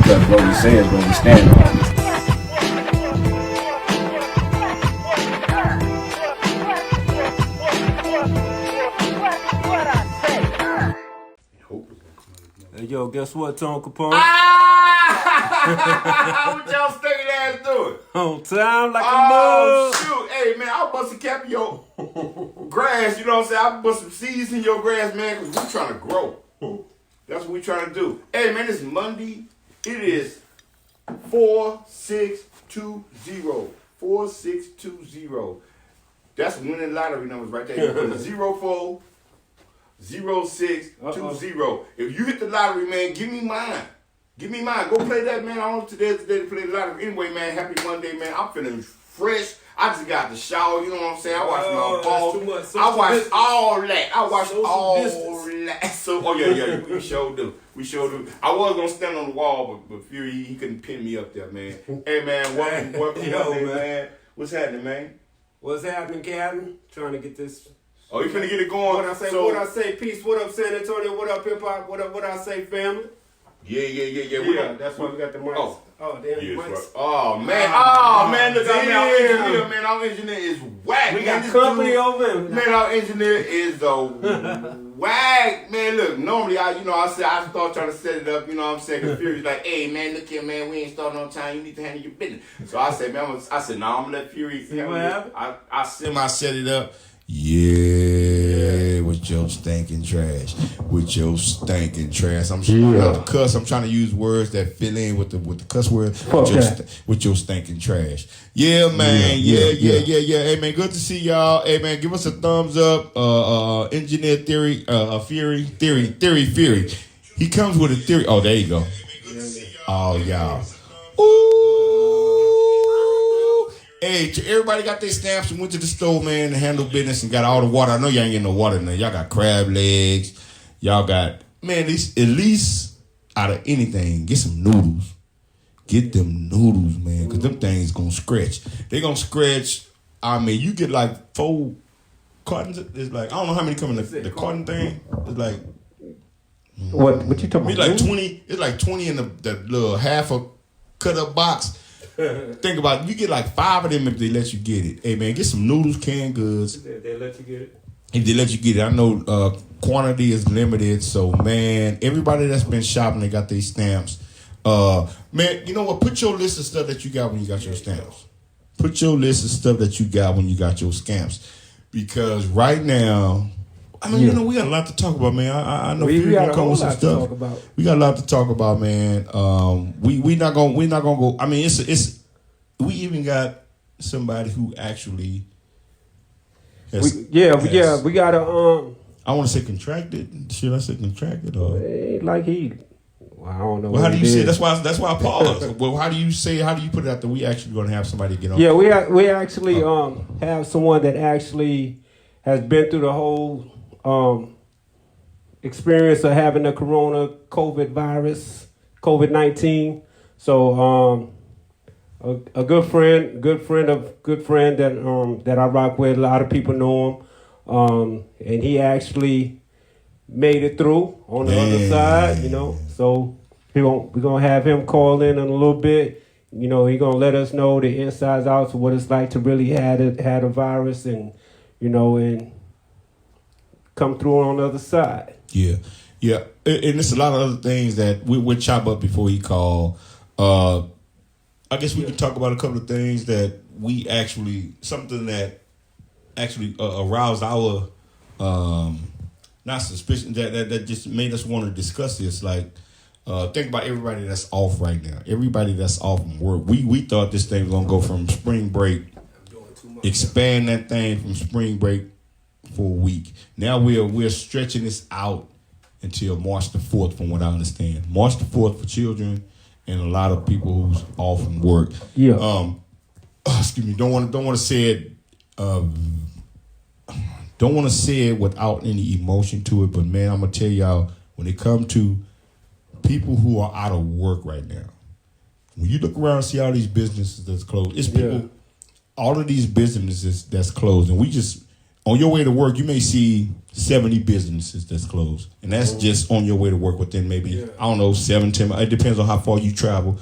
because what we say is what we stand on. Hey, yo, guess what, Tone Capone? What y'all stinking ass doing? On time like a mug. Oh, shoot. Hey, man, I'll bust a cap in your grass, you know what I'm saying? I'll bust some seeds in your grass, man, because we trying to grow. That's what we trying to do. Hey, man, it's Monday. It is 4620. 4620. That's winning lottery numbers right there. You put a 04 0620. If you hit the lottery, man, give me mine. Give me mine. Go play that, man. I don't know today to play the lottery. Anyway, man, happy Monday, man. I'm feeling fresh. I just got the shower, you know what I'm saying? I watched my balls. I watched all that. I watched all that. So, yeah, we sure do. We sure do. I was gonna stand on the wall, but Fury, he couldn't pin me up there, man. Hey, man, welcome Monday, man. What's happening, man? What's happening, Captain? Trying to get this. Oh, you finna get it going? What I say, peace. What up, San Antonio? What up, hip hop? What I say, family? Yeah. That's why we got the mics. Oh damn, yes, mics. Right. Oh man, look, our engineer, man, our engineer is whack. We got company over there. Man, our engineer is the whack. Man, look, normally I start trying to set it up, you know what I'm saying? Cause Fury's like, hey man, look here, man, we ain't starting on time. You need to handle your business. So I said, man, I'm gonna let Fury. See what happened? I set it up. Yeah, with your stinking trash. I'm trying not to cuss. I'm trying to use words that fill in with the cuss words. With your stinking trash. Yeah, man. Yeah. Hey, man, good to see y'all. Hey, man, give us a thumbs up. Engineer Theory, Fury. He comes with a theory. Oh, there you go. Oh, y'all. Hey, everybody got their stamps and went to the store, man, and handled business and got all the water. I know y'all ain't getting no water in there. Y'all got crab legs. Y'all got, man, at least out of anything, get some noodles. Get them noodles, man, because them things going to scratch. They going to scratch. I mean, you get like 4 cartons. It's like, I don't know how many come in the carton thing. It's like. What you talking about? It's like 20. It's like 20 in the little half a cut up box. Think about it. You get like 5 of them if they let you get it. Hey, man, get some noodles, canned goods. They let you get it? If they let you get it. I know quantity is limited. So, man, everybody that's been shopping, they got their stamps. Man, you know what? Put your list of stuff that you got when you got your stamps. Put your list of stuff that you got when you got your stamps. Because right now, I mean, you know, we got a lot to talk about, man. I know people gonna come with some stuff. We got a lot to talk about, man. We not gonna go. I mean, it's. We even got somebody who actually. We got a. I want to say contracted. Should I say contracted or? Like he. Well, I don't know. Well, how do you say? That's why I paused. Well, how do you put it out that we actually gonna have somebody get on? Yeah, we actually have someone that actually has been through the whole. Experience of having the COVID-19. So a good friend that I rock with. A lot of people know him, and he actually made it through on the other side. You know, so we're gonna have him call in a little bit. You know, he's gonna let us know the insides out of what it's like to really had a virus, and you know, and come through on the other side. Yeah. And there's a lot of other things that we'll chop up before he call. I guess we can talk about a couple of things that something that actually aroused our not suspicion that just made us want to discuss this. Like, think about everybody that's off right now. Everybody that's off from work. We thought this thing was gonna go from spring break, expand that thing from spring break for a week. Now we're stretching this out until March the 4th, from what I understand. March the 4th for children and a lot of people who's off from work. Yeah. Excuse me. Don't want to say it. Don't want to say it without any emotion to it. But man, I'm gonna tell y'all, when it comes to people who are out of work right now, when you look around and see all these businesses that's closed, it's people. All of these businesses that's closed, and we just. on your way to work, you may see 70 businesses that's closed. And that's just on your way to work within maybe, I don't know, 7, 10 miles. It depends on how far you travel.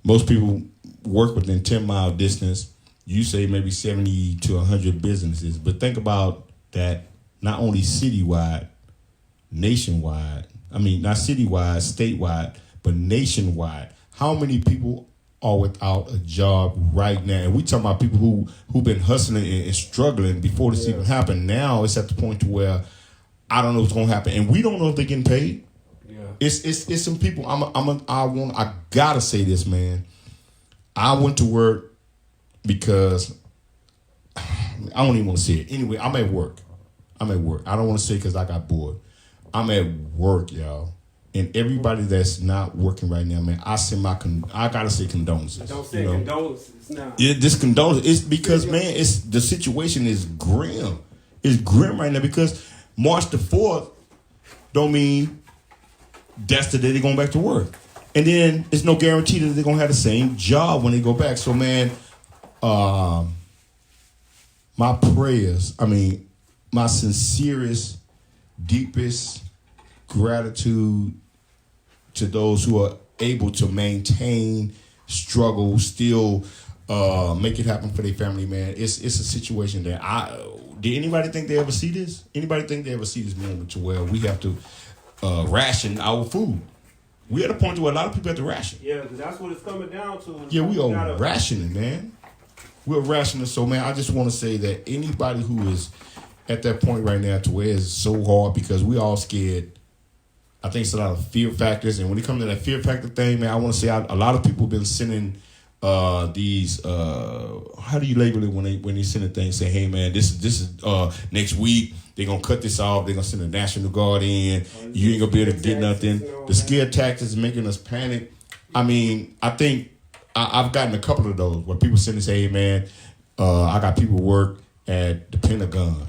Most people work within 10-mile distance. You say maybe 70 to 100 businesses. But think about that not only citywide, nationwide. I mean, not citywide, statewide, but nationwide. How many people are without a job right now? And we talking about people who've been hustling and struggling before this even happened. Now it's at the point to where I don't know what's gonna happen, and we don't know if they're getting paid. Yeah, it's some people. I gotta say this, man. I went to work because I don't even want to say it. Anyway, I'm at work. I don't want to say because I got bored. I'm at work, y'all. And everybody that's not working right now, man, I gotta say condolences. Don't say condolences now. Yeah, this condolences. It's because, man, the situation is grim. It's grim right now because March the 4th don't mean that's the day they're going back to work. And then it's no guarantee that they're gonna have the same job when they go back. So, man, my prayers, my sincerest, deepest gratitude to those who are able to maintain, struggle, still make it happen for their family, man. It's a situation that did anybody think they ever see this? Anybody think they ever see this moment to where we have to ration our food? We're at a point where a lot of people have to ration. Yeah, because that's what it's coming down to. Yeah, we are rationing, man. We're rationing. So, man, I just want to say that anybody who is at that point right now to where it's so hard because we all scared. I think it's a lot of fear factors. And when it comes to that fear factor thing, man, I want to say a lot of people have been sending these, how do you label it when they send a thing, say, hey, man, this is next week. They're going to cut this off. They're going to send the National Guard in. You ain't going to be able to get nothing. The scare tactics is making us panic. I think I've gotten a couple of those where people send and say, hey, man, I got people work at the Pentagon.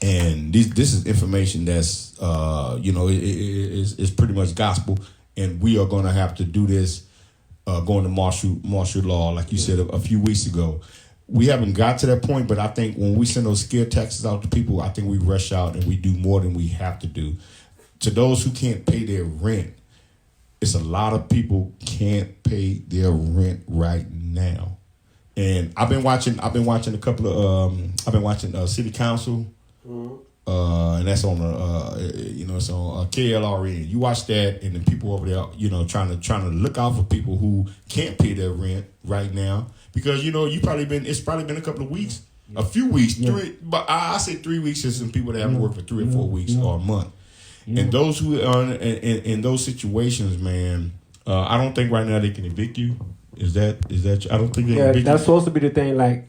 And this is information that's, is pretty much gospel. And we are going to have to do this going to martial law, like you said a few weeks ago. We haven't got to that point, but I think when we send those scare taxes out to people, I think we rush out and we do more than we have to do. To those who can't pay their rent, it's a lot of people can't pay their rent right now. And I've been watching a couple of City Council. And that's on it's on KLRN. You watch that, and then people over there, trying to look out for people who can't pay their rent right now because it's probably been a couple of weeks, a few weeks, 3. But I say 3 weeks is some people that haven't worked for 3 or 4 weeks or a month. And those who are in those situations, man, I don't think right now they can evict you. Is that? I don't think they can evict you. That's supposed to be the thing. Like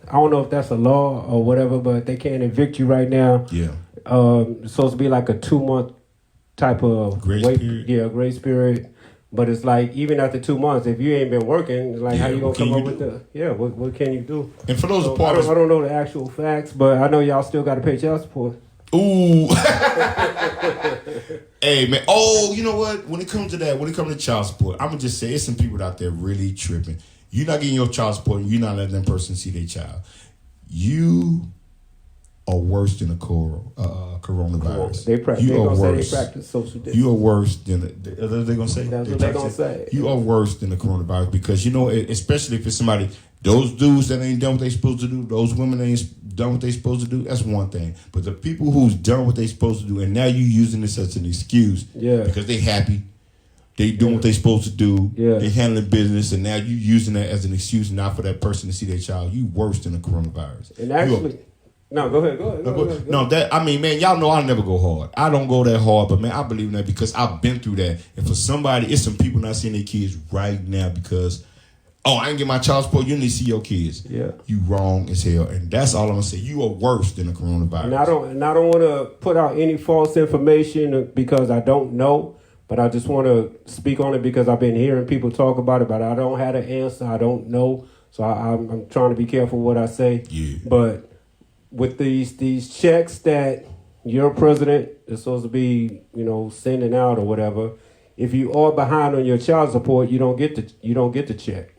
I don't know if that's a law or whatever, but they can't evict you right now. Yeah. It's supposed to be like a 2-month type of grace period. Yeah, grace period. But it's like even after 2 months, if you ain't been working, it's like how you gonna come up with what can you do? And for those I don't know the actual facts, but I know y'all still got to pay child support. Ooh. Hey, man. Oh, you know what? When it comes to child support, I'm gonna just say it's some people out there really tripping. You're not getting your child support, and you're not letting that person see their child. You are worse than the coronavirus. They practice social distancing. You are worse than they're going to say. That's what they're going to say. You are worse than the coronavirus because especially if it's somebody, those dudes that ain't done what they supposed to do, those women that ain't done what they supposed to do. That's one thing. But the people who's done what they supposed to do, and now you using this as an excuse, because they happy. They doing what they supposed to do. Yeah. They handling business, and now you using that as an excuse not for that person to see their child. You worse than the coronavirus. And actually, no, go ahead. No, man, y'all know I never go hard. I don't go that hard, but man, I believe in that because I've been through that. And for somebody, it's some people not seeing their kids right now because, I ain't get my child support. You need to see your kids. Yeah, you wrong as hell, and that's all I'm gonna say. You are worse than the coronavirus. And I don't want to put out any false information because I don't know. But I just want to speak on it because I've been hearing people talk about it, but I don't have an answer. I don't know. So I'm trying to be careful what I say. Yeah. But with these checks that your president is supposed to be, sending out or whatever, if you are behind on your child support, you don't get the check.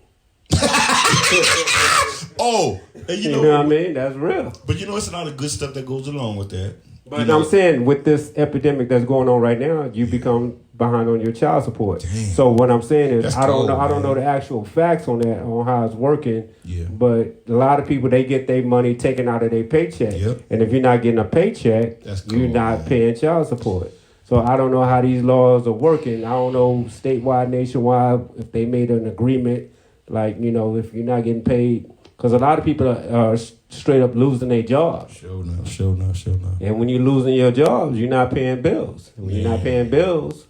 Oh, and You know what I mean? That's real. But it's a lot of good stuff that goes along with that. But I'm saying with this epidemic that's going on right now, you become behind on your child support. Damn. So what I'm saying is, That's I don't cold, know the actual facts on that, on how it's working. Yeah. But a lot of people, they get their money taken out of their paycheck, Yep. and if you're not getting a paycheck, you're not paying child support. So I don't know how these laws are working. I don't know statewide, nationwide, if they made an agreement, like, if you're not getting paid. Because a lot of people are straight up losing their jobs. Sure enough. And when you're losing your jobs, you're not paying bills. When you're not paying bills,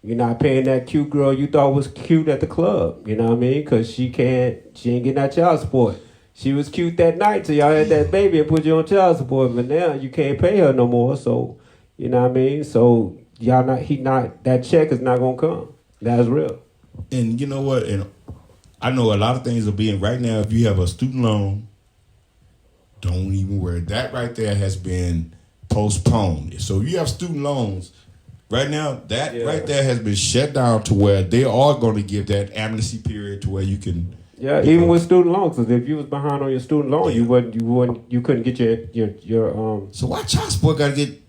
you're not paying that cute girl you thought was cute at the club. You know what I mean? Because she ain't getting that child support. She was cute that night till y'all had that baby and put you on child support. But now you can't pay her no more. So, you know what I mean? So that check is not going to come. That's real. And you know what? And I know a lot of things are being, right now, if you have a student loan, don't even worry. That right there has been postponed. So if you have student loans, right now, that right there has been shut down to where they are going to give that amnesty period to where you can. Yeah, even with student loans, because if you was behind on your student loan, you couldn't get your So why child support got to get?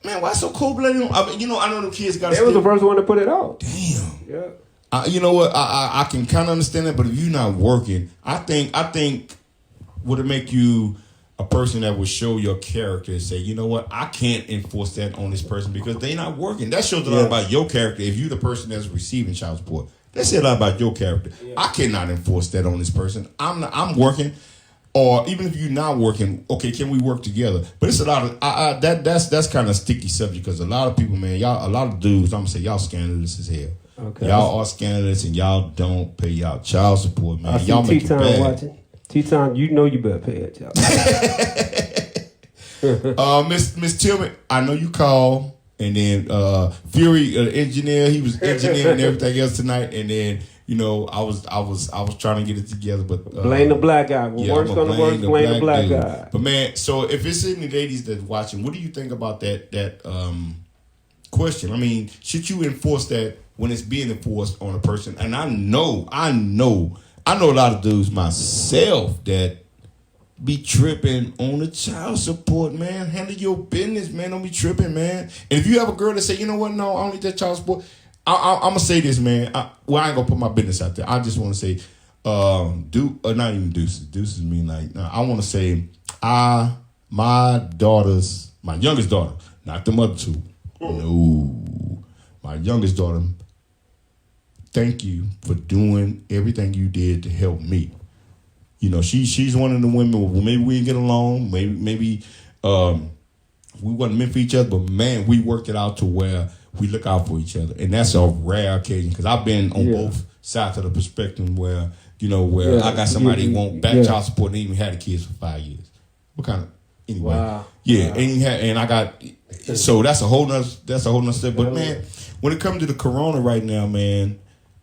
Why so cold-blooded? I mean, I know the kids got. They was the first one to put it out. Damn. Yeah. You know what? I can kind of understand that, but if you're not working, I think would it make you a person that would show your character and say, you know what, I can't enforce that on this person because they're not working. That shows a lot about your character. If you're the person that's receiving child support, that says a lot about your character. Yeah. I cannot enforce that on this person. I'm working. Or even if you're not working, okay, can we work together? But it's a lot of that's kind of a sticky subject because a lot of people, man, a lot of dudes, I'm gonna say y'all scandalous as hell. Okay. Y'all are scandalous and y'all don't pay y'all child support, man. Y'all make it bad. Watching. T-Time, you better pay that child. Miss Tillman, I know you called, and then Fury, engineer, he was engineering everything else tonight, and then. I was trying to get it together, but blame the black guy. When work's gonna work, blame the black guy. But man, so if it's any ladies that's watching, what do you think about that question? I mean, should you enforce that when it's being enforced on a person? And I know a lot of dudes myself that be tripping on the child support, man. Handle your business, man. Don't be tripping, man. And if you have a girl that say, you know what, no, I don't need that child support. I'm going to say this, man. I ain't going to put my business out there. I just want to say, not even deuces. Deuces mean like, I want to say, my youngest daughter, not the other two. No. My youngest daughter, thank you for doing everything you did to help me. She's one of the women, well, maybe we didn't get along. Maybe we wasn't meant for each other, but man, we worked it out to where we look out for each other, and that's a rare occasion because I've been on both sides of the perspective where I got somebody who won't back child support and even had the kids for 5 years. What kind of anyway? Wow. Yeah, wow. And I got so that's a whole nother step. But man, when it comes to the corona right now, man,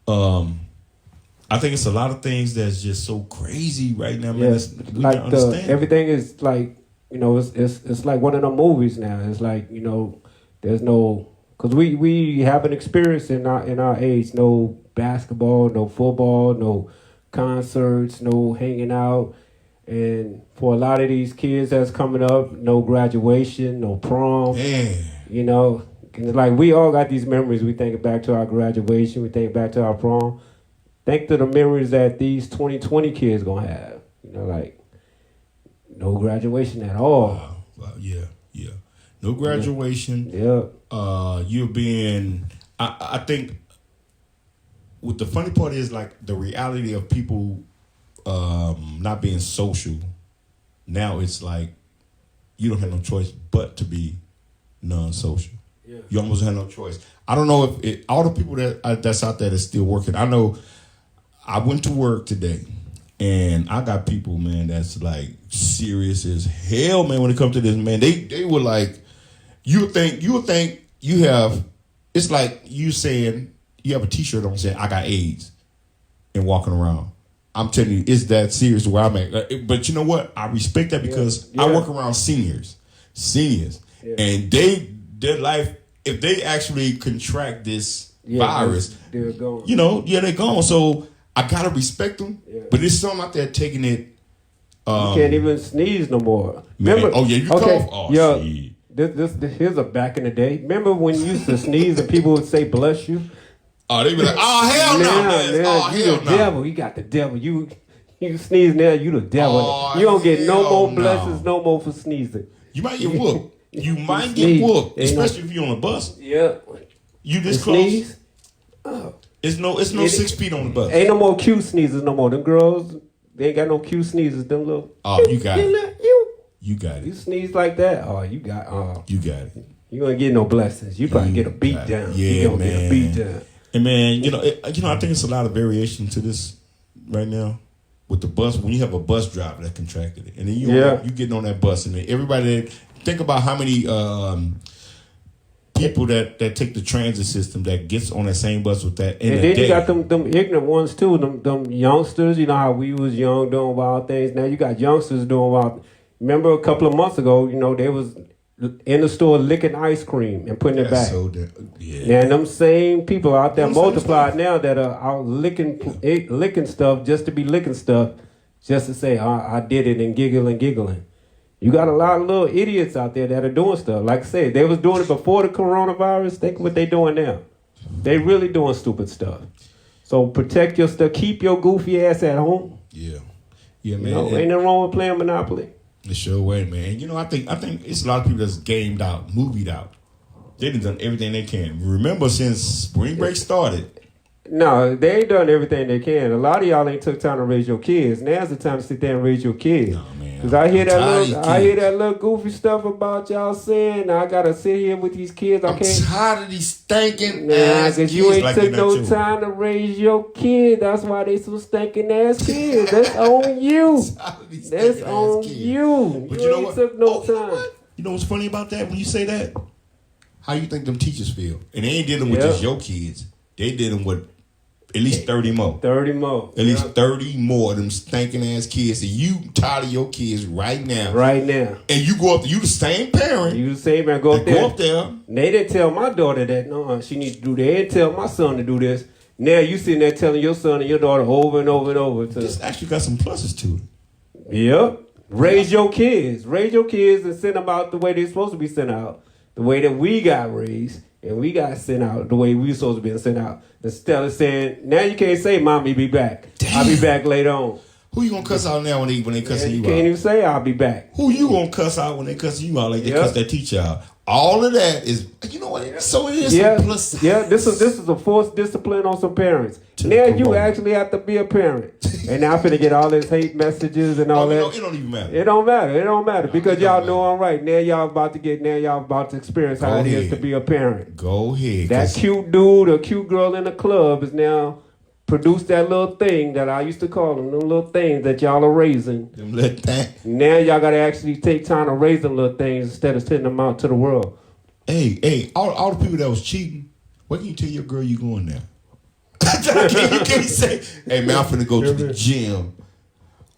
I think it's a lot of things that's just so crazy right now, man. We like understand everything is like it's like one of the movies now. It's like there's no. Because we haven't experienced in our age no basketball, no football, no concerts, no hanging out. And for a lot of these kids that's coming up, no graduation, no prom. Man. And it's like we all got these memories. We think back to our graduation. We think back to our prom. Think to the memories that these 2020 kids going to have. Like no graduation at all. Wow. Yeah. No graduation. Yeah. You're being. I think. What the funny part is, like the reality of people not being social. Now it's like you don't have no choice but to be non-social. Yeah. You almost have no choice. I don't know if all the people that's out there that's still working. I know. I went to work today. And I got people, man, that's like serious as hell, man, when it comes to this, man. They were like, you would think you have, it's like you saying, you have a t-shirt on saying, I got AIDS and walking around. I'm telling you, it's that serious where I'm at. But you know what? I respect that because I work around seniors. And their life, if they actually contract this virus, they're gone. they're gone. So I gotta respect them, but there's some out there taking it You can't even sneeze no more. Man, Remember? oh yeah, you cough. Oh yeah. shit. Here's a back in the day. Remember when you used to sneeze and people would say bless you? Oh, they be like, oh hell no, man. Oh you hell the no. devil. You got the devil. You sneeze now, you the devil. Oh, you don't get no hell more blessings no more for sneezing. You might get whooped. You might get whooped, especially if you're on a bus. Yeah. You this close. Sneeze? Oh. It's no 6 feet on the bus. Ain't no more cute sneezes no more. Them girls, they ain't got no cute sneezes. Them little. Oh, you got it. You got it. You sneeze like that. Oh, you got. You got it. You ain't get no blessings. You probably get a beat down. Yeah, you gonna man. get a beat down. And man, I think it's a lot of variation to this right now with the bus. When you have a bus driver that contracted it, and then you getting on that bus, and then everybody think about how many people that take the transit system that gets on that same bus with that. And then you got them ignorant ones too. Them youngsters. You know how we was young doing wild things. Now you got youngsters doing wild. Remember a couple of months ago, they was in the store licking ice cream and putting it back. So yeah. And them same people out there multiplied now that are out licking stuff just to be licking stuff, just to say I did it and giggling. You got a lot of little idiots out there that are doing stuff. Like I said, they was doing it before the coronavirus. Think what they doing now. They really doing stupid stuff. So protect your stuff. Keep your goofy ass at home. Yeah, man. Ain't nothing wrong with playing Monopoly. The show way, man. I think it's a lot of people that's gamed out, movied out. They done everything they can. Remember, since spring break started. No, they ain't done everything they can. A lot of y'all ain't took time to raise your kids. Now's the time to sit there and raise your kids. No, man. Cause I hear that little goofy stuff about y'all saying I gotta sit here with these kids. I'm tired of these stinking ass kids. Cause you ain't took no time to raise your kid. That's why they some stinking ass kids. That's on you. That's on you. But you know ain't what? Took no time. You know what's funny about that when you say that? How you think them teachers feel? And they ain't dealing with just your kids. They dealing with at least 30 more. 30 more. At least 30 more of them stinking ass kids. And you tired of your kids right now. Right now. And you go up there, you the same parent. You the same parent, go up there. Go up there. They didn't tell my daughter that, no, she needs to do that. They didn't tell my son to do this. Now you sitting there telling your son and your daughter over and over and over. This actually got some pluses to it. Yep. Raise your kids. Raise your kids and send them out the way they're supposed to be sent out. The way that we got raised. And we got sent out the way we supposed to be sent out. Instead of saying, now you can't say, Mommy, be back. Damn. I'll be back later on. Who you gonna cuss out now when they cussing you out? You can't even say I'll be back. Who you gonna cuss out when they cussing you out like they cuss that teacher out? All of that is, you know what? So it is. This is a forced discipline on some parents. Now you actually have to be a parent. And now I'm finna get all this hate messages and all that. It don't even matter. It don't matter because y'all know I'm right. Now y'all about to experience how it is to be a parent. Go ahead. That cute dude or cute girl in the club is now produced that little thing that I used to call them little things that y'all are raising. Them little things. Now y'all got to actually take time to raise them little things instead of sending them out to the world. Hey, all the people that was cheating, what can you tell your girl you going now? You can't say, hey, man, I'm finna go to the gym.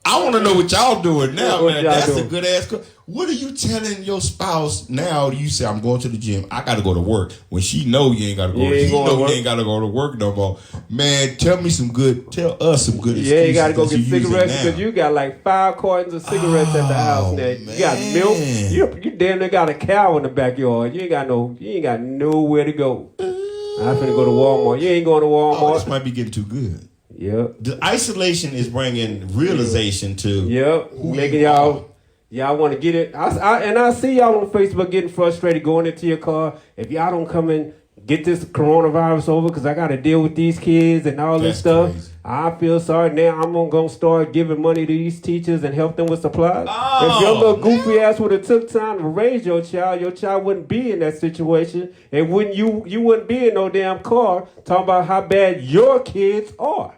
I want to know what y'all doing now, man. That's a good ass question. What are you telling your spouse now? You say, I'm going to the gym. I got to go to work. When she know you ain't got to go. He know you ain't got to go to work no more. Man, tell us some good excuses. Yeah, you got to go get cigarettes because you got like 5 cartons of cigarettes at the house now. Man. You got milk. You damn near got a cow in the backyard. You ain't got nowhere to go. I'm finna go to Walmart. You ain't going to Walmart. Oh, this might be getting too good. Yep. The isolation is bringing realization to. Yep. Making y'all want to get it. I see y'all on Facebook getting frustrated going into your car. If y'all don't come and get this coronavirus over because I got to deal with these kids and all this stuff. Crazy. I feel sorry. Now I'm going to start giving money to these teachers and help them with supplies. If your little goofy ass would have took time to raise your child wouldn't be in that situation. And you wouldn't be in no damn car talking about how bad your kids are.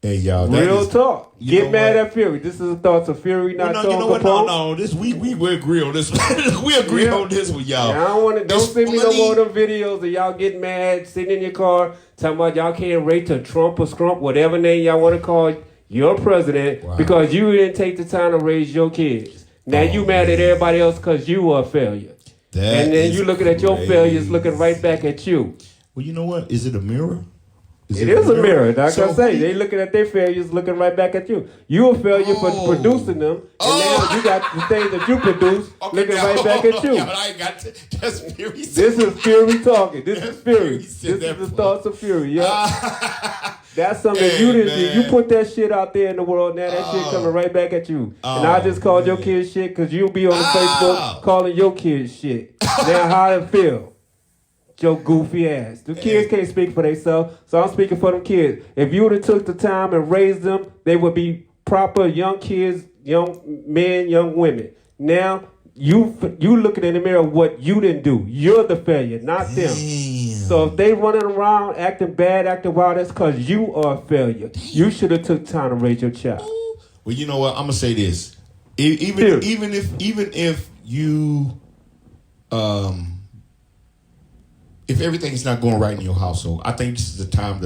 Hey, y'all. Real talk. Get mad at Fury. This is the thoughts of Fury, not Tone Capone. No. This we agree on this. We agree on this with y'all. I don't send me no more of them videos of y'all getting mad, sitting in your car, talking about y'all can't rate to Trump or Scrump, whatever name y'all want to call your president, because you didn't take the time to raise your kids. Now you mad at everybody else because you were a failure. And then you looking at your failures looking right back at you. Well, you know what? Is it a mirror? It is a mirror. Like So I say, we- they looking at their failures, looking right back at you. You a failure for producing them, and now you got the things that you produce looking right back at you. Yeah, but I ain't got to, that's Fury. This is Fury talking. This is Fury. He This said is that the part. thoughts of Fury. Yeah. That's something Hey, you didn't do. man. You put that shit out there in the world. Now that shit coming right back at you. And I just called your kids shit because you'll be on Facebook calling your kids shit. Now how it feel? Your goofy ass. The kids can't speak for themselves, so I'm speaking for them kids. If you would have took the time and raised them, they would be proper young kids, young men, young women. Now you looking in the mirror what you didn't do. You're the failure, not them. So if they running around acting bad, acting wild, that's because you are a failure. You should have took time to raise your child. Well, you know what? I'm gonna say this. Even if you if everything's not going right in your household, I think this is the time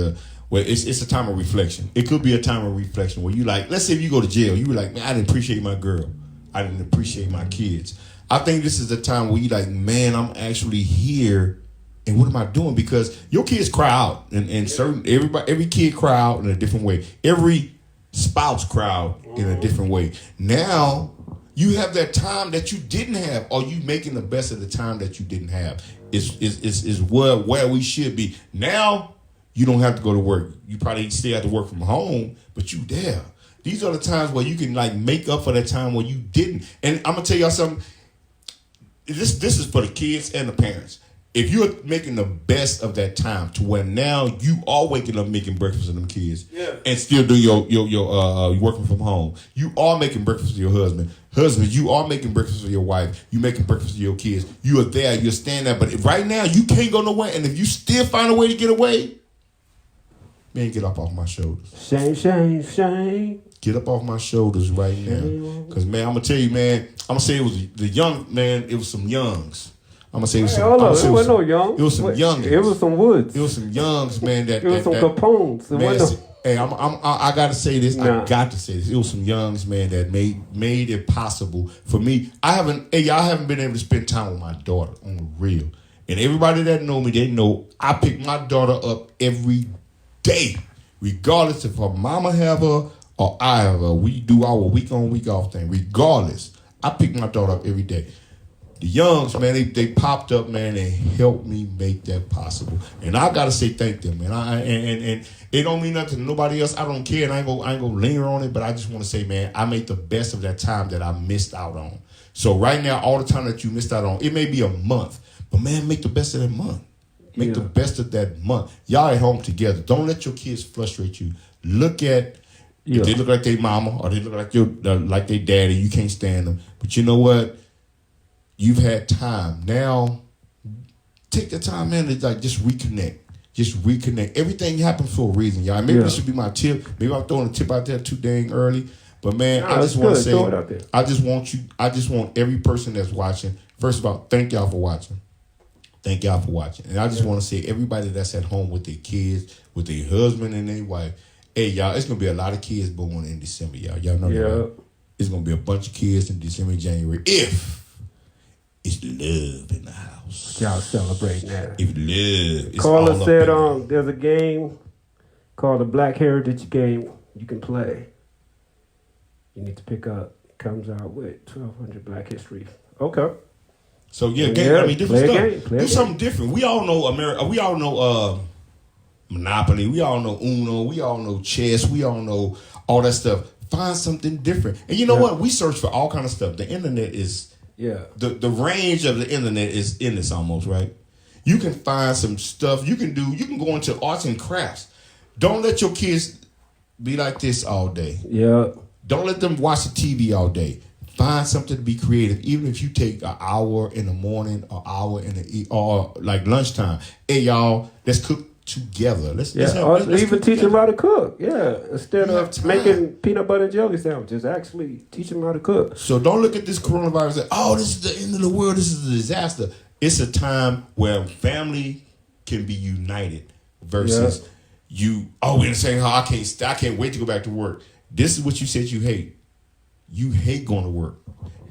it's a time of reflection. It could be a time of reflection where you like, let's say if you go to jail, you were like, man, I didn't appreciate my girl. I didn't appreciate my kids. I think this is the time where you like, man, I'm actually here, and what am I doing? Because your kids cry out, and every kid cry out in a different way. Every spouse cry out in a different way. Now you have that time that you didn't have, or you making the best of the time that you didn't have. Is where we should be. Now you don't have to go to work. You probably still have to work from home, but you there. These are the times where you can like make up for that time where you didn't. And I'm gonna tell y'all something. This is for the kids and the parents. If you're making the best of that time to where now you are waking up making breakfast for them kids and still doing your working from home. You are making breakfast for your husband. Husband, you are making breakfast for your wife. You making breakfast for your kids. You are there. You're standing there. But right now you can't go nowhere. And if you still find a way to get away, man, get up off my shoulders. Shame. Get up off my shoulders right now. Because, man, I'm going to tell you, man, I'm going to say it was the young, man, it was some youngs. I'm going to say it was some, Hold on, it wasn't no young. It was some youngs. It was some woods. It was some youngs, man. It was some Capones. Hey, I got to say this. Nah. I got to say this. It was some youngs, man, that made it possible for me. Y'all haven't been able to spend time with my daughter on the real. And everybody that know me, they know I pick my daughter up every day, regardless if her mama have her or I have her. We do our week on, week off thing. Regardless, I pick my daughter up every day. The youngs, man, they popped up, man, and helped me make that possible. And I gotta say thank them, man. And it don't mean nothing to nobody else. I don't care, and I ain't gonna linger on it. But I just want to say, man, I made the best of that time that I missed out on. So right now, all the time that you missed out on, it may be a month, but man, make the best of that month. Make the best of that month. Y'all at home together. Don't let your kids frustrate you. Look at if they look like their mama or they look like like their daddy. You can't stand them. But you know what? You've had time. Now, take the time, man, to like just reconnect. Just reconnect. Everything happens for a reason, y'all. Maybe this should be my tip. Maybe I'm throwing a tip out there too dang early. But man, I just want to say, I just want every person that's watching. First of all, thank y'all for watching. Thank y'all for watching. And I just want to say, everybody that's at home with their kids, with their husband and their wife, hey, y'all, it's going to be a lot of kids born in December, y'all. Y'all know that, right? It's going to be a bunch of kids in December, January, if it's love in the house. Y'all celebrating that. If love is Carla all said up there's a game called the Black Heritage Game you can play. You need to pick up. It comes out with 1,200 Black History. Okay. So yeah, different stuff. Do something different. We all know America. We all know Monopoly. We all know Uno. We all know chess. We all know all that stuff. Find something different. And you know what? We search for all kind of stuff. The internet is the range of the internet is endless almost, right? You can find some stuff you can do. You can go into arts and crafts. Don't let your kids be like this all day. Yeah. Don't let them watch the TV all day. Find something to be creative, even if you take an hour in the morning, an hour or like lunchtime. Hey, y'all, let's cook together. Let's even teach them how to cook. Yeah, instead of making peanut butter and jelly sandwiches, actually teach them how to cook. So don't look at this coronavirus and say, "Oh, this is the end of the world. This is a disaster." It's a time where family can be united versus you. Oh, we're in the same house. I can't wait to go back to work. This is what you said you hate. You hate going to work.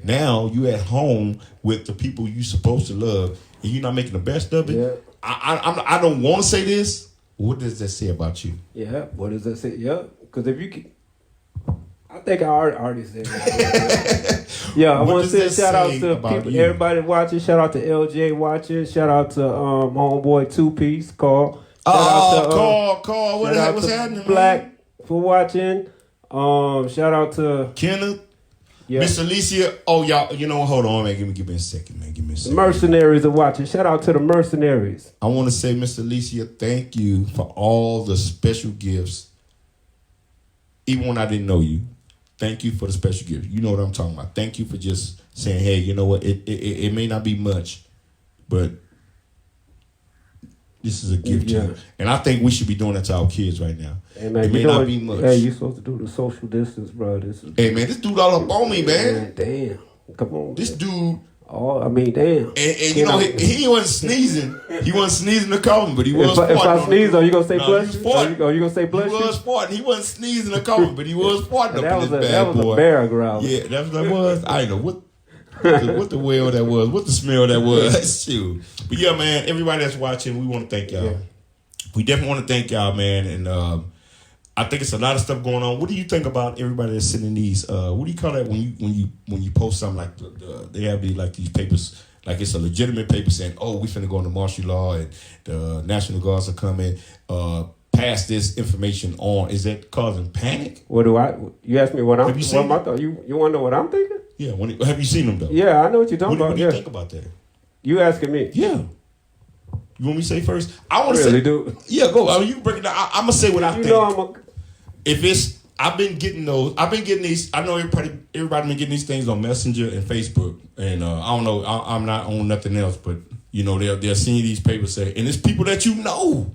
Now you at home with the people you supposed to love, and you're not making the best of it. Yeah. I don't want to say this, What does that say about you? Yeah, what does that say? Yeah, because if you can, I think I already said that. Yeah, I want to say shout out to people, everybody watching. Shout out to LJ watching. Shout out to homeboy 2 Piece Carl. Carl, what's happening? Black man? For watching. Shout out to Kenneth. Yeah. Miss Alicia, y'all, hold on, man. Give me a second, man. The mercenaries are watching. Shout out to the mercenaries. I want to say, Miss Alicia, thank you for all the special gifts. Even when I didn't know you, thank you for the special gifts. You know what I'm talking about. Thank you for just saying, hey, you know what? It may not be much, but this is a gift to you. And I think we should be doing that to our kids right now. Hey, man, it may not be much. Hey, you supposed to do the social distance, bro. Hey, man, this dude all up on me, man. Damn. Come on. This dude. Oh, I mean, damn. And he wasn't sneezing. He wasn't sneezing to call me, but he was farting. If I sneeze, are you going to say bless you? Are you going to say bless you? He was farting. He wasn't sneezing to call me, but he was farting up in this bad boy. That was a bear growl. Yeah, that's what that was. I know what the well that was, what the smell that was. Shoot. But yeah, man, everybody that's watching, we want to thank y'all. Yeah. We definitely want to thank y'all, man. And I think it's a lot of stuff going on. What do you think about everybody that's sitting in these? What do you call that when you post something like they have these papers, like it's a legitimate paper saying, "Oh, we finna go into martial law and the National Guards are coming." Pass this information on. Is that causing panic? You asked me what I'm. You want to know what I'm thinking? Yeah. Have you seen them though? Yeah, I know what you're talking about. What do you think about that? You asking me? Yeah. You want me to say first? I want to really say. Do. Yeah, go. I mean, you can break it down. I'm gonna say what I think. Know If it's, I've been getting those. I've been getting these. I know everybody been getting these things on Messenger and Facebook, and I don't know. I'm not on nothing else, but they're seeing these papers say, and it's people that you know.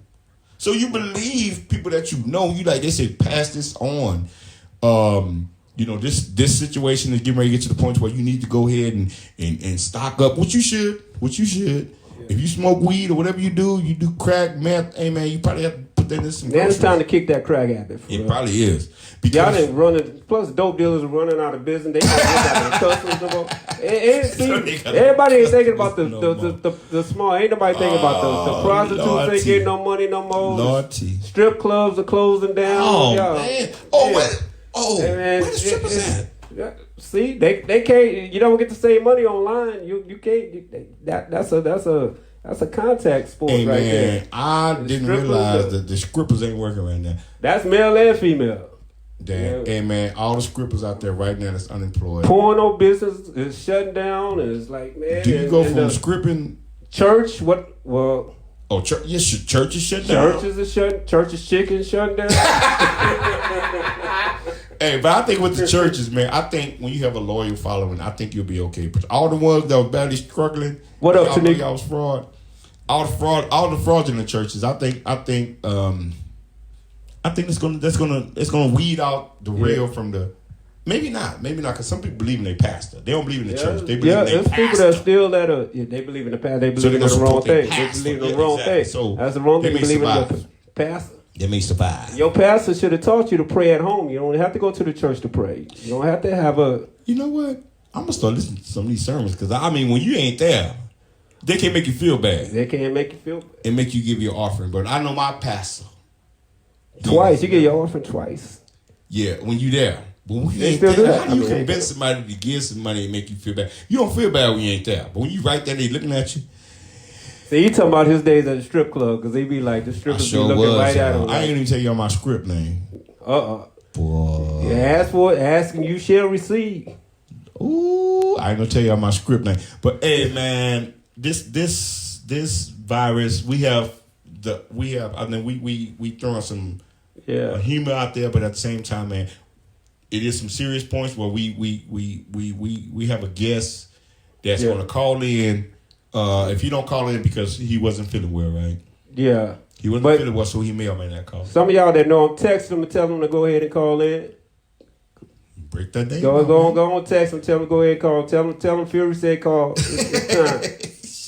So you believe people that you know. You like they say, pass this on. This situation is getting ready to get to the point where you need to go ahead and stock up. What you should. If you smoke weed or whatever you do crack, meth, hey man, you probably have to put that in some groceries. Now it's time to kick that crack habit. It probably is. Because y'all didn't run plus dope dealers are running out of business. They can't get out of the customs. Everybody ain't thinking about the small. Ain't nobody thinking about the prostitutes ain't getting no money no more. Lordy. Strip clubs are closing down. Oh, man. Where the strippers at? See, they can't. You don't get to save money online. You can't. That's a contact sport right there. I didn't realize that the strippers ain't working right now. That's male and female. Damn. Yeah. Hey man, all the strippers out there right now that's unemployed. Porno business is shutting down. And it's like, man. Do you go from stripping? Church? What? Well. Oh, church. Yes, church is shut down. Church's chicken shutting down. Hey, but I think with the churches, man, I think when you have a loyal following, I think you'll be okay. But all the ones that were badly struggling, what up, Tanika? Y'all was fraud. All the fraudulent churches. I think it's gonna weed out the real from the. Maybe not, because some people believe in their pastor. They don't believe in the church. They believe in their pastor. People that still they believe in the pastor. They believe in the wrong thing. They believe in the wrong thing. So that's the wrong thing. They believe in the pastor. They may survive. Your pastor should have taught you to pray at home. You don't have to go to the church to pray. You don't have to have a. You know what? I'm gonna start listening to some of these sermons because when you ain't there, they can't make you feel bad. They can't make you feel bad. And make you give your offering. But I know my pastor. Twice. You get your offering twice. Yeah, when you there. But when you ain't there, how do you convince somebody to give some money and make you feel bad? You don't feel bad when you ain't there. But when you right there, they looking at you. See, he talking about his days at the strip club because they be like, the strippers be looking right at him. I ain't even tell y'all my script name. Boy. You ask for it, ask and you shall receive. Ooh, I ain't gonna tell y'all my script name. But hey, man, this virus, we throwing some humor out there, but at the same time, man, it is some serious points where we have a guest that's gonna call in. If he don't call in because he wasn't feeling well, right? Yeah. He wasn't feeling well, so he may or may not call. Some of y'all that know him, text him and tell him to go ahead and call in. Break that name. Go on, text him, tell him to go ahead and call. Tell him Fury said call. It's time.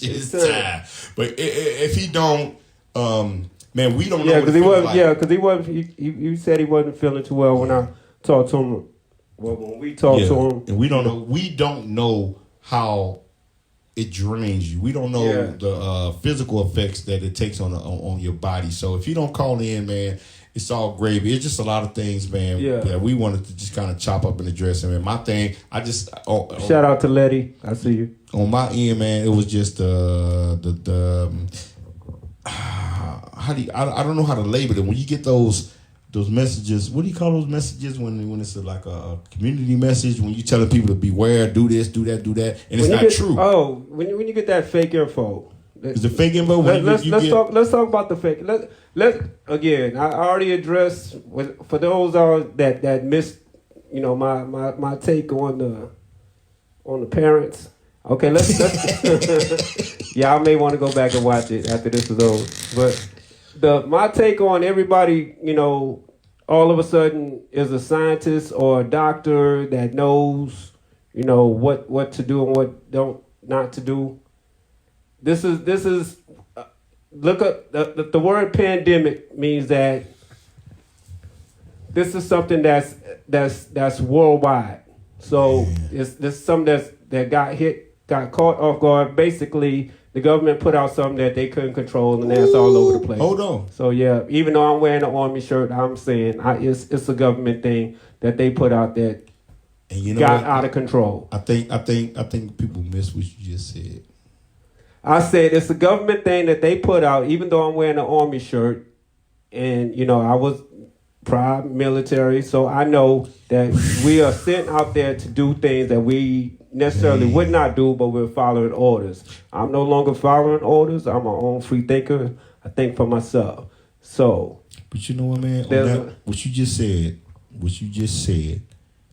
It's time. But if he don't, man, we don't know. Yeah, because he wasn't. Like. Yeah, because he wasn't. He said he wasn't feeling too well when I talked to him. Well, when we talked to him, and we don't know. We don't know how it drains you. We don't know the physical effects that it takes on your body. So if you don't call in, man, it's all gravy. It's just a lot of things, man. That we wanted to just kind of chop up and address. And man, my thing, I just shout out to Letty. I see you on my end, man. It was just how do you, I don't know how to label it when you get those messages. What do you call those messages when it's like a community message, when you telling people to beware, do this, do that, and it's not true? Oh, when you get that fake info. Is the fake info? Let's talk about the fake. Let's again. I already addressed for those that missed, my take on the parents. Okay, let's yeah, I may want to go back and watch it after this is over. But my take on everybody, all of a sudden is a scientist or a doctor that knows, what to do and what not to do. This is look up the word pandemic means that this is something that's worldwide. So it's something that got caught off guard. Basically, the government put out something that they couldn't control, and that's all over the place. Hold on. So yeah, even though I'm wearing an army shirt, I'm saying it's a government thing that they put out that got out of control. I think people miss what you just said. I said it's a government thing that they put out, even though I'm wearing an army shirt, and I was prior military, so I know that we are sent out there to do things that we necessarily would not do, but we're following orders. I'm no longer following orders. I'm my own free thinker. I think for myself. So, but you know what, man? What you just said,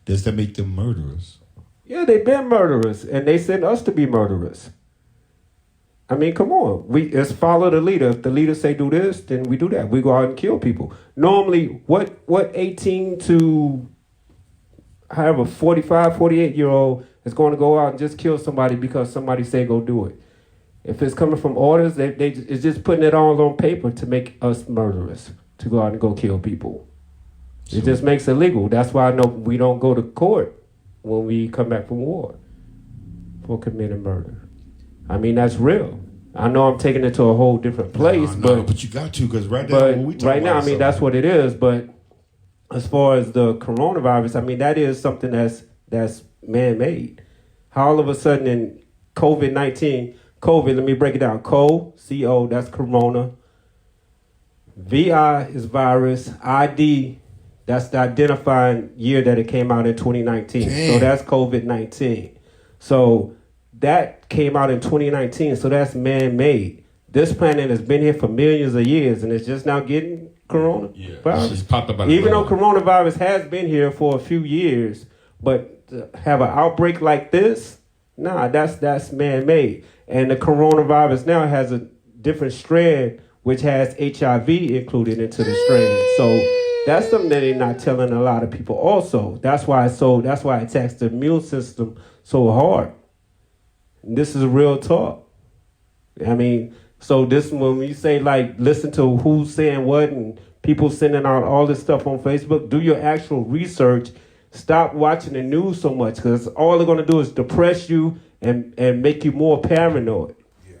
does that make them murderers? Yeah, they've been murderers, and they sent us to be murderers. I mean, come on. Let's follow the leader. If the leader say do this, then we do that. We go out and kill people. Normally, what 18 to however 45, 48-year-old is going to go out and just kill somebody because somebody say go do it? If it's coming from orders, it's just putting it all on paper to make us murderers, to go out and go kill people. It just makes it legal. That's why I know we don't go to court when we come back from war for committing murder. I mean, that's real. I know I'm taking it to a whole different place, but you got to, because right now, I mean, that's what it is. But as far as the coronavirus, I mean, that is something that's man-made. How all of a sudden in COVID-19, let me break it down. C-O, that's corona. V-I is virus. I-D, that's the identifying year that it came out in 2019. Damn. So that's COVID-19. So that came out in 2019, so that's man-made. This planet has been here for millions of years, and it's just now getting coronavirus. Just popped up Even though coronavirus has been here for a few years, but to have an outbreak like this, that's man-made. And the coronavirus now has a different strand, which has HIV included into the strand. So that's something that they're not telling a lot of people also. That's why it attacks the immune system so hard. This is real talk. I mean, so this, when we say like, listen to who's saying what and people sending out all this stuff on Facebook, do your actual research. Stop watching the news so much, because all they're going to do is depress you and make you more paranoid. Yeah.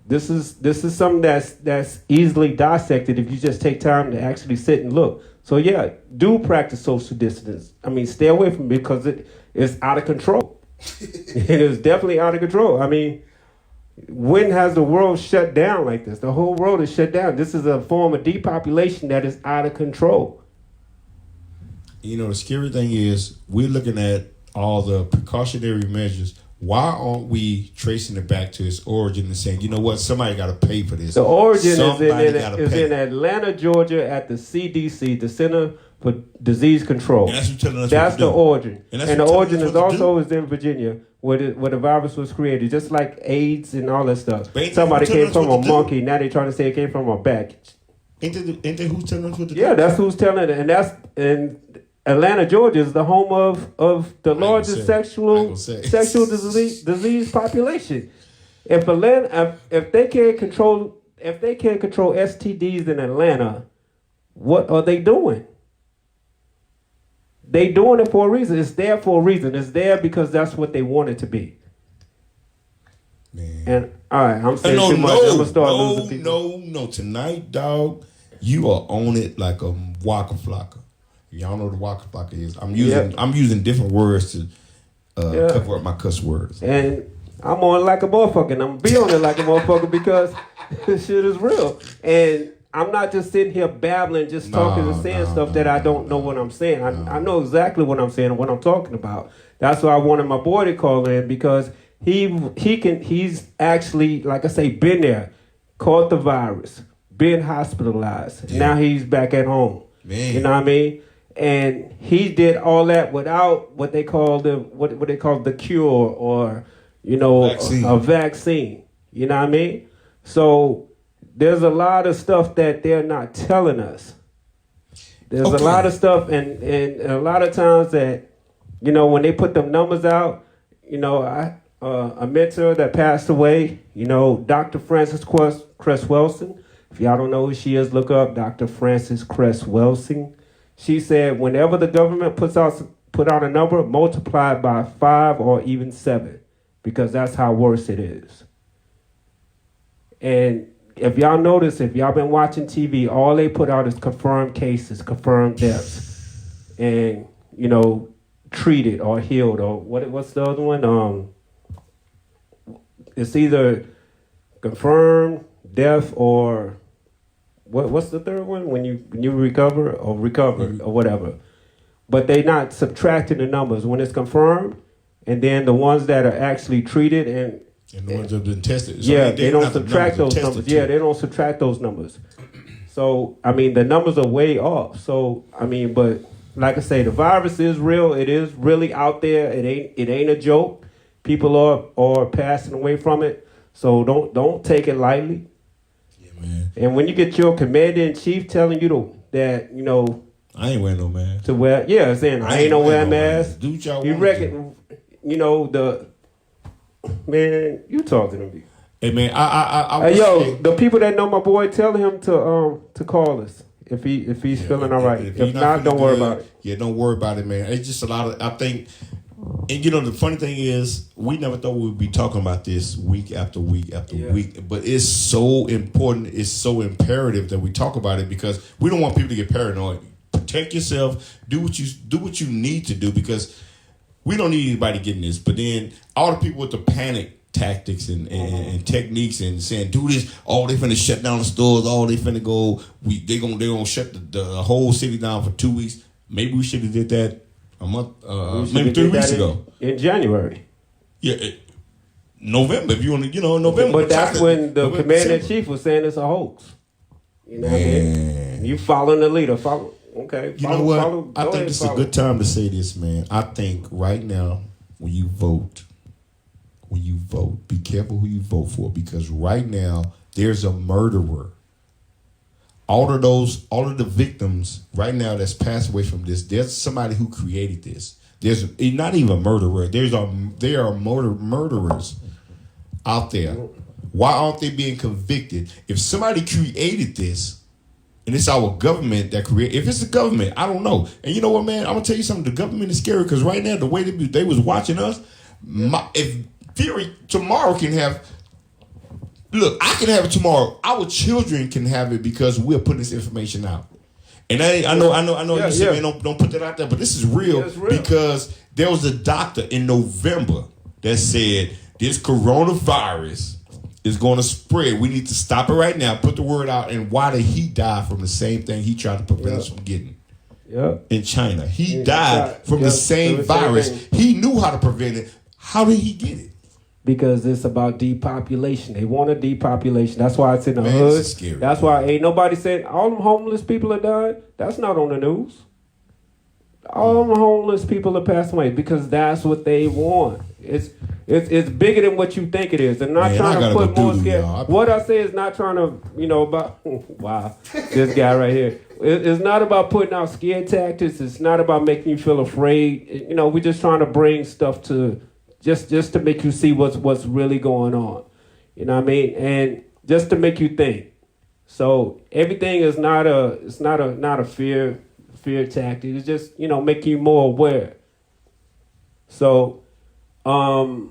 This is something that's easily dissected if you just take time to actually sit and look. So yeah, do practice social distance. I mean, stay away from it because it is out of control. It is definitely out of control. I mean, when has the world shut down like this? The whole world is shut down. This is a form of depopulation that is out of control. The scary thing is we're looking at all the precautionary measures. Why aren't we tracing it back to its origin and saying, you know what, somebody got to pay for this? The origin is in Atlanta, Georgia, at the CDC, the Center for Disease Control. And that's what telling us that's the origin. And the origin is also in Virginia, where the virus was created, just like AIDS and all that stuff. Somebody came from a monkey. Now they're trying to say it came from a bat. Ain't that who's telling us what to do? Yeah, that's who's telling it. And Atlanta, Georgia is the home of the largest sexual disease population. If they can't control STDs in Atlanta, what are they doing? They doing it for a reason. It's there for a reason. It's there because that's what they want it to be. Man. And all right, I'm saying too much. I'm gonna start losing people. No. Tonight, dog, you are on it like a waka flocka. Y'all know what a waka flocka is. I'm using different words to cover up my cuss words. And I'm on it like a motherfucker. And I'm gonna be on it like a motherfucker because this shit is real. And I'm not just sitting here babbling, just talking and saying stuff that I don't know what I'm saying. I know exactly what I'm saying and what I'm talking about. That's why I wanted my boy to call in, because he's actually, like I say, been there, caught the virus, been hospitalized. Yeah. Now he's back at home. Man. You know what I mean? And he did all that without what they call the cure or, a vaccine. You know what I mean? So there's a lot of stuff that they're not telling us. There's a lot of stuff, and a lot of times that, when they put them numbers out, a mentor that passed away, Dr. Frances Cress Welsing. If y'all don't know who she is, look up Dr. Frances Cress Welsing. She said, whenever the government put out a number, multiply it by 5 or even 7, because that's how worse it is. And if y'all notice, if y'all been watching TV, all they put out is confirmed cases, confirmed deaths, and treated or healed, or what's the other one? It's either confirmed death or what's the third one? When you recover or whatever. But they not subtracting the numbers when it's confirmed, and then the ones that are actually treated and the ones that have been tested. So they don't subtract those numbers. Yeah, they don't subtract those numbers. So the numbers are way off. So but like I say, the virus is real. It is really out there. It ain't a joke. People are passing away from it. So don't take it lightly. Yeah, man. And when you get your commander in chief telling you that I ain't wearing no mask. To wear, saying I ain't no wearing mask. Do what y'all you want reckon? Man, you talking to me. Hey man, the people that know my boy, tell him to call us if he's feeling all right. If not, don't worry about it. Yeah, don't worry about it, man. It's just a lot of, I think, and the funny thing is, we never thought we'd be talking about this week after week after week, but it's so important, it's so imperative that we talk about it, because we don't want people to get paranoid. Protect yourself. Do what you need to do, because we don't need anybody getting this. But then all the people with the panic tactics and techniques and saying do this, they finna shut down the stores, they finna go, they gonna shut the whole city down for 2 weeks. Maybe we should have did that a month, maybe 3 weeks ago in January. Yeah, November. If you want to, November. But that's when the commander in chief was saying it's a hoax. You know what I mean? You following the leader. Okay. You know what? I think this is a good time to say this, man. I think right now, when you vote, be careful who you vote for, because right now there's a murderer. All of the victims right now that's passed away from this, there's somebody who created this. There's not even a murderer. There are murderers out there. Why aren't they being convicted? If somebody created this, and it's our government that created. If it's the government, I don't know. And you know what, man? I'm gonna tell you something. The government is scary, because right now the way they was watching us. If theory tomorrow can have. Look, I can have it tomorrow. Our children can have it, because we're putting this information out. And I know. You say, man, don't put that out there, but this is real, because there was a doctor in November that said this coronavirus is going to spread. We need to stop it right now. Put the word out. And why did he die from the same thing he tried to prevent us from getting? In China, he died from the same virus. He knew how to prevent it. How did he get it? Because it's about depopulation. They want a depopulation. That's why it's in the hood. It's scary. That's why ain't nobody saying all them homeless people are dying. That's not on the news. All them homeless people are passing away, because that's what they want. It's bigger than what you think it is. They're not trying to put more scare. What I say is not trying to, about wow, this guy right here. It's not about putting out scare tactics. It's not about making you feel afraid. We're just trying to bring stuff to just to make you see what's really going on. You know what I mean? And just to make you think. So everything is not a fear tactic. It's just, make you more aware. So on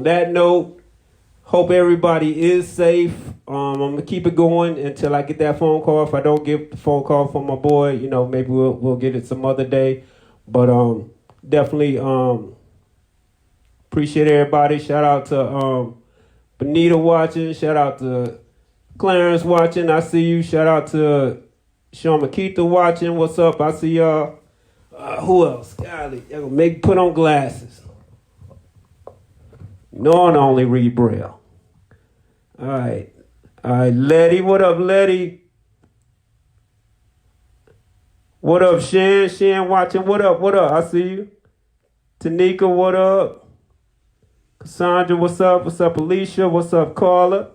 that note, Hope everybody is safe. I'm gonna keep it going until I get that phone call. If I don't get the phone call from my boy, maybe we'll get it some other day. But definitely appreciate everybody. Shout out to Benita watching. Shout out to Clarence watching. I see you. Shout out to Sean Makita watching. What's up? I see y'all. Who else? Golly, y'all gonna put on glasses. No one only read Braille. All right, Letty. What up, Letty? What up, Shan? Shan watching. What up? I see you. Tanika, what up? Cassandra, what's up? What's up, Alicia? What's up, Carla?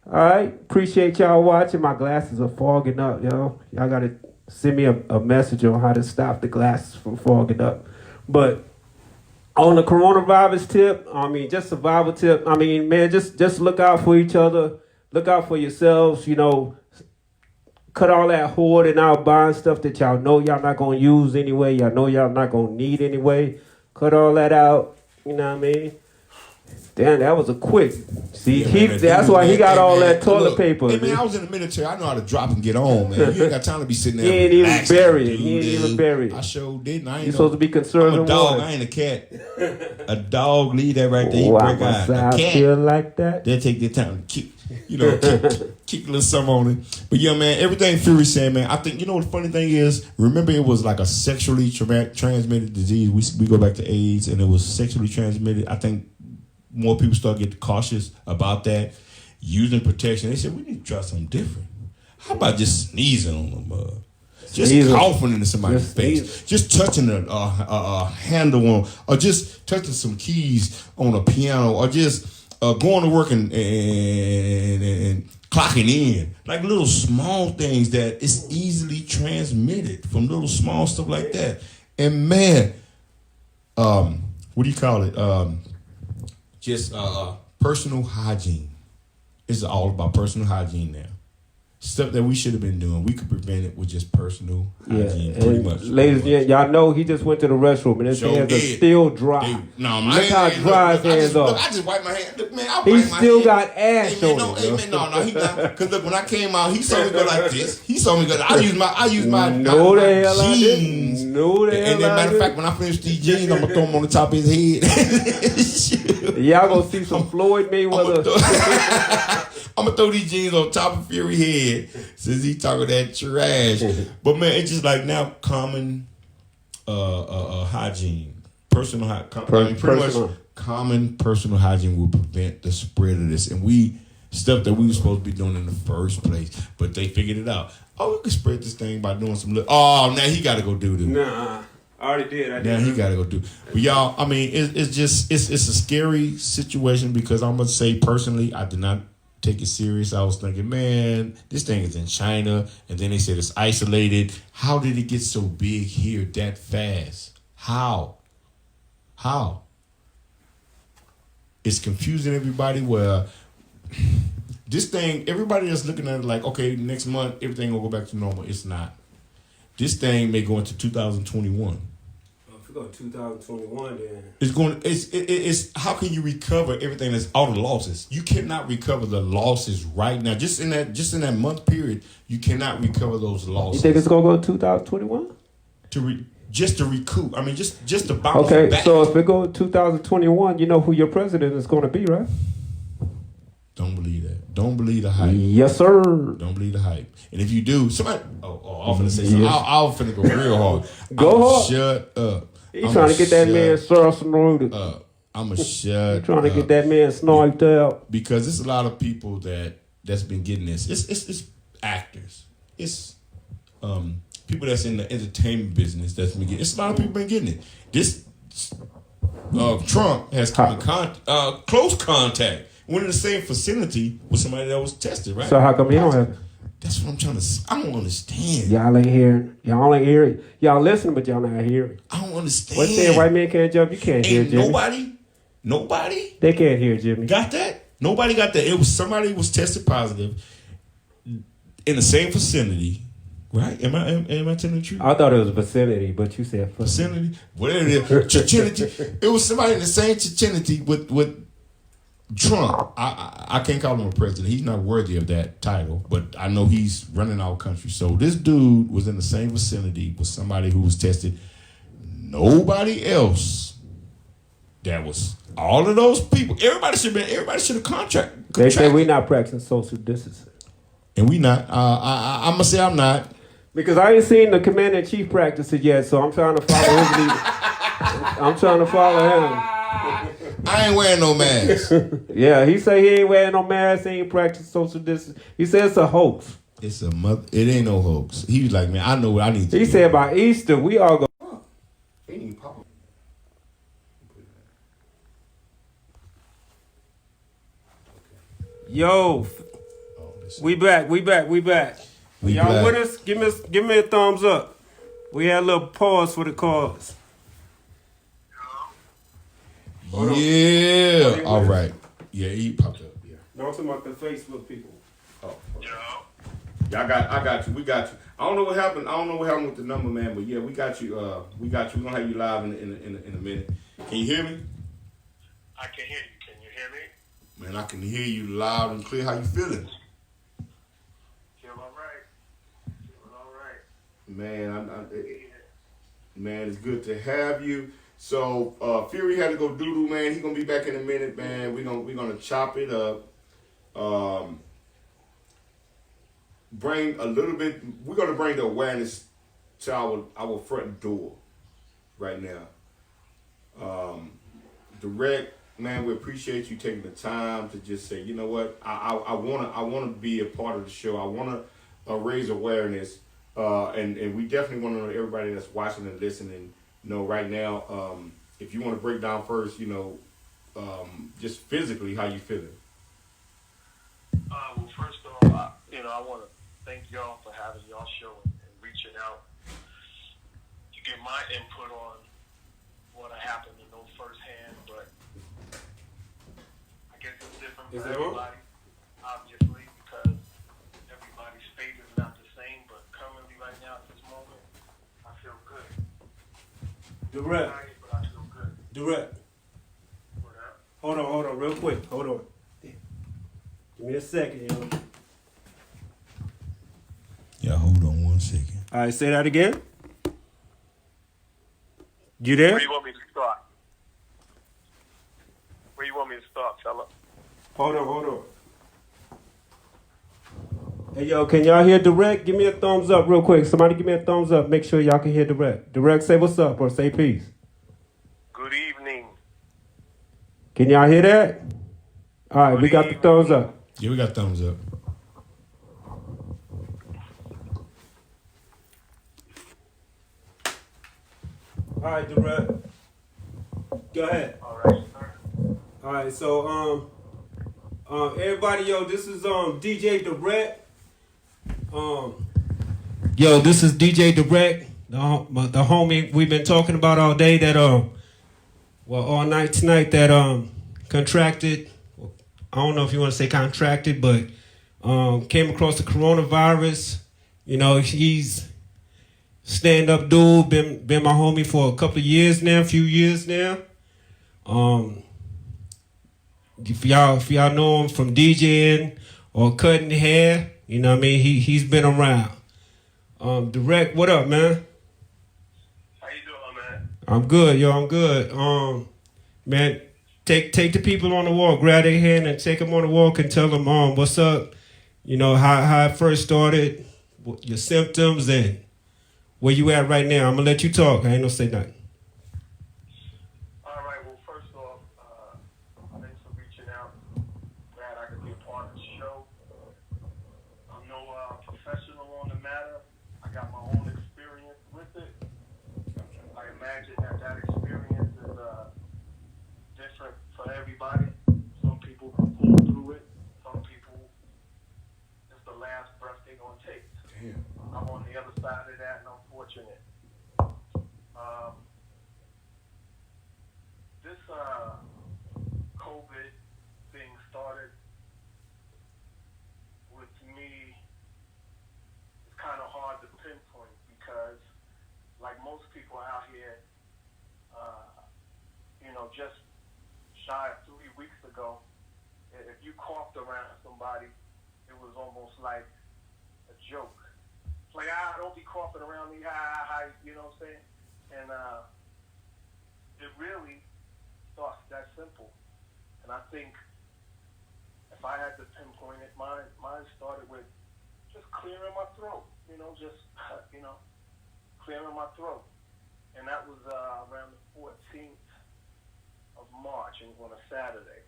All right, appreciate y'all watching. My glasses are fogging up, yo. Y'all gotta send me a message on how to stop the glasses from fogging up. But on the coronavirus tip, just survival tip, man, just look out for each other. Look out for yourselves, Cut all that hoarding out, buying stuff that y'all know y'all not going to use anyway. Y'all know y'all not going to need anyway. Cut all that out, you know what I mean? Damn, that was a quick. See, that's why he got all that toilet paper. Hey, man, I was in the military. I know how to drop and get on, man. You ain't got time to be sitting there. He ain't even buried. I sure didn't. You're supposed to be conserving I'm a dog. water. I ain't a cat. A dog, leave that right there. Why must I feel like that? They'll take their time to kick a little something on it. But yeah, man, everything Fury said, man, I think, the funny thing is, remember it was like a sexually transmitted disease. We go back to AIDS, and it was sexually transmitted. I think more people start getting cautious about that, using protection. They said, we need to try something different. How about just sneezing on them? Just coughing into somebody's face. Just touching a handle on, or just touching some keys on a piano, or just going to work and clocking in. Like little small things that is easily transmitted from little small stuff like that. And man, what do you call it? Just personal hygiene. It's all about personal hygiene now. Stuff that we should have been doing, we could prevent it with just personal hygiene, pretty much. Ladies and gentlemen, y'all know he just went to the restroom and his hands are still dry. Look how dry his hands are. I just wiped my hand. Look, man, he still got ash on him. No, he not. Because look, when I came out, he saw me go like this. He saw me go. I use my jeans. And then, matter of fact, when I finish these jeans, I'm gonna throw them on the top of his head. Y'all gonna see some Floyd Mayweather. I'm gonna throw these jeans on top of Fury head since he talking that trash. But man, it's just like now common hygiene, personal hygiene. Common personal hygiene will prevent the spread of this, and stuff that we were supposed to be doing in the first place, but they figured it out. Oh, we can spread this thing by doing some. Now he got to go do this. Nah, I already did. Now he got to go do. But y'all, it's a scary situation because I'm gonna say personally, I did not take it serious. I was thinking, man, this thing is in China, and then they said it's isolated. How did it get so big here that fast? How? It's confusing everybody. Where this thing, everybody that's looking at it like, okay, next month everything will go back to normal. It's not. This thing may go into 2021. If we go to 2021, then it's going. It's how can you recover everything that's all the losses? You cannot recover the losses right now. Just in that month period, you cannot recover those losses. You think it's gonna go to 2021? Just to recoup. Just to bounce back. Okay, so if it go to 2021, you know who your president is going to be, right? Don't believe that. Don't believe the hype. Yes, sir. Don't believe the hype. And if you do, somebody. I'm finna say something. I'm finna go real hard. Go hard. Shut up. He's trying to get that man snorted. I'm a shut. He's trying to get that man sniped out. Because there's a lot of people that's been getting this. It's actors. It's people that's in the entertainment business that's been getting. It's a lot of people been getting it. This Trump has come in close contact. Went in the same vicinity with somebody that was tested, right? So how come he don't have it? That's what I'm trying to. I don't understand. Y'all ain't hearing. Y'all ain't hearing. Y'all listening, but y'all not hearing. I don't understand. What's saying white man can't jump? You can't hear Jimmy. Nobody. They can't hear Jimmy. Got that? Nobody got that. It was somebody was tested positive in the same vicinity, right? Am I telling the truth? I thought it was vicinity, but you said vicinity. Whatever it is, vicinity. It was somebody in the same vicinity with Trump, I can't call him a president. He's not worthy of that title, but I know he's running our country. So this dude was in the same vicinity with somebody who was tested. Nobody else. That was all of those people. Everybody should have contracted. They say we're not practicing social distancing. And we not. I'm gonna say I'm not. Because I ain't seen the commander in chief practice it yet, so I'm trying to follow his lead. I'm trying to follow him. I ain't wearing no mask. Yeah, he say he ain't wearing no mask, he ain't practicing social distance. He said it's a hoax. It's a mother. It ain't no hoax. He was like, man, I know what I need to do. He said by Easter we all go. Yo, we back. Y'all black. with us? Give me a thumbs up. We had a little pause for the cause. Yeah. All right. Yeah, he popped up. Yeah. No, I'm talking about the Facebook people. Oh. Yeah, I got you. We got you. I don't know what happened. With the number, man. But yeah, we got you. We're gonna have you live in a minute. Can you hear me? I can hear you. Can you hear me? Man, I can hear you loud and clear. How you feeling? Feeling all right. Man, man, it's good to have you. So Fury had to go doo-doo, man. He gonna be back in a minute, man. We're gonna chop it up. Bring a little bit. We're gonna bring the awareness to our front door right now. Dawreck, man, we appreciate you taking the time to just say, you know what, I wanna be a part of the show. I wanna raise awareness, and we definitely want to know everybody that's watching and listening. Know right now, if you want to break down first, just physically how you feeling. Well, first of all, I want to thank y'all for having y'all show and reaching out to get my input on what happened to know firsthand. But I guess it's different for everybody, obviously, because everybody's fate is not the same. But currently, right now, at this moment, I feel good. Dawreck. But I feel good. Dawreck. Hold on, real quick. Hold on. Give me a second, yo. Yeah, hold on 1 second. All right, say that again. You there? Where do you want me to start? Where you want me to start, fella? Hold on. Hey, yo, can y'all hear Dawreck? Give me a thumbs up real quick. Somebody give me a thumbs up. Make sure y'all can hear Dawreck. Dawreck, say what's up or say peace. Good evening. Can y'all hear that? All right, we got the thumbs up. Yeah, we got thumbs up. All right, Dawreck. Go ahead. All right, sir. All right, so everybody, yo, this is DJ Dawreck. Yo, this is DJ Dawreck, the homie we've been talking about all day that all night tonight that contracted. I don't know if you want to say contracted, but came across the coronavirus. You know, he's stand-up dude, been my homie for a few years now. If y'all know him from DJing or cutting hair, you know what I mean? He's been around. Dawreck, what up, man? How you doing, man? I'm good, yo. I'm good. Man, take the people on the walk, grab their hand and take them on the walk and tell them what's up. You know how it first started, your symptoms, and where you at right now. I'm gonna let you talk. I ain't gonna say nothing. All right. Well, first off, thanks for reaching out. Glad I could be a part of the show. I'm no professional on the matter. I got my own experience with it. I imagine that experience is different for everybody. Some people can pull through it. Some people, it's the last breath they're gonna take. Damn. I'm on the other side of that, and I'm fortunate. This COVID thing started with me. It's kind of hard to pinpoint because, like most people out here, just shy of 3 weeks ago, if you coughed around somebody, it was almost like a joke. It's like, don't be coughing around me, you know what I'm saying? And it really starts that simple. And I think if I had to pinpoint it, mine started with just clearing my throat, clearing my throat. And that was around the 14th of March. It was on a Saturday.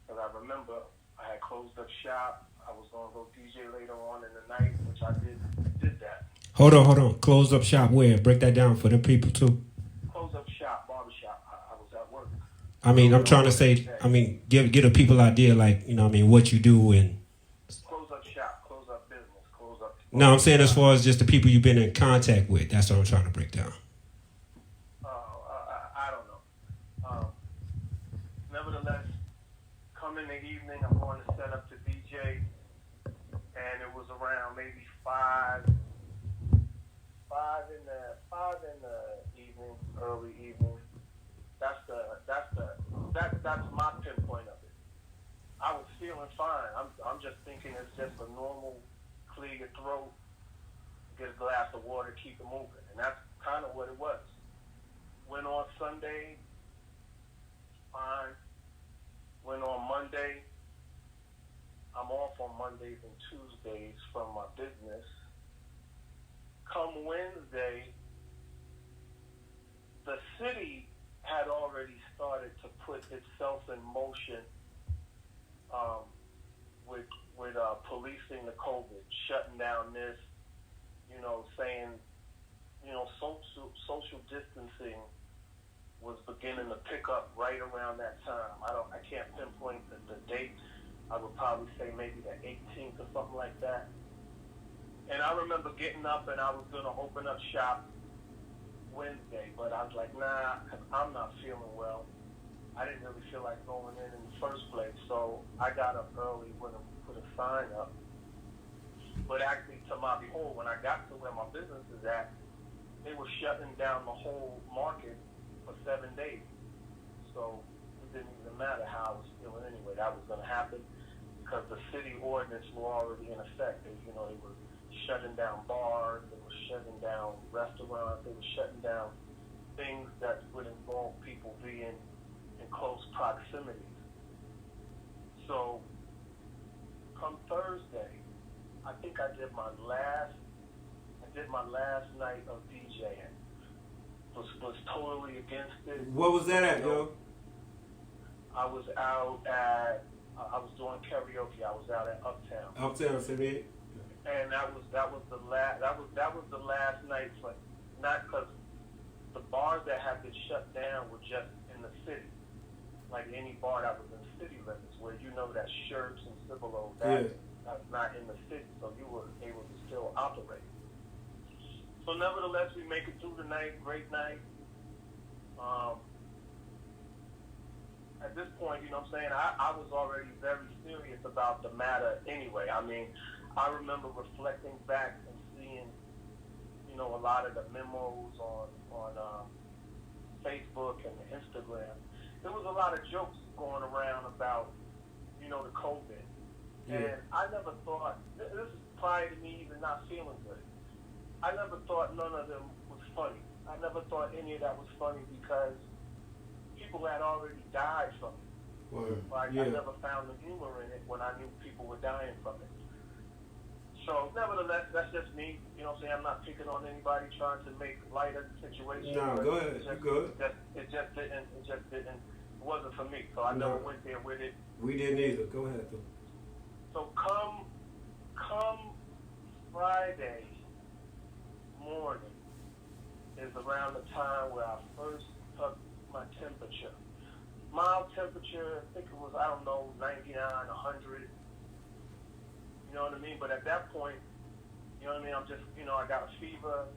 Because I remember I had closed up shop. I was going to go DJ later on in the night, which I did that. Hold on. Closed up shop where? Break that down for them people too. Closed up shop, barbershop. I was at work. I mean, I'm trying to say, give the people an idea, like, what you do and. Close up shop, close up business, close up. No, I'm saying as far as just the people you've been in contact with. That's what I'm trying to break down. I don't know. Nevertheless, come in the evening, I'm going to set up to DJ, and it was around maybe 5 in the evening, early evening. That's my pinpoint of it. I was feeling fine. I'm just thinking it's just a normal clear your throat, get a glass of water, keep it moving, and that's kind of what it was. Went on Sunday, fine. Went on Monday. I'm off on Mondays and Tuesdays from my business. Come Wednesday, the city had already started to put itself in motion with policing the COVID, shutting down this, saying, social distancing was beginning to pick up right around that time. I can't pinpoint the date. I would probably say maybe the 18th or something like that. And I remember getting up and I was going to open up shop Wednesday, but I was like, nah, because I'm not feeling well. I didn't really feel like going in the first place, so I got up early when I put a sign up. But actually, to my behold, when I got to where my business is at, they were shutting down the whole market for 7 days. So it didn't even matter how I was feeling anyway. That was going to happen because the city ordinance were already in effect. They were shutting down bars, they were shutting down restaurants, they were shutting down things that would involve people being in close proximity. So come Thursday, I think I did my last night of DJing. Was totally against it. What was that at, yo? I was out at I was doing karaoke. I was out at Uptown. Uptown, City. And that was the last night, for not because the bars that had been shut down were just in the city, like any bar that was in city limits, where that Shirts and Cibolo, that's not in the city, so you were able to still operate. So nevertheless, we make it through the night, great night. At this point, what I'm saying, I was already very serious about the matter anyway. I mean, I remember reflecting back and seeing, a lot of the memos on Facebook and Instagram. There was a lot of jokes going around about, the COVID. Yeah. And I never thought, this is prior to me even not feeling good. I never thought none of them was funny. I never thought any of that was funny because people had already died from it. I never found the humor in it when I knew people were dying from it. So, nevertheless, that's just me. I'm not picking on anybody trying to make light of the situation. No, go ahead. You're good. It wasn't for me. So I never went there with it. We didn't either. Go ahead, though. So come Friday morning is around the time where I first took my temperature. Mild temperature, I think it was, 99, 100. You know what I mean? But at that point, I'm just, I got a fever.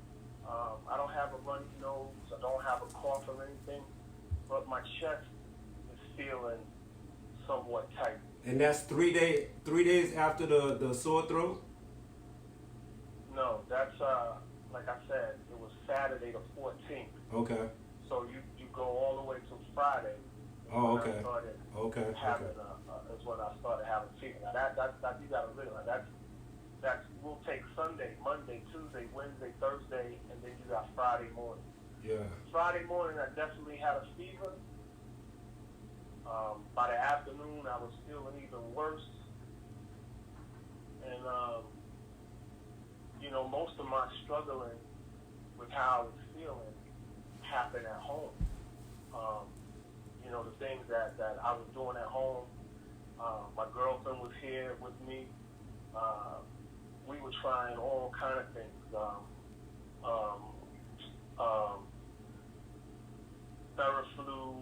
I don't have a runny nose. I don't have a cough or anything. But my chest is feeling somewhat tight. And that's 3 days after the sore throat? No, that's, like I said, it was Saturday the 14th. Okay. So you go all the way to Friday. Oh, okay. I started having a is when I started having fever. Now that you gotta realize that's we'll take Sunday, Monday, Tuesday, Wednesday, Thursday, and then you got Friday morning. Yeah. Friday morning, I definitely had a fever. By the afternoon, I was feeling even worse. And, most of my struggling with how I was feeling happened at home. The things that I was doing at home, my girlfriend was here with me. We were trying all kind of things. Theraflu,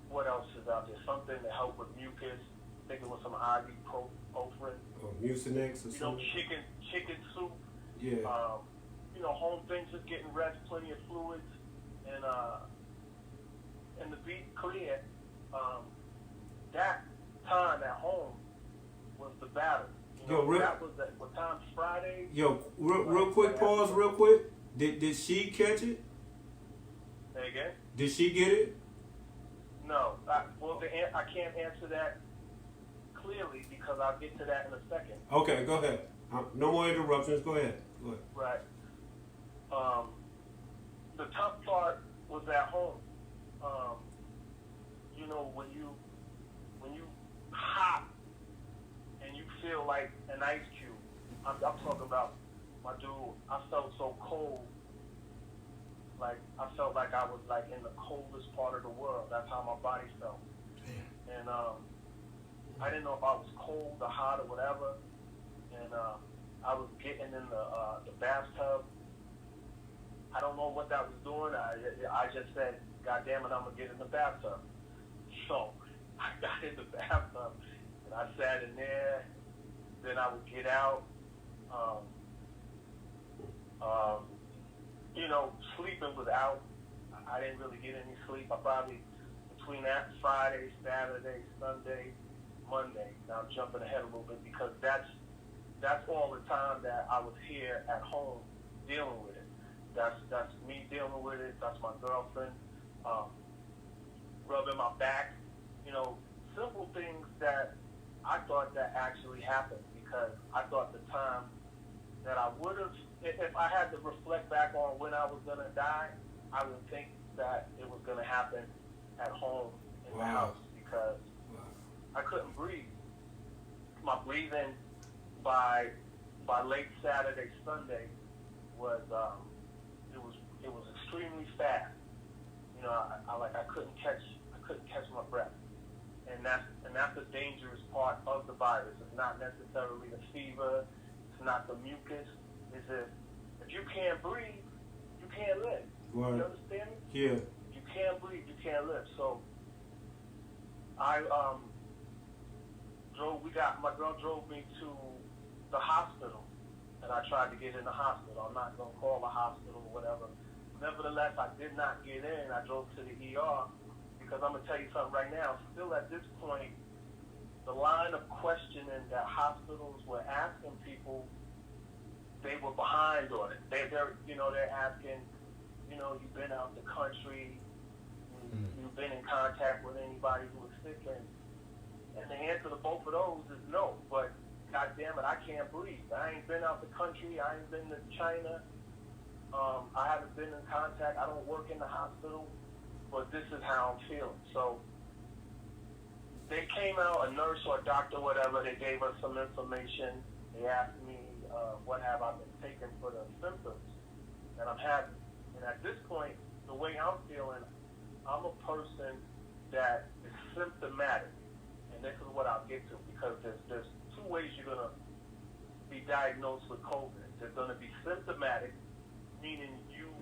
what else is out there? Something to help with mucus. I think it was some ibuprofen. Or Mucinex or something. Chicken soup. Yeah. Home things, just getting rest, plenty of fluids, and to be clear, that time at home was the battle. That was at what time? Friday. Yo, real quick, pause, real quick. Did she catch it? Say again? Did she get it? No. I can't answer that clearly because I'll get to that in a second. Okay, go ahead. No more interruptions. Go ahead. Right. The tough part was at home. When you hot and you feel like an ice cube. I'm talking about my dude. I felt so cold. Like I felt like I was like in the coldest part of the world. That's how my body felt. Damn. And I didn't know if I was cold or hot or whatever. And I was getting in the bathtub. I don't know what that was doing. I just said, God damn it, I'm going to get in the bathtub. So I got in the bathtub and I sat in there. Then I would get out. Sleeping was out. I didn't really get any sleep. I probably, between that Friday, Saturday, Sunday, Monday. Now I'm jumping ahead a little bit because that's all the time that I was here at home dealing with it. That's me dealing with it. That's my girlfriend rubbing my back. Simple things that I thought that actually happened because I thought the time that I would have, if I had to reflect back on when I was going to die, I would think that it was going to happen at home in the house because I couldn't breathe. My breathing by late Saturday, Sunday was it was extremely fast. I couldn't catch my breath, and that's the dangerous part of the virus. It's not necessarily the fever, it's not the mucus. It's if you can't breathe, you can't live. Right. You understand me? Yeah. You can't breathe, you can't live. So I my girl drove me to the hospital, and I tried to get in the hospital. I'm not gonna call the hospital or whatever. Nevertheless, I did not get in. I drove to the ER because I'm gonna tell you something right now. Still at this point, the line of questioning that hospitals were asking people, they were behind on it. They're asking, you've been out the country, you've been in contact with anybody who was sick, and the answer to both of those is no. But God damn it, I can't breathe. I ain't been out the country. I ain't been to China. I haven't been in contact. I don't work in the hospital, but this is how I'm feeling. So they came out, a nurse or a doctor, whatever. They gave us some information. They asked me what have I been taking for the symptoms that I'm having. And at this point, the way I'm feeling, I'm a person that is symptomatic. And this is what I'll get to, because there's two ways you're going to be diagnosed with COVID. There's going to be symptomatic, meaning you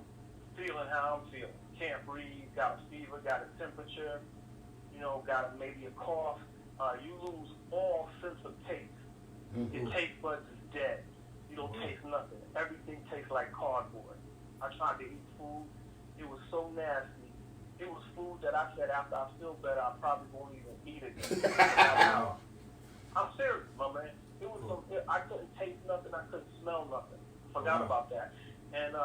feeling how I'm feeling. Can't breathe, got a fever, got a temperature, got maybe a cough. You lose all sense of taste. Your taste buds is dead. You don't taste nothing. Everything tastes like cardboard. I tried to eat food. It was so nasty. It was food that I said after I feel better, I probably won't even eat it. I'm serious, my man. It was I couldn't taste nothing. I couldn't smell nothing. Forgot about that. And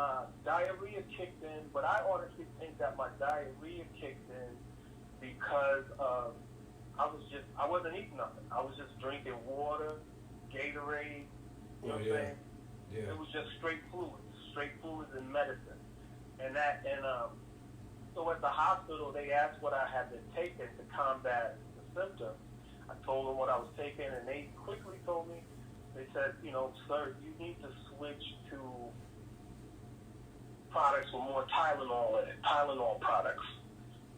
diarrhea kicked in, but I honestly think that my diarrhea kicked in because of I wasn't eating nothing. I was just drinking water, Gatorade. You know what I'm saying? Yeah. It was just straight fluids and medicine. So at the hospital, they asked what I had been taking to combat the symptoms. I told them what I was taking, and they quickly told me, they said, sir, you need to switch to products with more Tylenol in it, Tylenol products.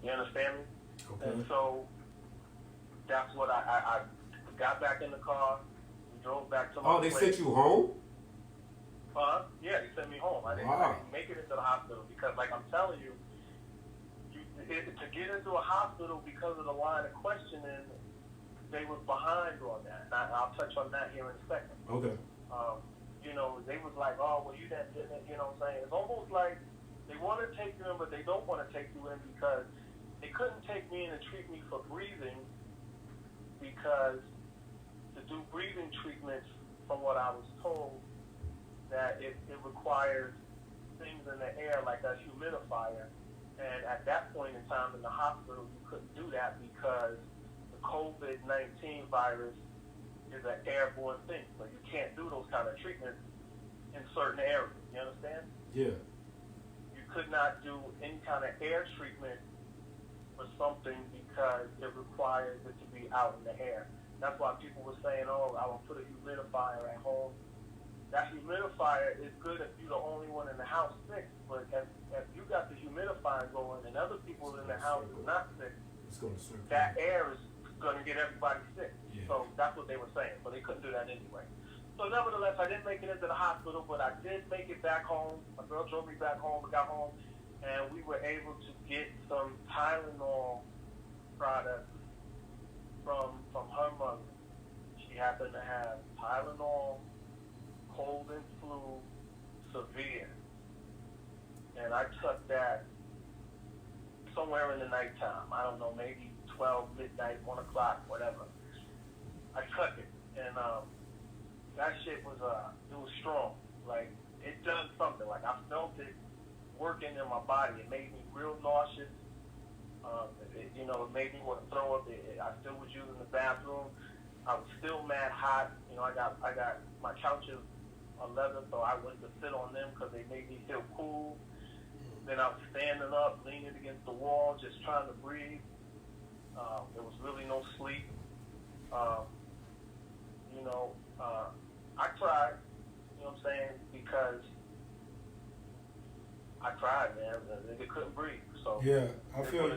You understand me? Okay. And so that's what I got back in the car. We drove back to my they place. sent you home? Yeah, they sent me home. I didn't make it into the hospital because, like I'm telling you, to get into a hospital because of the line of questioning, they was behind on that. And I'll touch on that here in a second. Okay. They was like, oh, well, you didn't, you know what I'm saying? It's almost like they want to take you in, but they don't want to take you in because they couldn't take me in and treat me for breathing because to do breathing treatments, from what I was told, that it requires things in the air like a humidifier. And at that point in time in the hospital, you couldn't do that because the COVID-19 virus is an airborne thing. So you can't do those kind of treatments in certain areas. You understand? Yeah. You could not do any kind of air treatment for something because it requires it to be out in the air. That's why people were saying, oh, I will put a humidifier at home. That humidifier is good if you're the only one in the house sick, but if you got the humidifier going and other people in the house are not sick, that air is going to get everybody sick. Yeah. So that's what they were saying, but they couldn't do that anyway. So nevertheless, I didn't make it into the hospital, but I did make it back home. My girl drove me back home. We got home, and we were able to get some Tylenol products from her mother. She happened to have Tylenol, cold and flu, severe. And I took that somewhere in the nighttime. I don't know, maybe 12, midnight, 1 o'clock, whatever. I took it, and that shit was it was strong. Like, it done something. Like, I felt it working in my body. It made me real nauseous. It made me want to throw up. I still was using the bathroom. I was still mad hot. I got my couches on leather, so I went to sit on them because they made me feel cool. Then I was standing up, leaning against the wall, just trying to breathe. There was really no sleep. I tried, you know what I'm saying, because I tried, man. They couldn't breathe. So yeah, I feel you.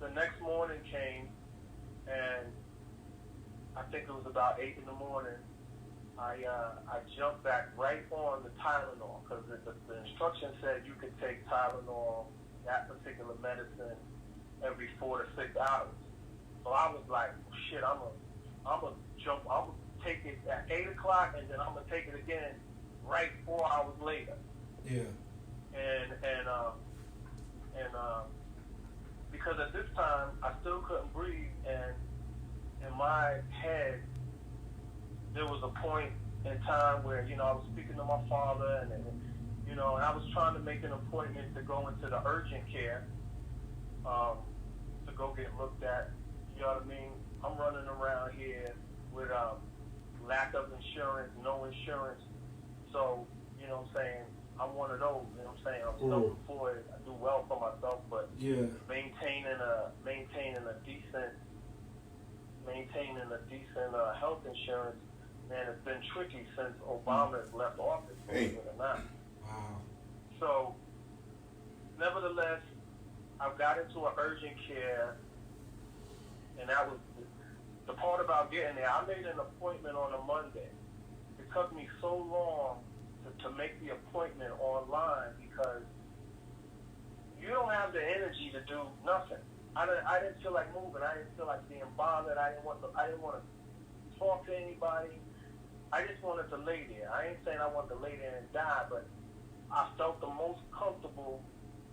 The next morning came, and I think it was about 8 in the morning. I jumped back right on the Tylenol because the instruction said you could take Tylenol, that particular medicine, every 4 to 6 hours. So I was like, shit, I'm gonna take it at 8 o'clock, and then I'm gonna take it again right 4 hours later. Yeah. And because at this time I still couldn't breathe, and in my head there was a point in time where I was speaking to my father, and I was trying to make an appointment to go into the urgent care to go get looked at. You know what I mean? I'm running around here with lack of insurance, no insurance. So, you know what I'm saying, I'm one of those, you know what I'm saying? I'm self-employed, I do well for myself, but maintaining a decent health insurance, man, it's been tricky since Obama has left office, believe it or not. Wow. So, nevertheless, I got into an urgent care, and that was the part about getting there. I made an appointment on a Monday. It took me so long to make the appointment online because you don't have the energy to do nothing. I didn't feel like moving. I didn't feel like being bothered. I didn't want to talk to anybody. I just wanted to lay there. I ain't saying I wanted to lay there and die, but I felt the most comfortable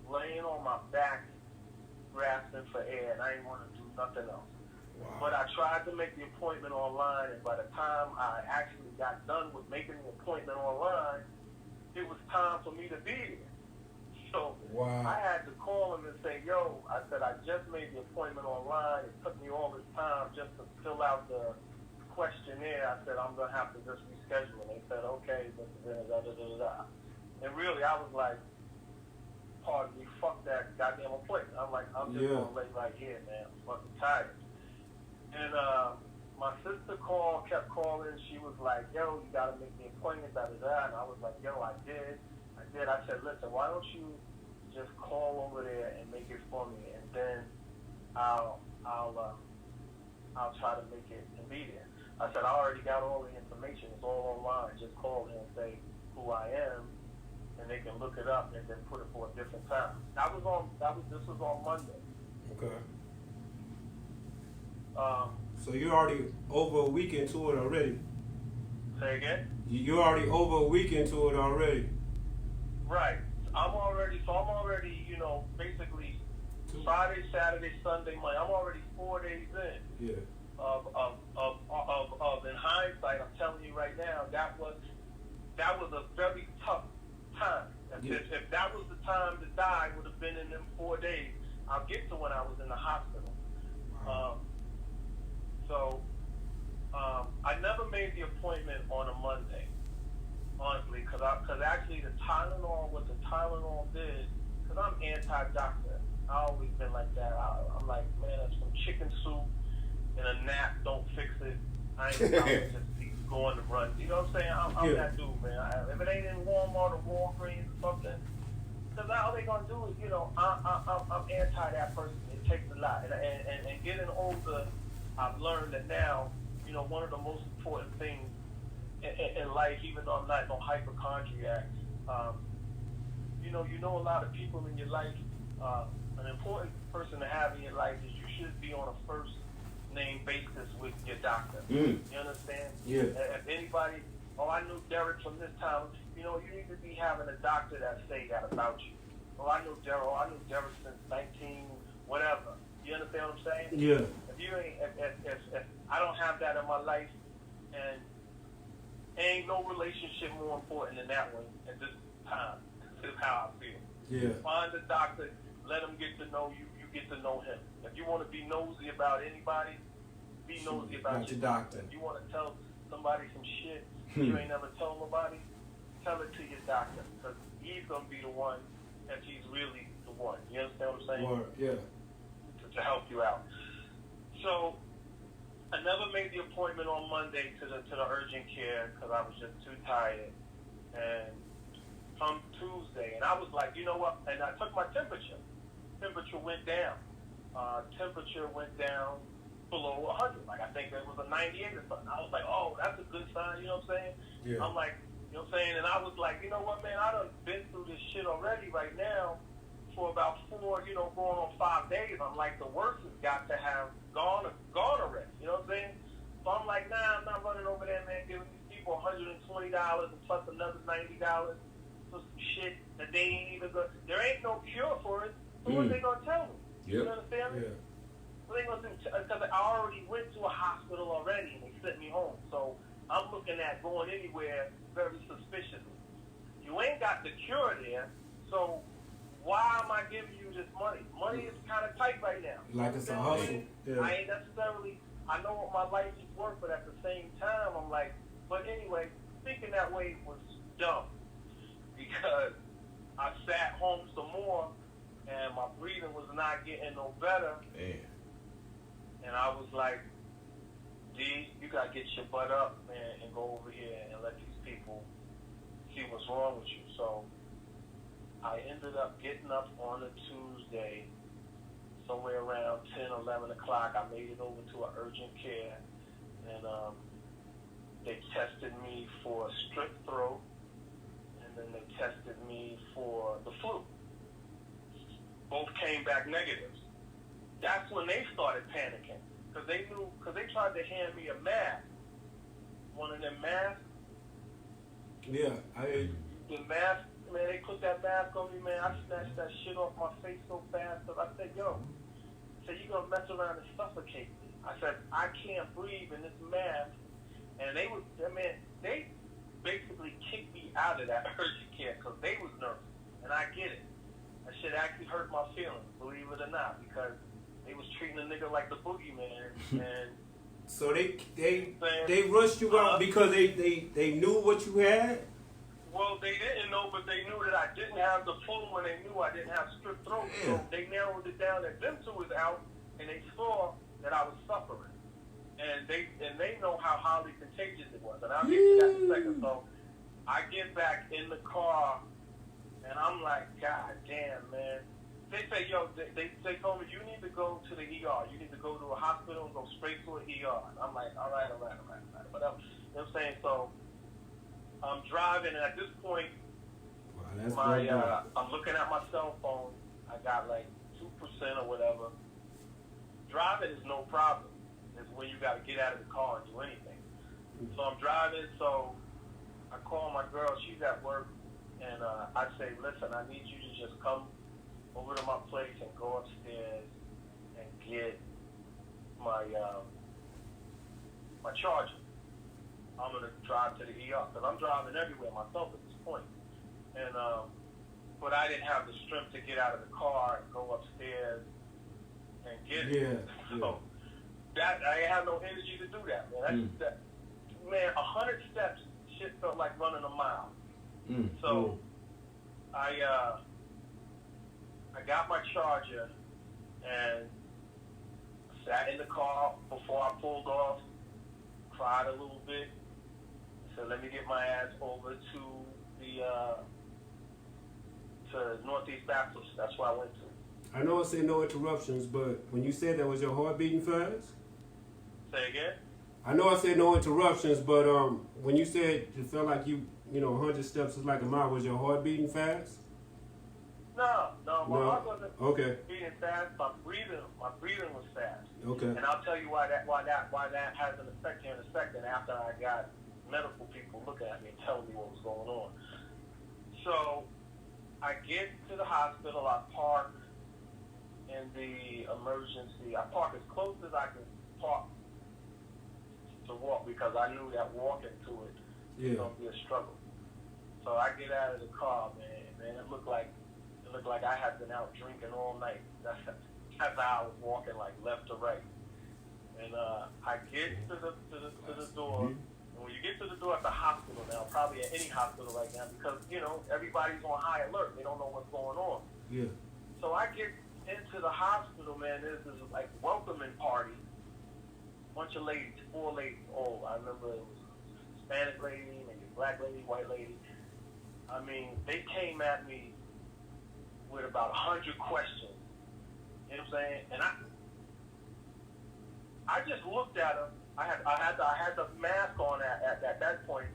laying on my back, grasping for air, and I didn't want to do nothing else. Wow. But I tried to make the appointment online, and by the time I actually got done with making the appointment online, it was time for me to be there. So Wow. I had to call him and say, yo, I said, I just made the appointment online. It took me all this time just to fill out the questionnaire. I said, I'm going to have to just reschedule. And they said, okay, da-da-da-da-da-da. And really, I was like, pardon me, fuck that goddamn appointment. I'm like, I'm just going to lay right here, man. I'm fucking tired. And my sister kept calling. She was like, yo, you got to make the appointment, da-da-da. And I was like, yo, I did. I said, listen, why don't you just call over there and make it for me, and then I'll try to make it and be there. I said, I already got all the information. It's all online. Just call me and say who I am, and they can look it up and then put it for a different time. This was on Monday. Okay. Um, So you're already over a week into it already. Say again? You're already over a week into it already. Right. I'm already, basically Friday, Saturday, Sunday, Monday. I'm already 4 days in. Yeah. Of in hindsight, I'm telling you right now, that was a very tough time. If that was the time to die, would have been in them 4 days. I'll get to when I was in the hospital. I never made the appointment on a Monday, honestly, because actually what the Tylenol did, because I'm anti-doctor. I've always been like that. I'm like, man, that's some chicken soup and a nap don't fix it. I ain't about to just be going to run. You know what I'm saying? I'm that dude, man. If it ain't in Walmart or Walgreens or something, because all they gonna do is, I'm anti that person. It takes a lot, and getting older, I've learned that now, one of the most important things in life, even though I'm not no hypochondriac, you know a lot of people in your life. An important person to have in your life is you should be on a first name basis with your doctor. You understand? Yeah. If anybody, I knew Dawreck from this time, you need to be having a doctor that say that about you. I knew Dawreck since 19 whatever. You understand what I'm saying? Yeah. If I don't have that in my life, and ain't no relationship more important than that one at this time. This is how I feel. Yeah. Find a doctor, let him get to know you, you get to know him. If you want to be nosy about anybody, be nosy about your doctor. If you want to tell somebody some shit you ain't never told nobody, tell it to your doctor, because he's going to be the one if he's really the one. You understand what I'm saying? Or, yeah. To help you out. So I never made the appointment on Monday to the urgent care because I was just too tired. And come Tuesday, and I was like, you know what? And I took my temperature. Temperature went down. Temperature went down below 100. Like, I think it was a 98 or something. I was like, oh, that's a good sign. You know what I'm saying? Yeah. I'm like, you know what I'm saying? And I was like, you know what, man? I done been through this shit already right now for about 4, going on 5 days. I'm like, the worst has got to have gone already. You know what I'm saying? So I'm like, nah, I'm not running over there, man, giving these people $120 and plus another $90 for some shit that they ain't even good. There ain't no cure for it. So what are they gonna tell me? Yep. You understand me? Yeah. What are they gonna do? Because I already went to a hospital already and they sent me home. So I'm looking at going anywhere very suspiciously. You ain't got the cure there, so why am I giving you this money? Money is kind of tight right now. Like it's a hustle. Yeah. I ain't necessarily, I know what my life is worth, but at the same time, I'm like, but anyway, thinking that way was dumb because I sat home some more and my breathing was not getting no better. Man. And I was like, D, you got to get your butt up, man, and go over here and let these people see what's wrong with you. So I ended up getting up on a Tuesday, somewhere around 10, 11 o'clock. I made it over to an urgent care, and they tested me for strep throat, and then they tested me for the flu. Both came back negatives. That's when they started panicking, because they tried to hand me a mask. One of them masks. Yeah, the mask. Man, they put that mask on me, man. I snatched that shit off my face so fast because I said, yo, you're going to mess around and suffocate me. I said, I can't breathe in this mask. And they basically kicked me out of that urgent care because they was nervous. And I get it. hurt my feelings, believe it or not, because they was treating a nigga like the boogeyman, and So they rushed you out because they knew what you had? well, they didn't know, but they knew that I didn't have the flu, and they knew I didn't have strep throat. So they narrowed it down that them two was out, and they saw that I was suffering, and they know how highly contagious it was, and I'll get to that in a second. So I get back in the car, and I'm like, God damn, man. They say, yo, they told me, you need to go to the ER. You need to go to a hospital and go straight to an ER. And I'm like, all right. Whatever. You know what I'm saying? So I'm driving, and at this point, I'm looking at my cell phone. I got like 2% or whatever. Driving is no problem. It's when you got to get out of the car and do anything. So I'm driving, so I call my girl. She's at work, and I say, listen, I need you to just come over to my place and go upstairs and get my my charger. I'm gonna drive to the ER because I'm driving everywhere myself at this point. And but I didn't have the strength to get out of the car and go upstairs and get it. So that I ain't have no energy to do that, man. That, man, 100 steps, shit felt like running a mile. So I got my charger and sat in the car before I pulled off, cried a little bit, said let me get my ass over to the to Northeast Baptist. That's where I went to. I know I said no interruptions, but when you said that, was your heart beating fast? Say again? I know I said no interruptions, but when you said it felt like you know, 100 steps is like a mile, was your heart beating fast? No, my heart wasn't beating fast. My breathing was fast. Okay. And I'll tell you why that has an effect here in a second after I got medical people looking at me and telling me what was going on. So I get to the hospital, I park in the emergency. I park as close as I can park to walk because I knew that walking to it was gonna be a struggle. So I get out of the car, man, it looked like I had been out drinking all night. That's how I was walking, like left to right. And I get to the door. And when you get to the door at the hospital now, probably at any hospital right now, because you know everybody's on high alert. They don't know what's going on. Yeah. So I get into the hospital, man. There's this like welcoming party. Bunch of ladies, 4 ladies. Oh, I remember it was a Hispanic lady, maybe a black lady, white lady. I mean, they came at me with about 100 questions. You know what I'm saying? And I just looked at them. I had the mask on at that point,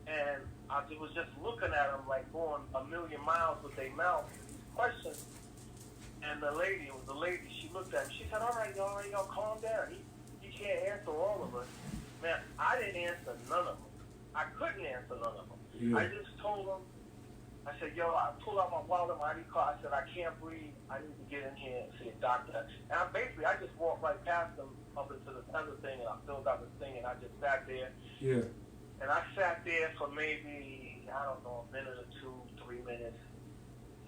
and I was just looking at them like going a million miles with their mouth. Questions. And the lady, she looked at me. She said, all right, y'all calm down. He can't answer all of us. Man, I didn't answer none of them. I couldn't answer none of them. Yeah. I just told them, I said, yo, I pulled out my wallet, my ID card. I said, I can't breathe. I need to get in here and see a doctor. And I just walked right past them up into the other thing, and I filled out the thing, and I just sat there. Yeah. And I sat there for maybe, I don't know, a minute or 2, 3 minutes.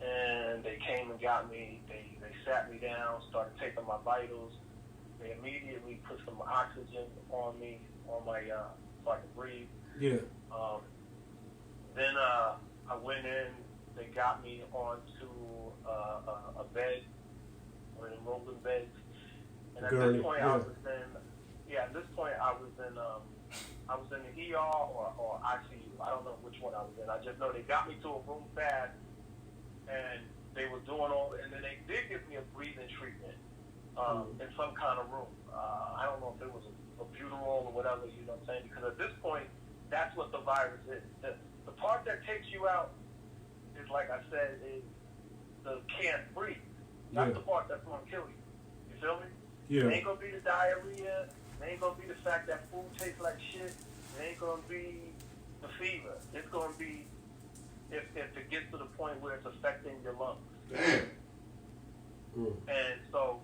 And they came and got me. They sat me down, started taking my vitals. They immediately put some oxygen on me, on my, so I could breathe. Yeah. Then I went in. They got me onto a bed, or an rolling bed. And at this point, I was in. At this point, I was in the ER or ICU. I don't know which one I was in. I just know they got me to a room fast, and they were doing all. And then they did give me a breathing treatment in some kind of room. I don't know if it was a buterol or whatever. You know what I'm saying? Because at this point, that's what the virus is. The part that takes you out is, like I said, is the can't breathe. That's the part that's going to kill you. You feel me? Yeah. It ain't going to be the diarrhea. It ain't going to be the fact that food tastes like shit. It ain't going to be the fever. It's going to be if it gets to the point where it's affecting your lungs. Damn. And so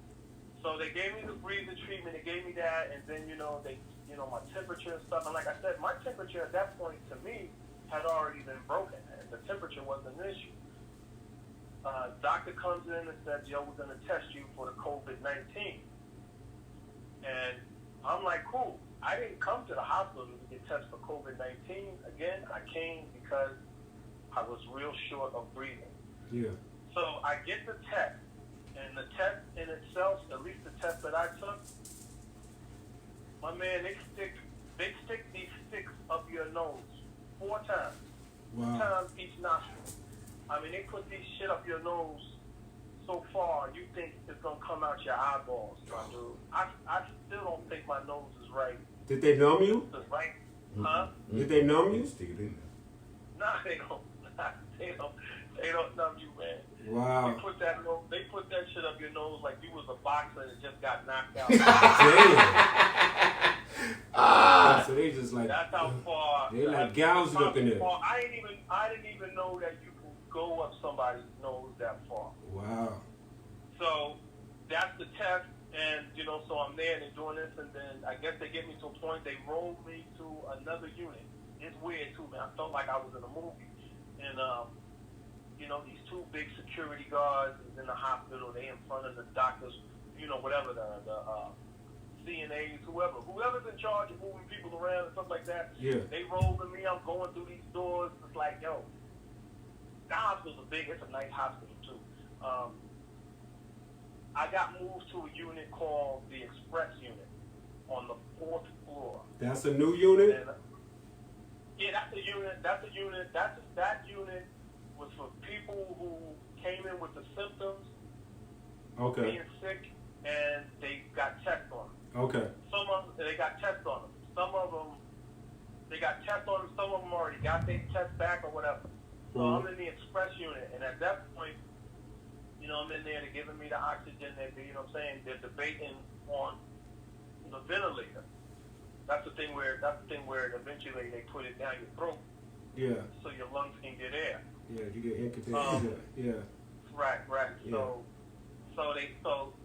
they gave me the breathing treatment. They gave me that, and then my temperature and stuff. And like I said, my temperature at that point to me had already been broken, and the temperature wasn't an issue. doctor comes in and says, yo, we're going to test you for the COVID-19. And I'm like, cool. I didn't come to the hospital to get tested for COVID-19. Again, I came because I was real short of breathing. Yeah. So I get the test. And the test in itself, at least the test that I took, my man, they stick these sticks up your nose 4 times. Wow. 2 times each nostril. I mean, they put these shit up your nose so far, you think it's going to come out your eyeballs, my dude. I still don't think my nose is right. Did they numb you? It's right. Huh? Did they numb you? Stick it in there. Nah, they don't. They don't numb you, man. Wow. They put that shit up your nose like you was a boxer that just got knocked out. Damn. So they just like, that's how far. they like gouged it up in there. I didn't even know that you could go up somebody's nose that far. Wow. So that's the test, and so I'm there and they're doing this, and then I guess they get me to a point. They rolled me to another unit. It's weird too, man. I felt like I was in a movie, and these 2 big security guards is in the hospital. They in front of the doctors, whatever the CNAs, whoever's in charge of moving people around and stuff like that. Yeah. They rolling me. I'm going through these doors. It's like, yo, the hospital's big. It's a nice hospital too. I got moved to a unit called the Express Unit on the 4th floor. That's a new unit? And, yeah, that's a unit. That unit was for people who came in with the symptoms, being sick, and they got tests on them. Okay. Some of them, they got tests on them. Some of them, they got tests on them. Some of them already got their test back or whatever. So I'm in the Express Unit, and at that point, I'm in there. They're giving me the oxygen. They're debating on the ventilator. That's the thing where eventually they put it down your throat. Yeah. So your lungs can get air. Yeah, you get incontinent. Yeah. Right. Yeah. So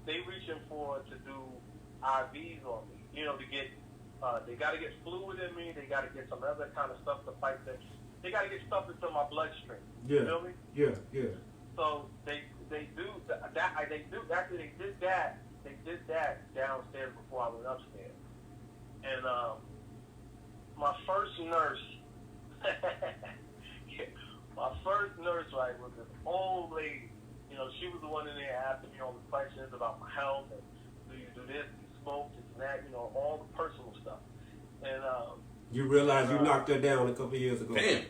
they reaching to do IVs on me. To get they got to get fluid in me. They got to get some other kind of stuff to fight that. They got to get stuff into my bloodstream. Yeah. You feel me? Yeah. So they do that. Actually, they did that. They did that downstairs before I went upstairs. And my first nurse, right, was this old lady. She was the one in there asking me all the questions about my health and do you do this, do you smoke, this and that, all the personal stuff. And you realize you knocked her down a couple years ago. Damn.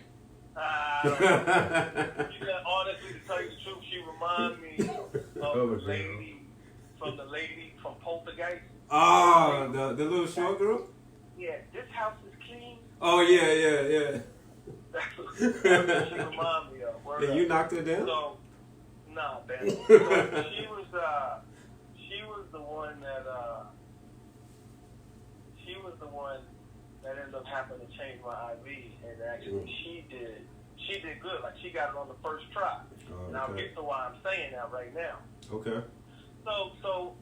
Honestly, to tell you the truth, she reminds me of the lady from Poltergeist. Oh, the little short girl? Yeah, this house is clean. Oh, yeah. That's what she reminds me of. And you knocked her down? So, nah, man. So she was the one that ended up having to change my IV, and actually she did good. Like, she got it on the first try. Oh, and I'll get to why I'm saying that right now. Okay. So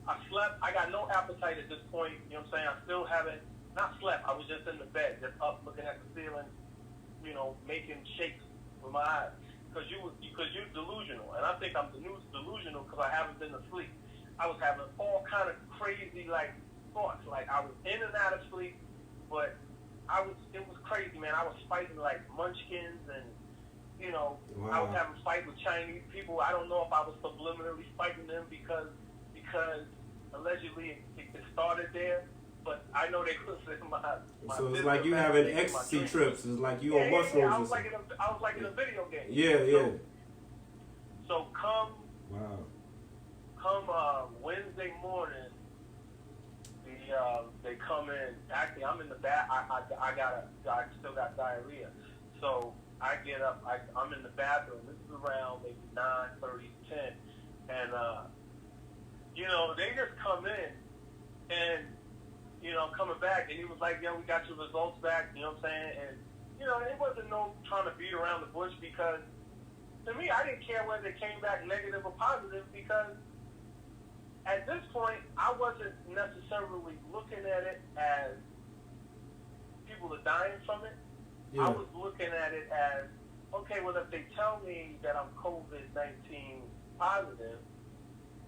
I slept. I got no appetite at this point. I still haven't, not slept. I was just in the bed, just up looking at the ceiling, making shakes with my eyes. Because you're delusional. And I think I'm delusional because I haven't been asleep. I was having all kind of crazy, thoughts. I was in and out of sleep, but it was crazy, man. I was fighting, munchkins and, Wow. I was having a fight with Chinese people. I don't know if I was subliminally fighting them because allegedly it started there, but I know they was in my so it's like you having ecstasy trips. It's like you on mushrooms. Yeah, I was like in a video game. Yeah. So come Wow. Wednesday morning, they come in. Actually, I'm in the bath. I still got diarrhea. So I get up. I'm in the bathroom. This is around maybe 9:30, 10, and they just come in, and I'm coming back, and he was like, "Yo, we got your results back." You know what I'm saying? And it wasn't no trying to beat around the bush because to me, I didn't care whether it came back negative or positive because at this point, I wasn't necessarily looking at it as people are dying from it. Yeah. I was looking at it as okay, well, if they tell me that I'm COVID-19 positive,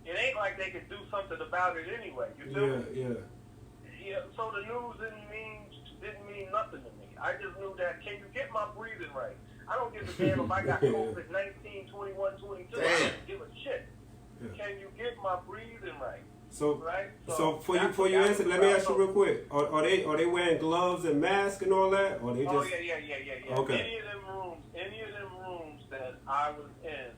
it ain't like they could do something about it anyway. You feel me? Yeah. So the news didn't mean nothing to me. I just knew that, can you get my breathing right? I don't give a damn if I got COVID-19, 21, 22. I don't give a shit. Yeah. Can you get my breathing right? So, right? So for you answer, let me ask you real quick. Are they wearing gloves and masks and all that? Or they just... Oh yeah. Okay. Any of them rooms that I was in,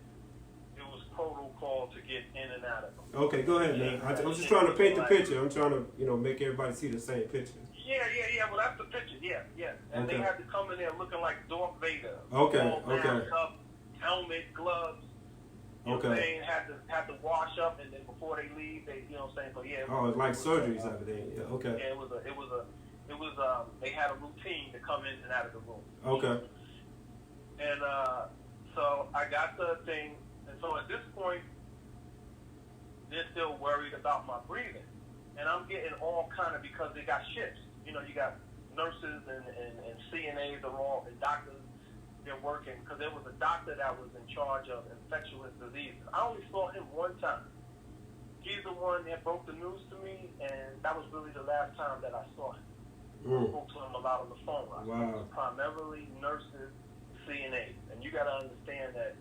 it was protocol to get in and out of them. Okay, go ahead, man. I'm just trying to paint the picture. I'm trying to make everybody see the same picture. Yeah. Well, that's the picture. Yeah. And they had to come in there looking like Darth Vader. Okay. Up, helmet, gloves. You know what I'm saying? Had to wash up, and then before they leave, they, you know what I'm saying? So yeah. It's like surgery type of thing. Yeah. Okay. Yeah, it was they had a routine to come in and out of the room. Okay. And so I got the thing, and so at this point, they're still worried about my breathing, and I'm getting all kind of, because they got shifts. You know, you got nurses and CNAs are all, and doctors. They're working, because there was a doctor that was in charge of infectious diseases. I only saw him one time. He's the one that broke the news to me, and that was really the last time that I saw him. I spoke to him a lot on the phone. I spoke to primarily nurses, CNAs. And you got to understand that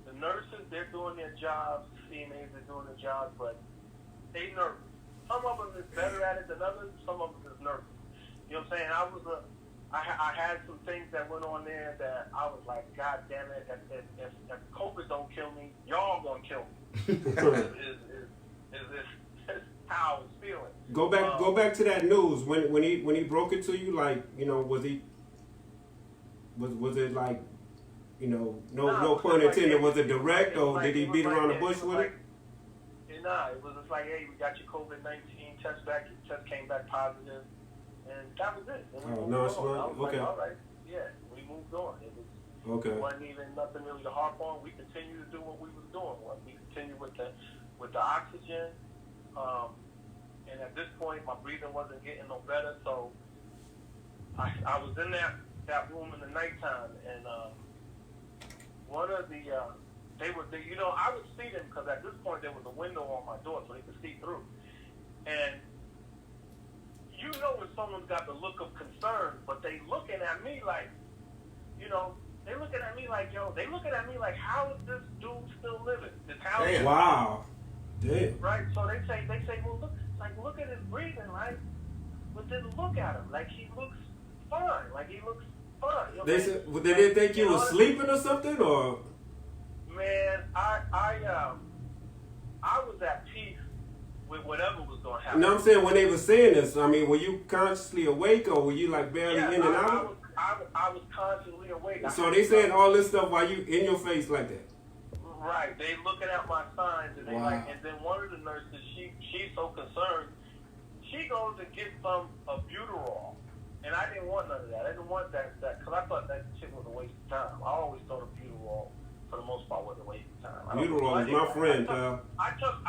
the nurses, they're doing their jobs, CNAs, they're doing their jobs, but they nervous. Some of them is better at it than others. Some of them is nervous. You know what I'm saying? I had some things that went on there that I was like, God damn it! If COVID don't kill me, y'all gonna kill me. is how I was feeling. Go back to that news when he broke it to you. Like, you know, was it like, you know, no pun intended? Was it direct, or did he beat around the bush with it? Nah, it was just like, hey, we got your COVID-19 test back. Your test came back positive. And that was it. And we moved on. I was like, all right, yeah, we moved on. It wasn't even nothing really to harp on. We continued to do what we was doing. We continued with the oxygen. And at this point, my breathing wasn't getting no better. So I was in that room in the nighttime, and one of the I would see them, because at this point there was a window on my door so they could see through. And you know when someone's got the look of concern, but they looking at me like, you know, they looking at me like, how is this dude still living? Wow. Damn. Right? So they say, well, look at his breathing, right? But then look at him, like he looks fine. You know, they said, did they think you was sleeping or something, or? Man, I was at peace with whatever was going to happen. You know what I'm saying? When they were saying this, I mean, were you consciously awake, or were you like barely in and out? I was consciously awake. So they saying all this stuff while you in your face like that? Right. They looking at my signs, and they and then one of the nurses, she's so concerned, she goes and gets some albuterol, and I didn't want none of that. I didn't want that because I thought that shit was a waste of time. I always thought albuterol, for the most part, was a waste of time. Albuterol is my friend, pal. I took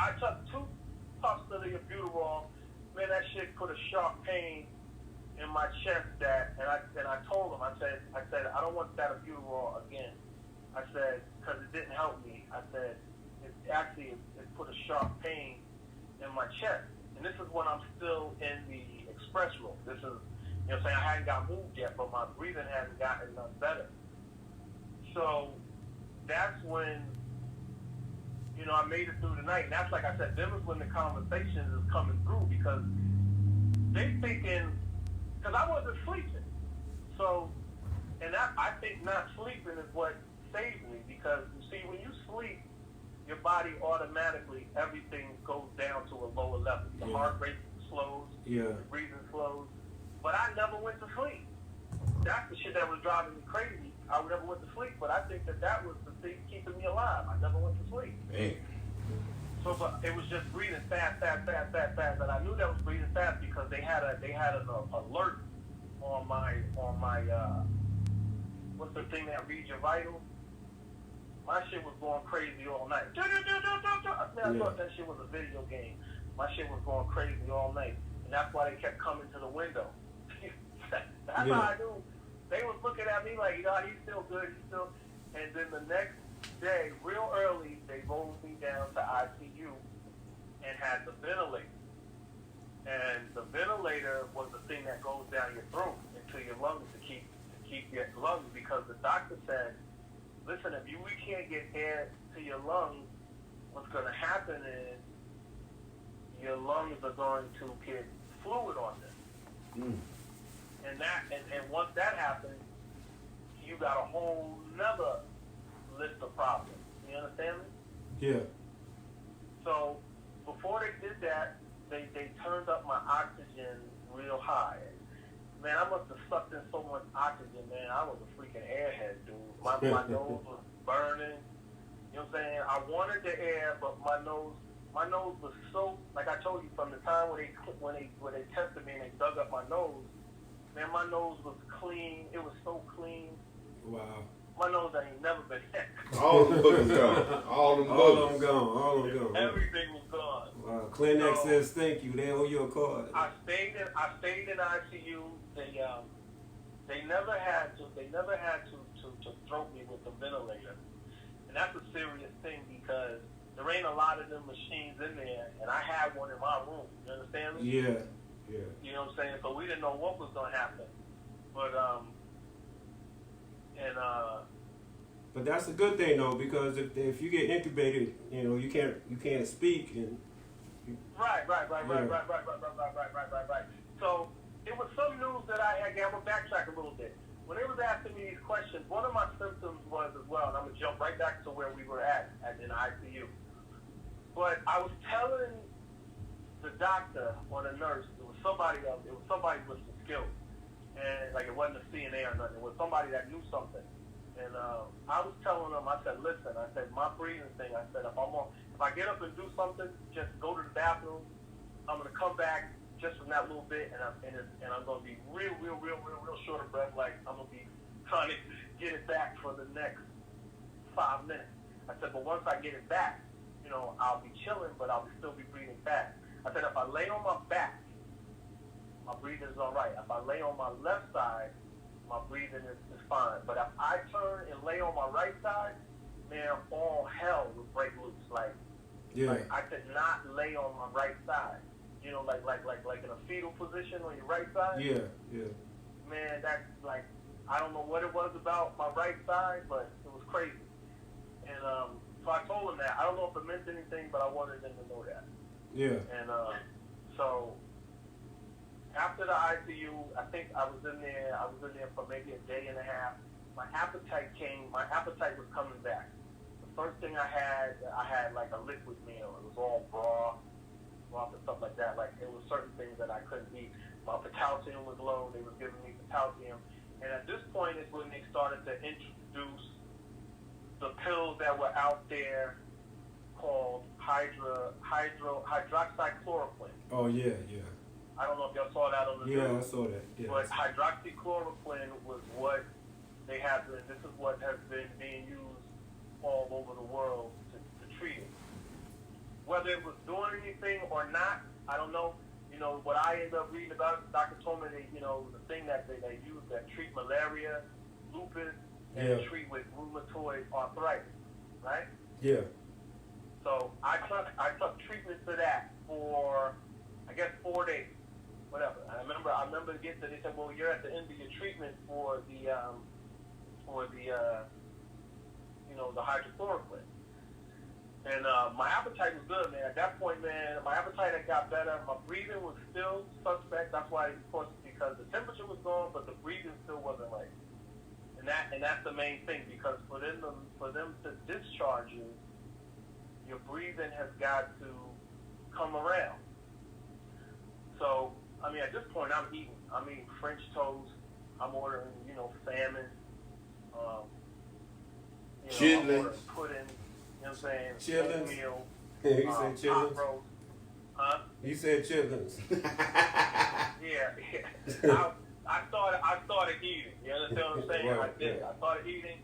2 puffs of the albuterol. Man, that shit put a sharp pain in my chest. And I told him, I said I don't want that albuterol again. I said, because it didn't help me. I said, it put a sharp pain in my chest. And this is when I'm still in the express room. This is, you know what I'm saying, I hadn't got moved yet, but my breathing hadn't gotten none better. So that's when, you know, I made it through the night. And that's, like I said, them is when the conversations is coming through, because they thinking, because I wasn't sleeping. So, and I think not sleeping is what saved me, because you see, when you sleep, your body automatically, everything goes down to a lower level. The heart rate slows, the breathing slows. But I never went to sleep. That's the shit that was driving me crazy. I never went to sleep, but I think that was the thing keeping me alive. I never went to sleep. Man. So, but it was just breathing fast. And I knew that was breathing fast because they had an alert on my what's the thing that reads your vitals? My shit was going crazy all night. I thought that shit was a video game. My shit was going crazy all night. And that's why they kept coming to the window. That's how I knew. They was looking looking at me like, he's still good, he's still. And then the next day, real early, they rolled me down to ICU and had the ventilator. And the ventilator was the thing that goes down your throat into your lungs to keep your lungs, because the doctor said, listen, if we can't get air to your lungs, what's going to happen is your lungs are going to get fluid on them. And once that happens, you got a whole nother list of problems. You understand me? Yeah. So before they did that, they turned up my oxygen real high. Man, I must have sucked in so much oxygen, man. I was a freaking airhead, dude. My nose was burning. You know what I'm saying? I wanted the air, but my nose was so, like I told you, from the time when they tested me and they dug up my nose, man, my nose was clean. It was so clean. Wow. My nose ain't never been that. All them boogers gone. All them boogers. All of them gone. Everything was gone. Wow. Clinic says thank you. They owe you a card. I stayed in ICU. They never had to throw me with the ventilator, and that's a serious thing because there ain't a lot of them machines in there, and I had one in my room. You understand me? Yeah. You know what I'm saying? So we didn't know what was gonna happen, but But that's a good thing though, because if you get intubated, you can't speak and. Right. So it was some news that I had. I'm gonna backtrack a little bit. When they was asking me these questions, one of my symptoms was as well, and I'm gonna jump right back to where we were at in ICU. But I was telling the doctor or the nurse, it was somebody with some skills, and like it wasn't a CNA or nothing. It was somebody that knew something. And I was telling them, I said, listen, I said, my breathing thing, I said, if I get up and do something, just go to the bathroom, I'm going to come back just from that little bit, and I'm going to be real short of breath, like I'm going to be trying to get it back for the next 5 minutes. I said, but once I get it back, I'll be chilling, but I'll still be breathing fast. I said, if I lay on my back, my breathing is all right. If I lay on my left side, my breathing is fine. But if I turn and lay on my right side, man, all hell would break loose. Like I could not lay on my right side. Like in a fetal position on your right side. Yeah. Man, that's like, I don't know what it was about my right side, but it was crazy. And so I told him that. I don't know if it meant anything, but I wanted them to know that. Yeah. And so after the ICU, I think I was in there for maybe a day and a half. My appetite was coming back. The first thing I had like a liquid meal. It was all broth and stuff like that. Like, it was certain things that I couldn't eat. My potassium was low. They were giving me potassium. And at this point is when they started to introduce the pills that were out there called hydroxychloroquine. Oh, yeah. I don't know if y'all saw that on the news. Yeah, I saw that. Yeah. But hydroxychloroquine was what they have been, this is what has been being used all over the world to treat it. Whether it was doing anything or not, I don't know. What I ended up reading about it, the doctor told me that, the thing that they use that treat malaria, lupus, and treat with rheumatoid arthritis, right? Yeah. So I took treatment for that for, I guess, 4 days, whatever. I remember getting to, they said, well, you're at the end of your treatment for the hydrochloroquine. And my appetite was good, man. At that point, man, my appetite had got better. My breathing was still suspect. That's why, of course, because the temperature was gone, but the breathing still wasn't right. And that's the main thing, because for them to discharge you, your breathing has got to come around. So, at this point, I'm eating French toast. I'm ordering, salmon. I'm ordering pudding. You know what I'm saying? Chitlins. Meal. You said chitlins. Roast. Huh? You said chitlins. Yeah. I started eating. You understand what I'm saying? Right, I did. I started eating,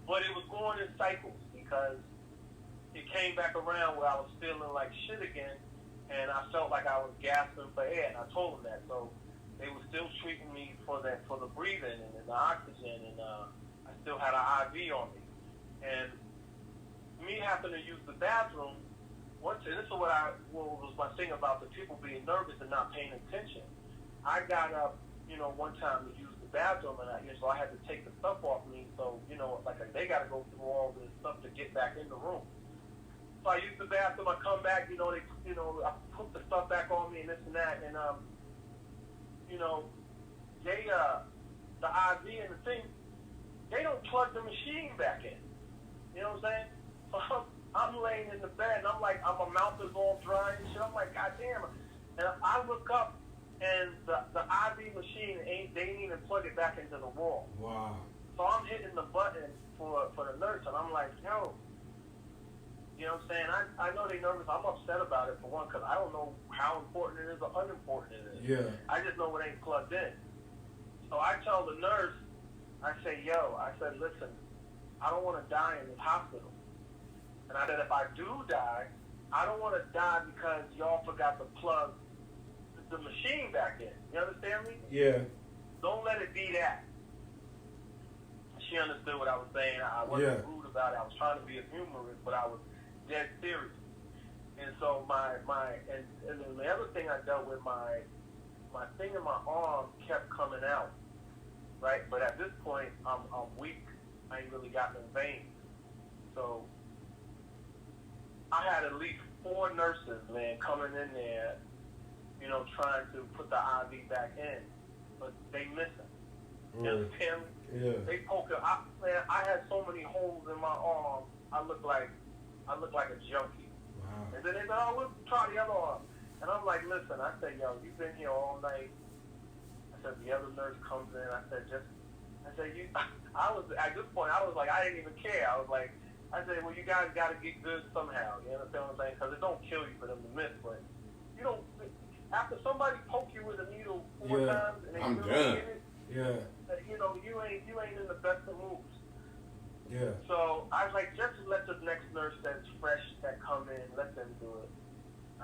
but it was going in cycles because it came back around where I was feeling like shit again, and I felt like I was gasping for air, and I told them that. So they were still treating me for the breathing and the oxygen, and still had an IV on me. And me having to use the bathroom, and this is what was my thing about the people being nervous and not paying attention. I got up, one time to use the bathroom, and so I had to take the stuff off me. So, they got to go through all this stuff to get back in the room. So I use the bathroom, I come back, I put the stuff back on me and this and that, and they the IV and the thing, they don't plug the machine back in. You know what I'm saying? So I'm laying in the bed and I'm like, my mouth is all dry and shit. I'm like, God damn. And I look up and the IV machine they didn't even plug it back into the wall. Wow. So I'm hitting the button for the nurse and I'm like, yo. You know what I'm saying? I know they're nervous. I'm upset about it for one because I don't know how important it is or unimportant it is. Yeah. I just know it ain't plugged in. So I tell the nurse, I say, listen, I don't want to die in this hospital. And I said, if I do die, I don't want to die because y'all forgot to plug the machine back in. You understand me? Yeah. Don't let it be that. She understood what I was saying. I wasn't rude about it. I was trying to be humorous, but I was dead serious. And so and then the other thing I dealt with, my thing in my arm kept coming out, right? But at this point, I'm weak. I ain't really got no veins. So I had at least 4 nurses, man, coming in there, trying to put the IV back in, but they missing. You understand me? Yeah. They poke it. I had so many holes in my arm. I look like a junkie. Wow. And then they said, "Oh, we'll try the other arm." And I'm like, "Listen," I said, "Yo, you've been here all night." I said, the other nurse comes in. I said, "You." I was at this point. I was like, I didn't even care. I said, "Well, you guys got to get good somehow." You understand what I'm saying? Because it don't kill you for them to miss, but you don't. After somebody poke you with a needle 4 times and they I'm really done. get it, Yeah. you ain't in the best of moves. Yeah. So I was like, just let the next nurse that's fresh that come in, let them do it.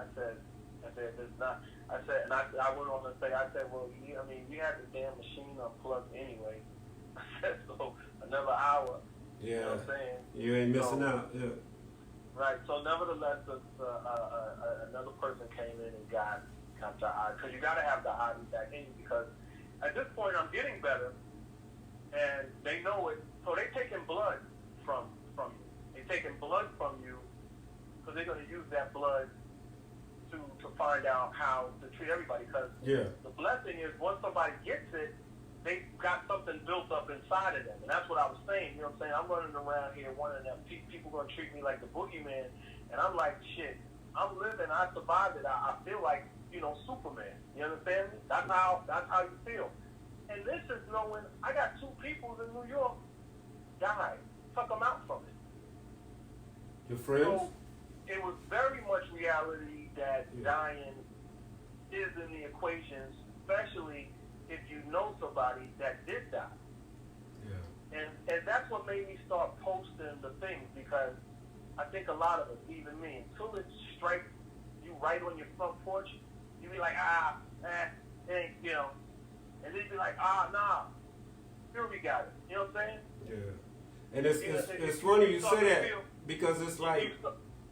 I said, it's not. I said, and I went on to say, well, you had the damn machine unplugged anyway. I said, so another hour. Yeah. You know what I'm saying? You ain't missing out. Yeah. Right. So nevertheless, another person came in and got the IV, because you got to have the IV back in you, because at this point I'm getting better, and they know it. So they taking blood from you. They taking blood from you because they're going to use that blood to find out how to treat everybody. Because the blessing is once somebody gets it, they got something built up inside of them. And that's what I was saying. You know what I'm saying? I'm running around here wondering that people going to treat me like the boogeyman. And I'm like, shit, I'm living. I survived it. I feel like, Superman. You understand me? That's how you feel. And this is knowing I got 2 people in New York died. Took them out from it. Your friends? So it was very much reality that dying is in the equation, especially if you know somebody that did die. Yeah. And that's what made me start posting the things, because I think a lot of us, even me, until it strikes you right on your front porch, you be like, and then you be like, nah, here we got it. You know what I'm saying? Yeah. And it's funny you say that, because it's like,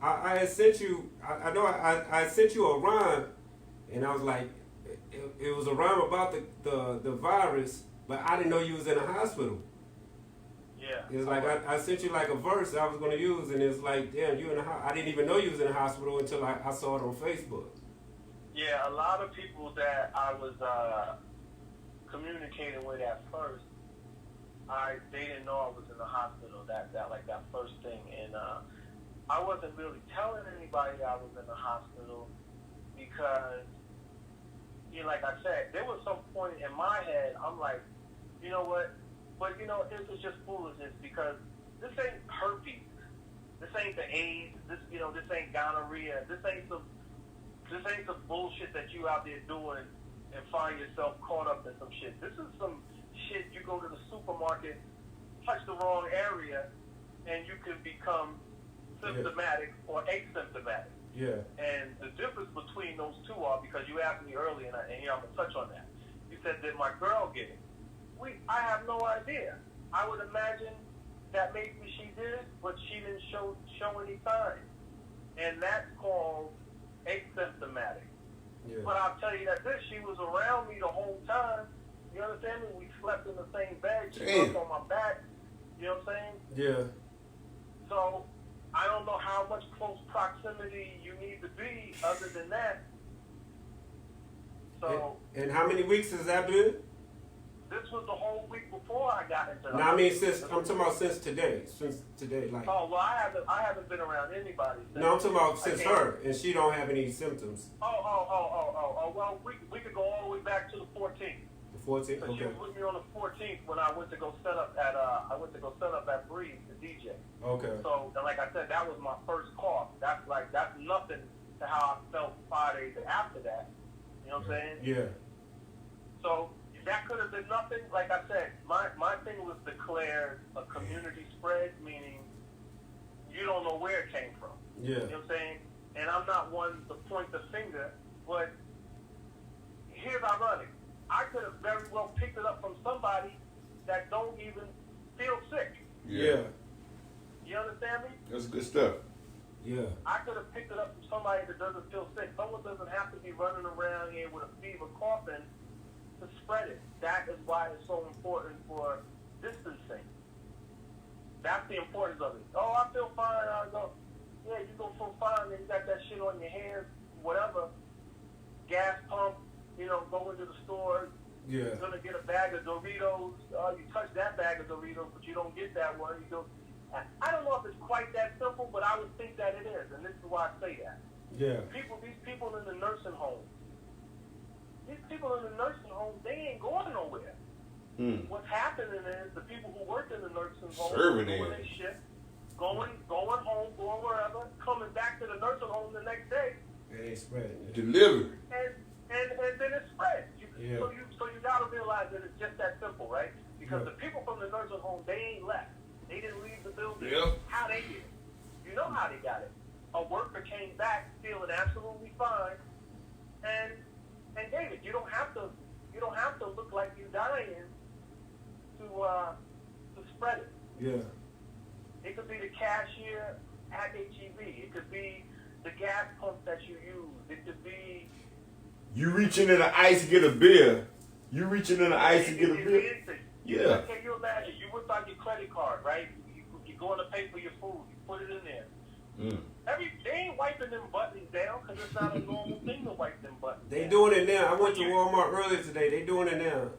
I had sent you, I know I sent you a rhyme, and I was like, it was a rhyme about the virus, but I didn't know you was in a hospital. Yeah. It's like I sent you like a verse I was going to use, and it's like, damn, you in the I didn't even know you was in a hospital until I saw it on Facebook. Yeah, a lot of people that I was communicating with at first, they didn't know I was in the hospital. That first thing, and I wasn't really telling anybody I was in the hospital because, like I said, there was some point in my head, I'm like, you know what? But this is just foolishness, because this ain't herpes, this ain't the AIDS, this ain't gonorrhea, this ain't some bullshit that you out there doing and find yourself caught up in some shit. This is some shit you go to the supermarket, touch the wrong area, and you can become symptomatic or asymptomatic. Yeah. And the difference between those two are, because you asked me earlier, and here I'm going to touch on that. You said, did my girl get it? I have no idea. I would imagine that maybe she did, but she didn't show any signs. And that's called asymptomatic. Yeah. But I'll tell you that she was around me the whole time. You understand me? We slept in the same bed. She slept on my back. You know what I'm saying? Yeah. So I don't know how much close proximity you need to be other than that. So and how many weeks has that been? this was the whole week before I got into the No, I mean I'm talking about since today. Since today, like. Oh well, I haven't been around anybody. No, I'm talking about since her, and she don't have any symptoms. Oh. Well, we could go all the way back to the 14th. The 14th. She Okay. was with me on the 14th when I went to go set up at Breeze, the DJ. Okay. So, and like I said, that was my first cough. That's nothing to how I felt 5 days after that. You know what I'm saying? Yeah. So that could have been nothing. Like I said, my thing was declared a community spread, meaning you don't know where it came from. Yeah. You know what I'm saying? And I'm not one to point the finger, but here's ironic. I could have very well picked it up from somebody that don't even feel sick. Yeah. You understand me? That's good stuff. Yeah. I could have picked it up from somebody that doesn't feel sick. Someone doesn't have to be running around here with a fever, coughing to spread it. That is why it's so important for distancing. That's the importance of it. Oh, I feel fine. I go, yeah, you go feel fine, and you got that shit on your hands, whatever. Gas pump, go into the store. Yeah. You're gonna get a bag of Doritos. You touch that bag of Doritos, but you don't get that one. You go. I don't know if it's quite that simple, but I would think that it is, and this is why I say that. Yeah. These people in the nursing home, they ain't going nowhere. What's happening is the people who work in the nursing home Serving doing it. their shit, going home, going wherever, coming back to the nursing home the next day, It ain't spreading. Delivered. and then it spreads. Yeah. So you gotta realize that it's just that simple, right? Because the people from the nursing home, they ain't left. They didn't leave the building. Yeah. How they did it? You know how they got it. A worker came back feeling absolutely fine, and David, you don't have to look like you're dying to spread it. Yeah. It could be the cashier at HEB. It could be the gas pump that you use. It could be. You reach into the ice to get a beer. You reach into the ice to get a It's beer. anything. Yeah. Can you imagine? You whip out your credit card, right? You're going to pay for your food. You put it in there. They ain't wiping them buttons down because it's not a normal thing to wipe them buttons They down. doing it now. I went to Walmart earlier today. They doing it now.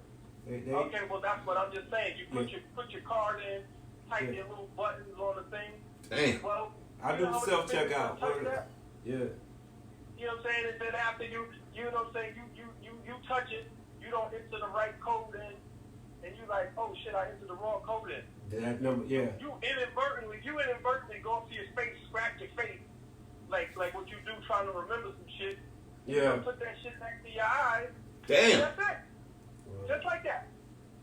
They Okay, well that's what I'm just saying. You put your card in, type your little buttons on the thing. Damn. Well, I you do know the how many self fingers checkout. touch that? Yeah. You know what I'm saying? And then after you know what I'm saying, you touch it, you don't enter the right code in, and you like, oh shit, I entered the wrong code in. That number. Yeah. You inadvertently go up to your face, scratch your face, like what you do trying to remember some shit. Yeah. You put that shit next to your eyes. Damn. That's it. Just like that.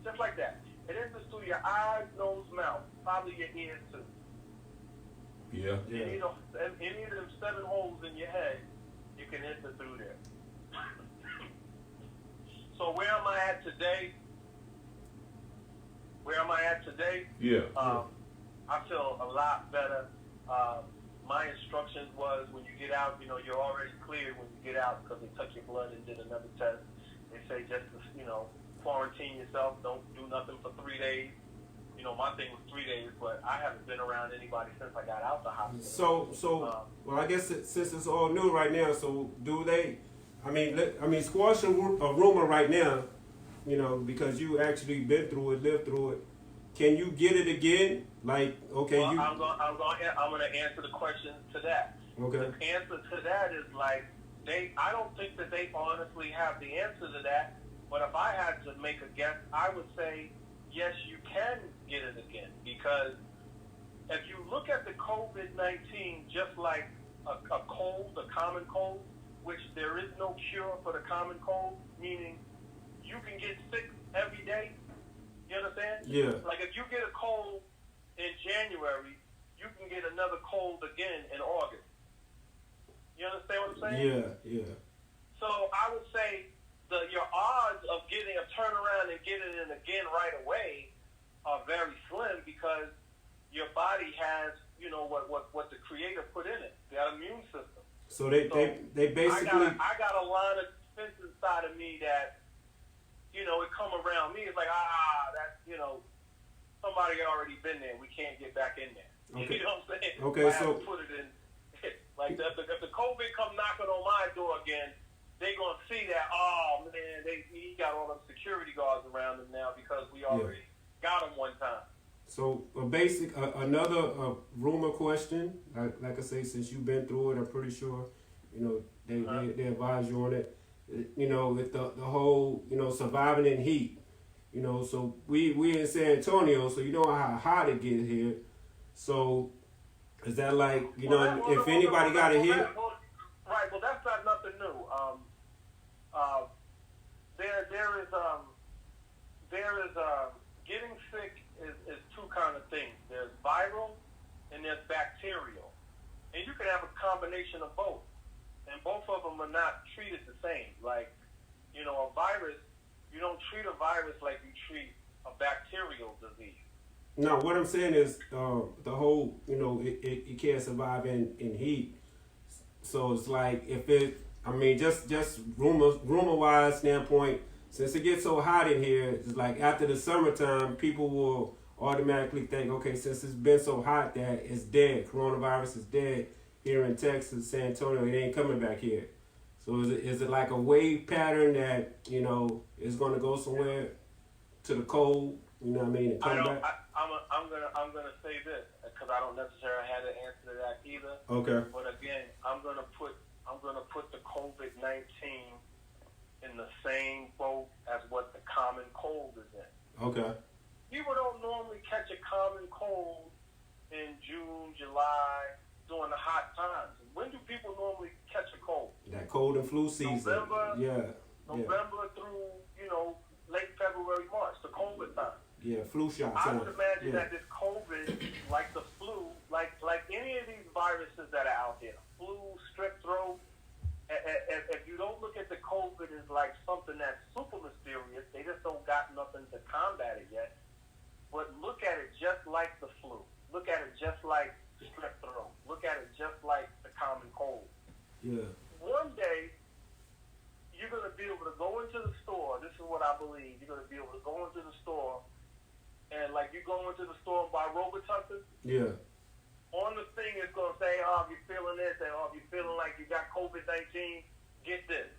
Just like that. It enters through your eyes, nose, mouth, probably your ears too. Yeah. Yeah. Any of them 7 holes in your head, you can enter through there. So where am I at today? Yeah. I feel a lot better. My instructions was when you get out, you're already cleared when you get out because they took your blood and did another test. They say just to, quarantine yourself. Don't do nothing for 3 days. My thing was 3 days, but I haven't been around anybody since I got out the hospital. So, well, I guess since it's all new right now, so do they? I mean, squash a rumor right now, because you actually been through it, lived through it. Can you get it again? Like, okay, well, I'm gonna answer the question to that. Okay. The answer to that is like I don't think that they honestly have the answer to that. But if I had to make a guess, I would say yes, you can get it again, because if you look at the COVID-19 just like a cold, a common cold, which there is no cure for the common cold, meaning you can get sick every day. You understand? Yeah. Like if you get a cold in January, you can get another cold again in August. You understand what I'm saying? Yeah. So I would say your odds of getting a turnaround and getting it again right away are very slim. your body has, what the Creator put in it. That immune system. So they basically. I got a line of defense inside of me that, it come around me. It's like, that's, somebody already been there. We can't get back in there. Okay. You know what I'm saying? Okay, I have so to put it in. Like, if the COVID come knocking on my door again, they going to see that, oh, man, he got all them security guards around him now because we already got him one time. So another rumor question, like I say, since you've been through it, I'm pretty sure, they advise you on it. With the whole, surviving in heat. So we in San Antonio, so you know how hot it gets here. So is that like, if anybody got it here? Right, well, that's not nothing new. There is getting sick is two kind of things. There's viral and there's bacterial. And you can have a combination of both. And both of them are not treated the same. Like, a virus, you don't treat a virus like you treat a bacterial disease. No, what I'm saying is the whole, it can't survive in heat. So it's like just rumor wise standpoint, since it gets so hot in here, it's like after the summertime, people will automatically think, okay, since it's been so hot that it's dead, coronavirus is dead here in Texas, San Antonio, it ain't coming back here. So is it like a wave pattern that, is going to go somewhere to the cold, and come back? I'm gonna say this because I don't necessarily have the answer to that either. Okay. But again, I'm gonna put the COVID-19 in the same boat as what the common cold is in. Okay. People don't normally catch a common cold in June, July, during the hot times. When do people normally catch a cold? That cold and flu season. November through, late February, March, the COVID time. Yeah, flu shot time. I would imagine that this COVID, like the flu, like any of these viruses that are out there, flu, strep throat, if you don't look at the COVID as like something that's super mysterious, they just don't got nothing to combat it yet. But look at it just like the flu. Look at it just like strep throat. Look at it just like the common cold. Yeah. One day, you're going to be able to go into the store. This is what I believe. You're going to be able to go into the store, and like you go into the store and buy Robitussin. Yeah. On the thing, it's going to say, oh, if you're feeling this, and oh, if you're feeling like you got COVID-19, get this.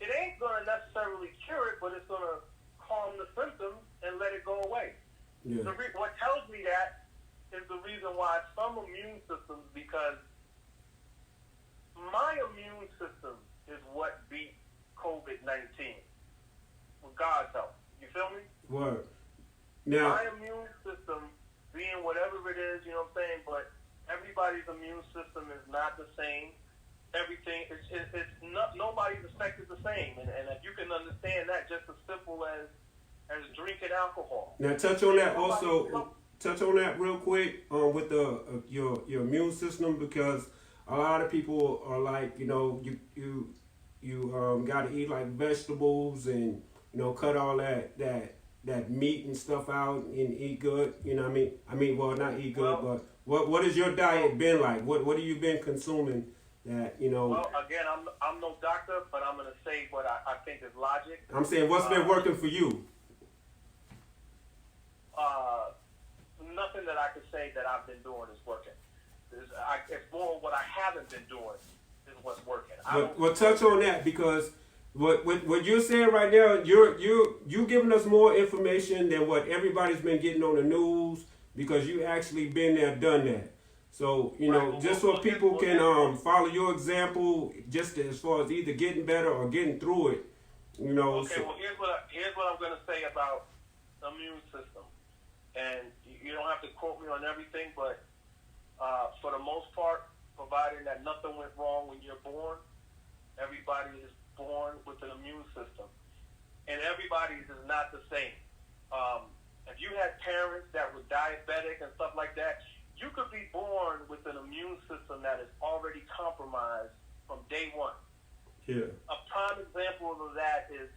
It ain't going to necessarily cure it, but it's going to calm the symptoms and let it go away. Yeah. What tells me that is the reason why some immune systems, because my immune system is what beat COVID-19 with God's help. You feel me? Word. Now, my immune system being whatever it is, you know what I'm saying, but everybody's immune system is not the same. Everything, it's not, nobody's affected the same. And if you can understand that, just as simple as drinking alcohol. Now touch on that also. Touch on that real quick with the your immune system, because a lot of people are like, you got to eat like vegetables and cut all that meat and stuff out and eat good. Well, not eat good, but what has your diet been like? What have you been consuming that Well, again, I'm no doctor, but I'm gonna say what I think is logic. I'm saying what's been working for you. Nothing that I could say that I've been doing is working. It's more what I haven't been doing is what's working. Well, touch on that, because what you're saying right now, you're giving us more information than what everybody's been getting on the news, because you actually been there, done that. So just so people can follow your example, just as far as either getting better or getting through it. Okay. Well, here's what I'm going to say about the immune system, and you don't have to quote me on everything, but for the most part, providing that nothing went wrong when you're born, everybody is born with an immune system, and everybody's is not the same. If you had parents that were diabetic and stuff like that, you could be born with an immune system that is already compromised from day one. Yeah. A prime example of that is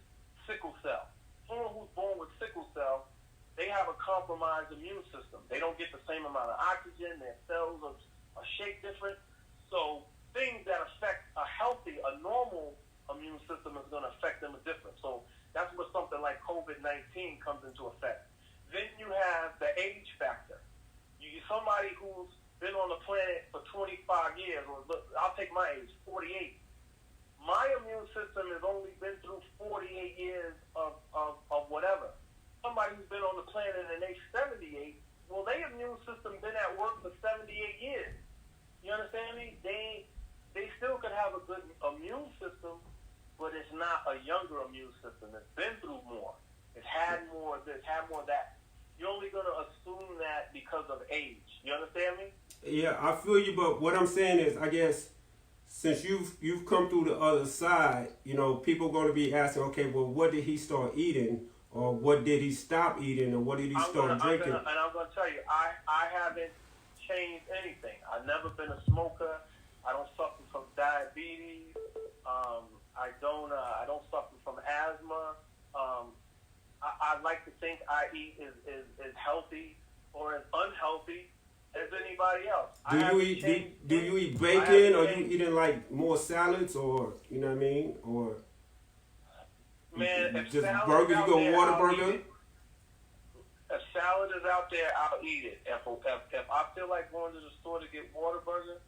sickle cell. Someone who's born with sickle cell, they have a compromised mind's immune system. They don't get the same amount of oxygen. Their cells are shaped different. So things that affect a normal immune system is going to affect them different. So that's where something like COVID-19 comes into effect. Then you have the age factor. Somebody who's been on the planet for 25 years, or look, I'll take my age, 48. My immune system has only been through 48 years of whatever. Somebody who's been on the planet and they're 78, well, their immune system been at work for 78 years. You understand me? They still could have a good immune system, but it's not a younger immune system. It's been through more. It's had more of this, had more of that. You're only going to assume that because of age. You understand me? Yeah, I feel you, but what I'm saying is, I guess, since you've come through the other side, people are going to be asking, okay, well, what did he start eating? Or what did he stop eating? Or what did he start drinking? And I'm going to tell you, I haven't changed anything. I've never been a smoker. I don't suffer from diabetes. I don't suffer from asthma. I like to think I eat as healthy or as unhealthy as anybody else. Do you eat bacon, or you eating like more salads, or you know what I mean, or man, if just salad burger? You go there, Whataburger? If salad is out there, I'll eat it. If I feel like going to the store to get Whataburger,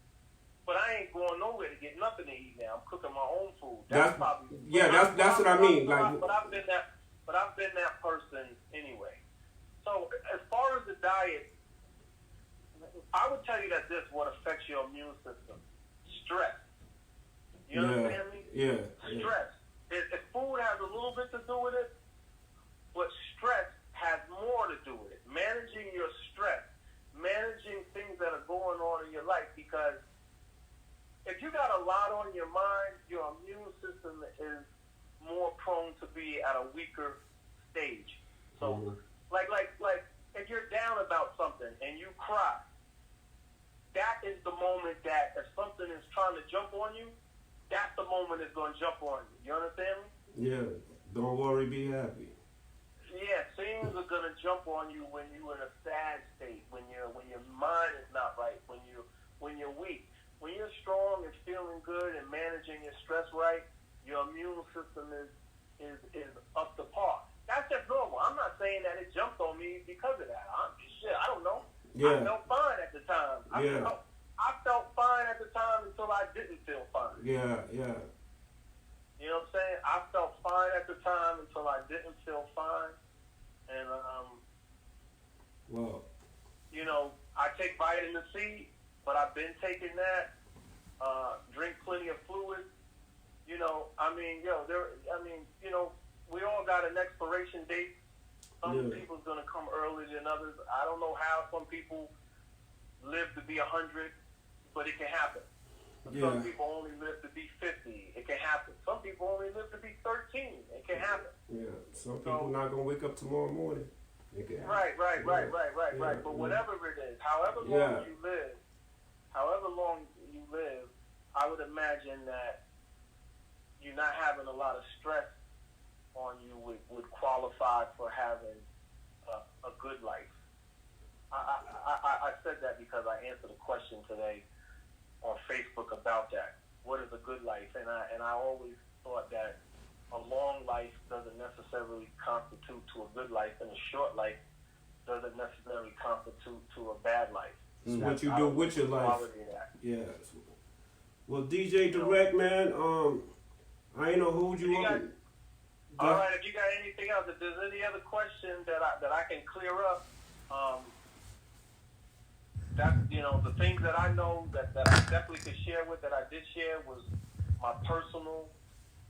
but I ain't going nowhere to get nothing to eat now. I'm cooking my own food. That's what I mean. But I've been that person anyway. So as far as the diet, I would tell you that this what affects your immune system: stress. You understand me? Yeah. Stress. If food has a little bit to do with it, but stress has more to do with it. Managing your stress, managing things that are going on in your life, because if you got a lot on your mind, your immune system is more prone to be at a weaker stage. So, like if you're down about something and you cry, that is the moment that if something is trying to jump on you, that's the moment it's going to jump on you. You understand me? Yeah. Don't worry, be happy. Yeah, things are going to jump on you when you're in a sad state, when your mind is not right, when you're weak. When you're strong and feeling good and managing your stress right, your immune system is up to par. That's just normal. I'm not saying that it jumped on me because of that. I don't know. Yeah. I felt fine at the time. I felt fine at the time until I didn't feel fine. Yeah. You know what I'm saying? I felt fine at the time until I didn't feel fine. And, well, I take vitamin C, but I've been taking that. Drink plenty of fluid. We all got an expiration date. Some people's going to come earlier than others. I don't know how some people live to be 100, but it can happen. Some people only live to be 50. It can happen. Some people only live to be 13. It can happen. Yeah. Some people not going to wake up tomorrow morning. It can happen. Right. But whatever it is, however long you live, I would imagine that you not having a lot of stress on you would qualify for having a good life. I said that because I answered a question today on Facebook about that. What is a good life? And I always thought that a long life doesn't necessarily constitute to a good life, and a short life doesn't necessarily constitute to a bad life. It's what you do with your life. Yeah. Well, DJ Dawreck, man, I ain't know who you are. All right, if you got anything else, if there's any other question that I can clear up, the things that I know that I definitely could share with, that I did share, was my personal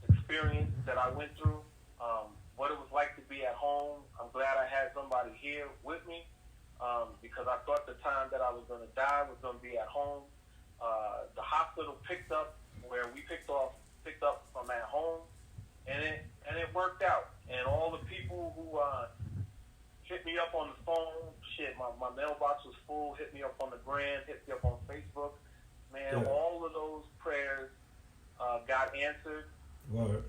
experience that I went through, what it was like to be at home. I'm glad I had somebody here with me, because I thought the time that I was going to die was going to be at home. The hospital picked up where we picked up from at home, and it worked out. And all the people who hit me up on the phone, my mailbox was full, hit me up on the gram, hit me up on Facebook. Man, all of those prayers got answered. Word.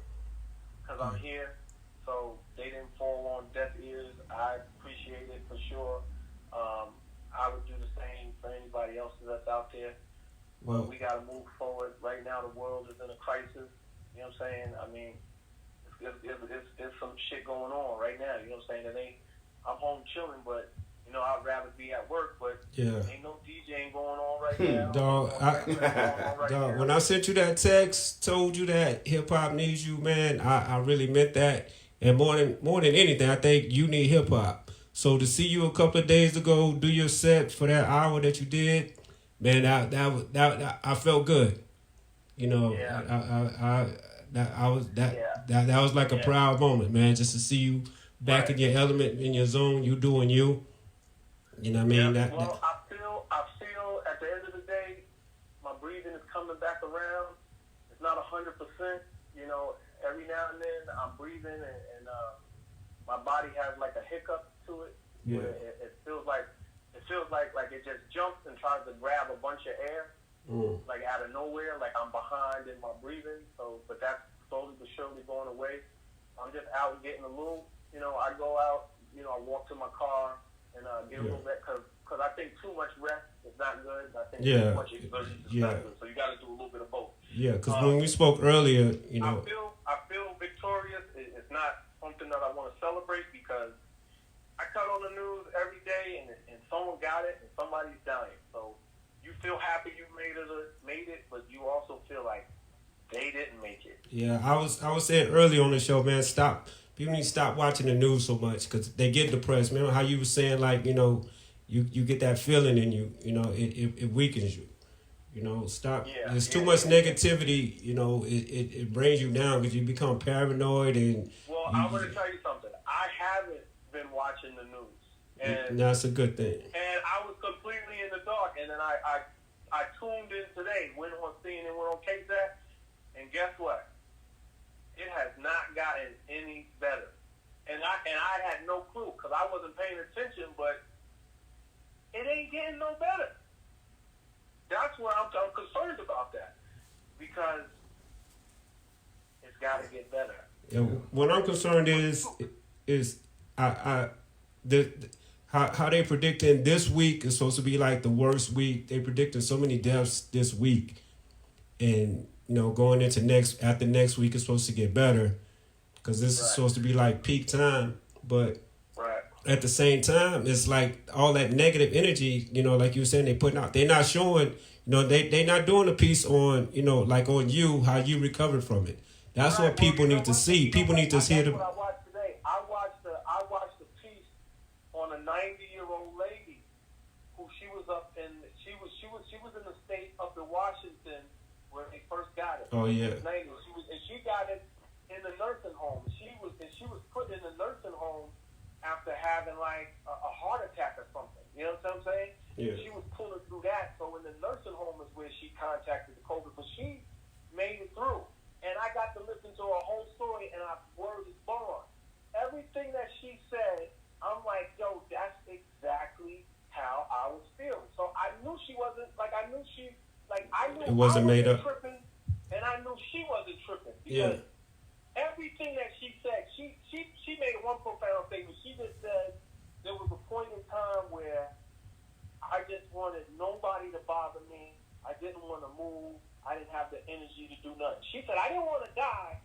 Because I'm here. So they didn't fall on deaf ears. I appreciate it for sure. out there. Well, But we got to move forward. Right now, the world is in a crisis. You know what I'm saying? I mean, it's some shit going on right now. You know what I'm saying? I'm home chilling, but you know, I'd rather be at work. But yeah. ain't no DJing going on right now. Dog, when I sent you that text, told you that hip hop needs you, man, I really meant that. And more than anything, I think you need hip hop. So to see you a couple of days ago do your set for that hour that you did, man, that I felt good. You know, Yeah. that was like a proud moment, man, just to see you back in your element, in your zone, you doing you. You know what I mean? Yeah. I feel at the end of the day, my breathing is coming back around. It's not 100%. You know, every now and then I'm breathing and my body has like a hiccup to it. Yeah. It feels like it just jumps and tries to grab a bunch of air, like out of nowhere, like I'm behind in my breathing. So, but that's slowly but surely going away. I'm just out getting a little. You know, I go out. You know, I walk to my car and get a little bit because I think too much rest is not good. I think too much exertion is not good. So you got to do a little bit of both. Yeah, because when we spoke earlier, you know, I feel victorious. It's not something that I want to celebrate because I cut on the news every day and someone got it and somebody's dying. So you feel happy you made it, but you also feel like they didn't make it. Yeah, I was saying earlier on the show, man, people need to stop watching the news so much because they get depressed. Remember how you were saying, like, you know, you get that feeling in you, you know, it weakens you. You know, stop. Yeah, There's too much negativity, you know, it brings you down because you become paranoid and... Well, I'm going to tell you something. I haven't been watching the news. And that's a good thing. And I was completely in the dark. And then I tuned in today, went on CNN, went on KZAT, and guess what? It has not gotten any better. And I had no clue because I wasn't paying attention, but it ain't getting no better. That's where I'm concerned about that because it's got to get better. Yeah, what I'm concerned is how they predicting this week is supposed to be like the worst week. They predicting so many deaths this week, and you know going into after next week is supposed to get better because this is supposed to be like peak time, but. At the same time, it's like all that negative energy, you know, like you were saying, they're not showing, you know, they not doing a piece on, you know, like on you, how you recovered from it. That's what people need to see. People need to hear the... That's what I watched today. I watched a piece on a 90-year-old lady who she was in the state up in Washington where they first got it. Oh yeah. She got it in the nursing home. She was put in the nursing home after having like a heart attack or something. You know what I'm saying? Yeah. She was pulling through that. So in the nursing home is where she contacted the COVID. But she made it through. And I got to listen to her whole story and her word is born. Everything that she said, I'm like, yo, that's exactly how I was feeling. So I knew she wasn't, like I knew it wasn't made up. Tripping, and I knew she wasn't tripping. Because everything that she said, she made one profound statement. She just said there was a point in time where I just wanted nobody to bother me. I didn't want to move. I didn't have the energy to do nothing. She said, I didn't want to die,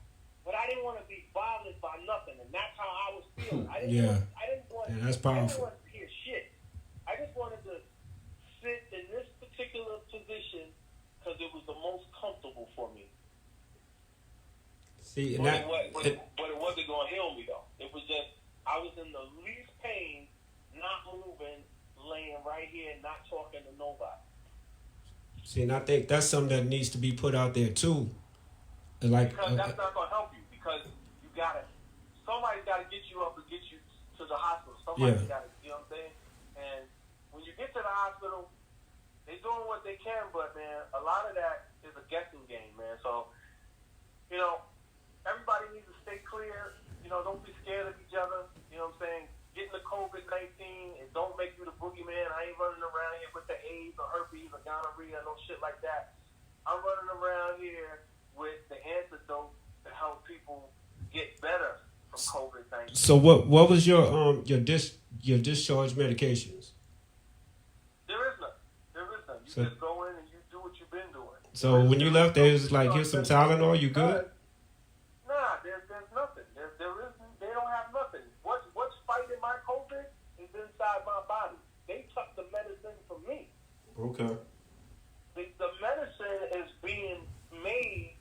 but I didn't want to be bothered by nothing. And that's how I was feeling. I didn't want that's powerful. to hear shit. I just wanted to sit in this particular position because it was the most comfortable for me. See, but it wasn't going to heal me, though. It was just, I was in the least pain, not moving, laying right here, not talking to nobody. See, and I think that's something that needs to be put out there, too. Like, because that's not going to help you, because somebody's got to get you up and get you to the hospital. Somebody's got to, you know what I'm saying? And when you get to the hospital, they're doing what they can, but, man, a lot of that is a guessing game, man. So, you know, everybody needs to stay clear. You know, don't be scared of each other. You know what I'm saying? Getting the COVID-19, it don't make you the boogeyman. I ain't running around here with the AIDS or herpes or gonorrhea, no shit like that. I'm running around here with the antidote to help people get better from COVID-19. So what was your discharge medications? There is none. You just go in and So when you left there, it was like, here's some Tylenol, you good? Nah, there's nothing. They don't have nothing. What's fighting my COVID is inside my body. They took the medicine from me. Okay. The medicine is being made.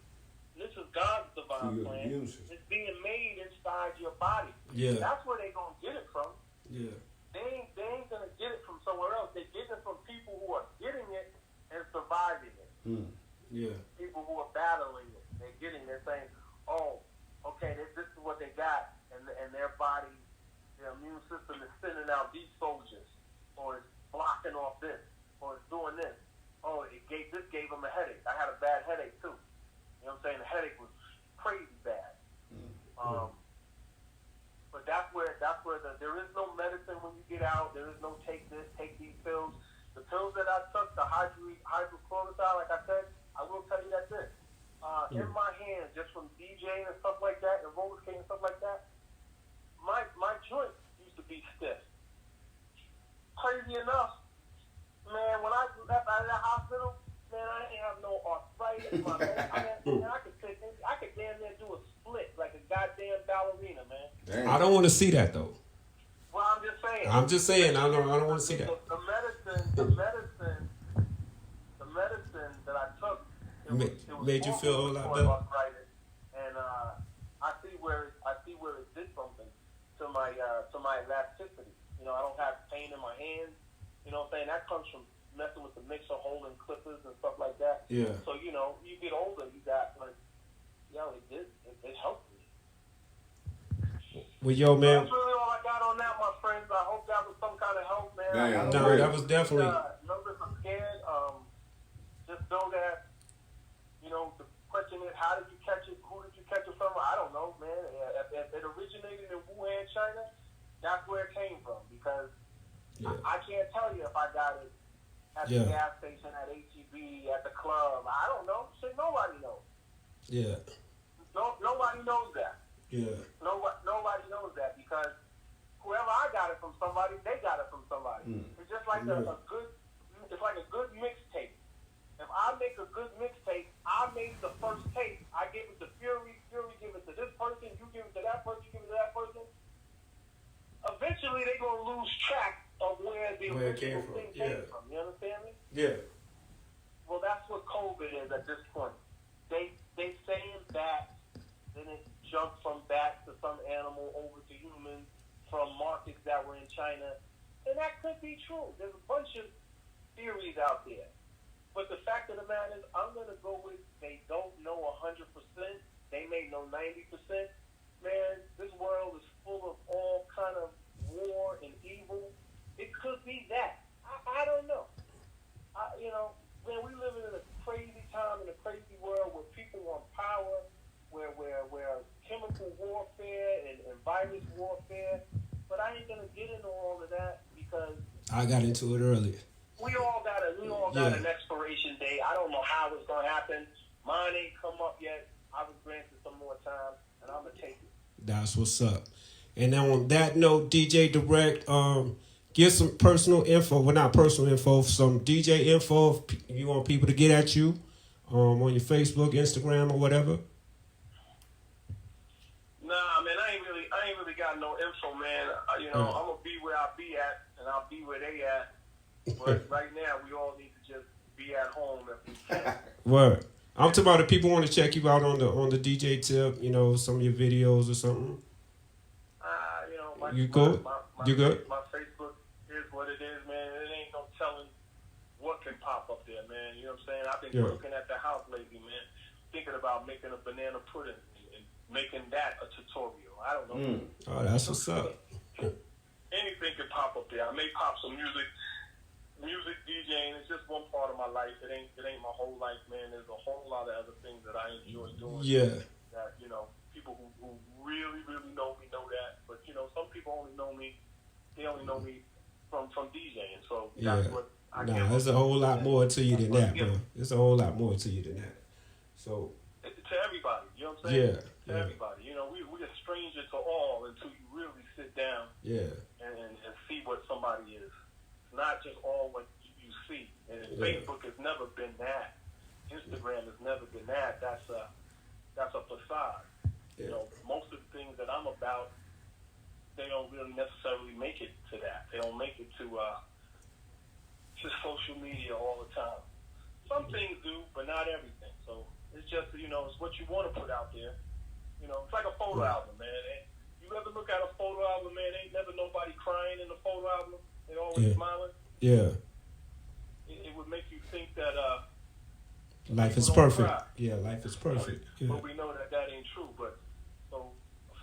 This is God's divine plan. It's being made inside your body. Yeah. That's where they're gonna get it from. Yeah. They ain't gonna get it from somewhere else. They're getting it from people who are getting it and surviving it. Yeah. People who are battling it. They're getting. They're saying, "Oh, okay, this is what they got," and their body, their immune system is sending out these soldiers, or it's blocking off this, or it's doing this. Oh, this gave them a headache. I had a bad headache too. You know what I'm saying? The headache was crazy bad. But that's where there is no medicine when you get out. There is no take this, take these pills. The pills that I took, the hydrochlorothiazide, like I said, I will tell you that this. In my hands, just from DJing and stuff like that, and roller skating and stuff like that, my joints used to be stiff. Crazy enough, man, when I left out of the hospital, man, I didn't have no arthritis. I could damn near do a split like a goddamn ballerina, man. Damn. I don't want to see that though. Well, I'm just saying. I don't want to see that. The medicine that I took, it was made you feel a whole lot better. Arthritis, and I see where it did something to my elasticity. You know, I don't have pain in my hands. You know what I'm saying? That comes from messing with the mixer, holding clippers and stuff like that. Yeah. So, you know, you get older, you got like, it helped me. Well, yo, man. That's really all I got on that, my friends. I hope that was some kind of help, man. Damn. No, that was definitely. Numbers are scared. Just know that, you know, the question is, how did you catch it? Who did you catch it from? I don't know, man. If it originated in Wuhan, China, that's where it came from. Because I can't tell you if I got it at the gas station, at HEB, at the club. I don't know. Shit, nobody knows. Yeah. Nobody knows that. Yeah. Nobody knows that because whoever I got it from somebody, they got it from somebody. It's just like a good mixtape. If I make a good mixtape, I made the first tape. I give it to Fury give it to this person, you give it to that person, you give it to that person. Eventually, they're gonna lose track of where the original thing came from. You understand me? Yeah. Well, that's what COVID is at this point. They saying bats, then it jumped from bats to some animal over to humans from markets that were in China, and that could be true. There's a bunch of theories out there, but the fact of the matter is, I'm gonna go with they don't know 100%. They may know 90%. Man, this world is full of all kind of war and evil. It could be that. I don't know. Man, we live in a crazy time, in a crazy world where people want power, where chemical warfare and virus warfare. But I ain't gonna get into all of that because I got into it earlier. We all got an expiration date. I don't know how it's gonna happen. Mine ain't come up yet. I was granted some more time, and I'm gonna take it. That's what's up. And then on that note, DJ Dawreck, give some personal info. Well, not personal info, some DJ info if you want people to get at you on your Facebook, Instagram, or whatever. Nah, man, I ain't really got no info, man. I'm gonna be where I be at, and I'll be where they at. But right now, we all need to just be at home if we can. Word. I'm talking about if people want to check you out on the DJ tip, some of your videos or something. You good? You good? My Facebook is what it is, man. It ain't no telling what can pop up there, man. You know what I'm saying? I've been looking at the house lately, man. Thinking about making a banana pudding and making that a tutorial. I don't know. Oh, that's what's up. Anything can pop up there. I may pop some music DJing. It's just one part of my life. It ain't my whole life, man. There's a whole lot of other things that I enjoy doing. Yeah. That people who really know me know that. But some people only know me. They only know me from DJing. So that's what I get. There's a whole lot more to you than that, bro. There's a whole lot more to you than that. So to everybody, you know what I'm saying? Yeah. To everybody. We're a stranger to all until you really sit down. Yeah. And see what somebody is. Not just all what you see. And Facebook has never been that. Instagram has never been that. That's a facade. You know, most of the things that I'm about, they don't really necessarily make it to that. They don't make it to social media all the time. Some things do, but not everything. So it's just, you know, it's what you want to put out there. You know, it's like a photo album, man. You ever look at a photo album, man? Ain't never nobody crying in the photo album. They always smiling. Yeah. It would make you think that life is people don't perfect. cry. Yeah, life is perfect. Yeah. But we know that ain't true. But so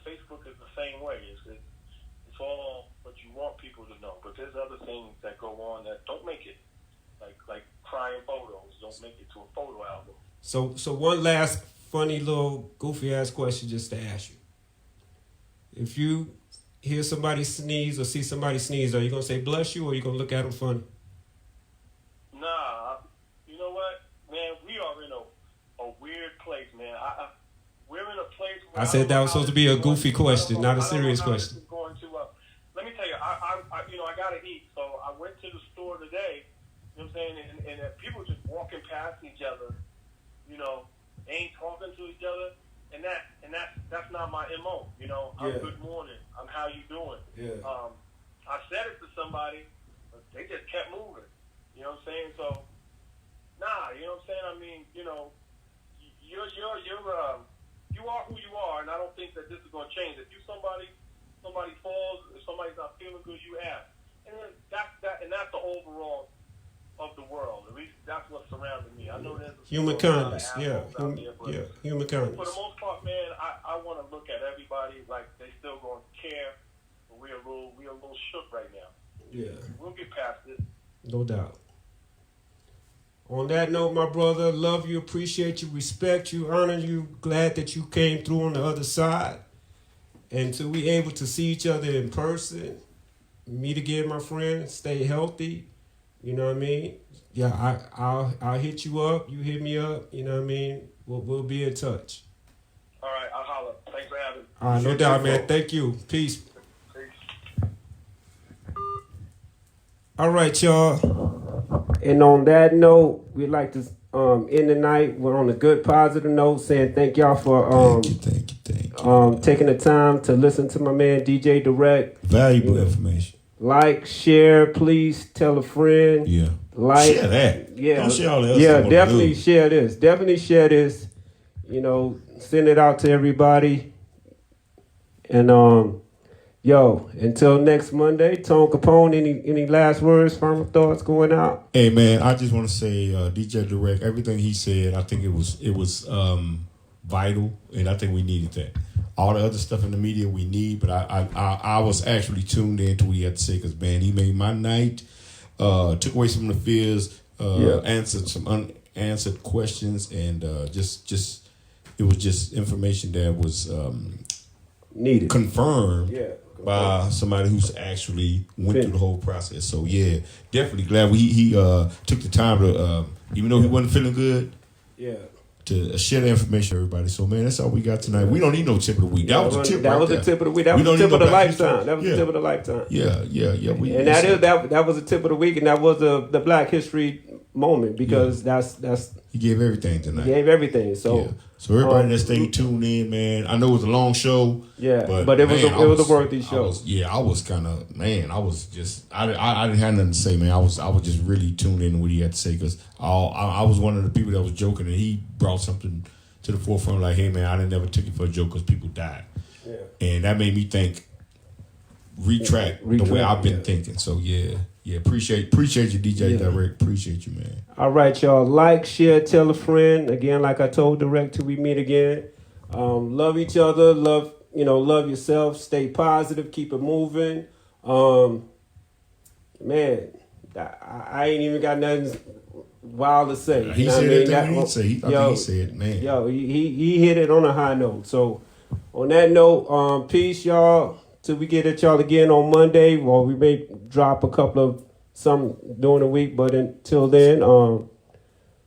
Facebook is the same way. It's all what you want people to know. But there's other things that go on that don't make it. Like crying photos don't make it to a photo album. So one last funny little goofy ass question just to ask you. If you hear somebody sneeze or see somebody sneeze, are you gonna say bless you or are you gonna look at them funny? Nah, you know what, man? We are in a weird place, man. We're in a place where I said that was supposed to be a goofy question, not a serious question. Let me tell you, I gotta eat, so I went to the store today. You know what I'm saying? And people just walking past each other, you know, they ain't talking to each other, and that's not my MO. You know, I'm good morning. I'm how you doing? Yeah. I said it to somebody, but they just kept moving. You know what I'm saying? So, nah, you know what I'm saying? I mean, you know, you are who you are, and I don't think that this is gonna change. If somebody falls, if somebody's not feeling good, you ask, and then that's the overall of the world. At least that's what's surrounding me. I know there's Human kindness, yeah. Human kindness. For the most part, man, I want to look at everybody like they still going to care. But we're a little shook right now. Yeah. We'll get past it. No doubt. On that note, my brother, love you, appreciate you, respect you, honor you. Glad that you came through on the other side. And to be able to see each other in person, meet again, my friend, stay healthy. You know what I mean? Yeah, I'll hit you up. You hit me up. You know what I mean? We'll be in touch. All right, I'll holler. Thanks for having me. All right, no doubt, man. Thank you. Peace. Peace. All right, y'all. And on that note, we'd like to end the night. We're on a good positive note, saying thank y'all for thank you. taking the time to listen to my man DJ Dawreck. Valuable information. Like, share, please tell a friend. Yeah. Like, share that. Yeah. Don't share all that else. Yeah, definitely share this. Definitely share this. You know, send it out to everybody. And yo, until next Monday, Tone Capone, any last words, final thoughts going out? Hey man, I just want to say DJ Dawreck, everything he said, I think it was vital, and I think we needed that. All the other stuff in the media we need, but I was actually tuned in to what he had to say because, man, he made my night, took away some of the fears, answered some unanswered questions, and just it was just information that was needed, confirmed by somebody who's actually went through the whole process. So, yeah, definitely glad he took the time to, even though he wasn't feeling good, to share the information with everybody. So, man, that's all we got tonight. We don't need no tip of the week. That was the tip. That was the tip of the week. That was the tip of the lifetime. That was the tip of the lifetime. Yeah. And that was the tip of the week, and that was the Black History moment because that's he gave everything tonight. He gave everything. So so everybody that stayed tuned in, man. I know it was a long show. Yeah, but it was a worthy show. I was kind of, man. I was just I didn't have nothing to say, man. I was just really tuned in to what he had to say because I was one of the people that was joking, and he brought something to the forefront like, hey, man, I didn't never took it for a joke because people died. Yeah, and that made me think. Retract the way I've been thinking. So yeah. Appreciate you, DJ Dawreck. Appreciate you, man. All right, y'all. Like, share, tell a friend. Again, like I told Dawreck, till we meet again. Love each other. Love yourself. Stay positive. Keep it moving. Man, I ain't even got nothing wild to say. He said everything he said. He said, man. Yo, he hit it on a high note. So on that note, peace, y'all. Till we get at y'all again on Monday. Well, we may drop a couple of some during the week, but until then,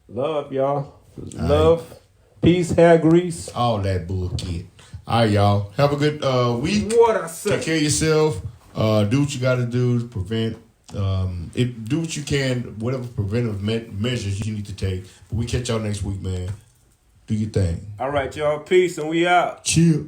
love, y'all. Love, peace, hair grease. All that bullshit. All right, y'all. Have a good week. What I say. Take care of yourself. Do what you got to do to prevent Do what you can, whatever preventive measures you need to take. But we catch y'all next week, man. Do your thing. All right, y'all. Peace, and we out. Chill.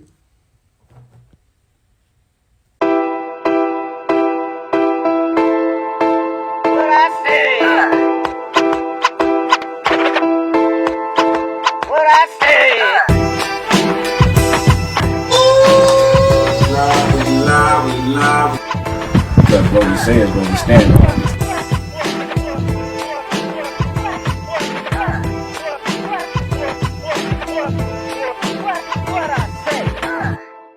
Because what we say is what we stand on.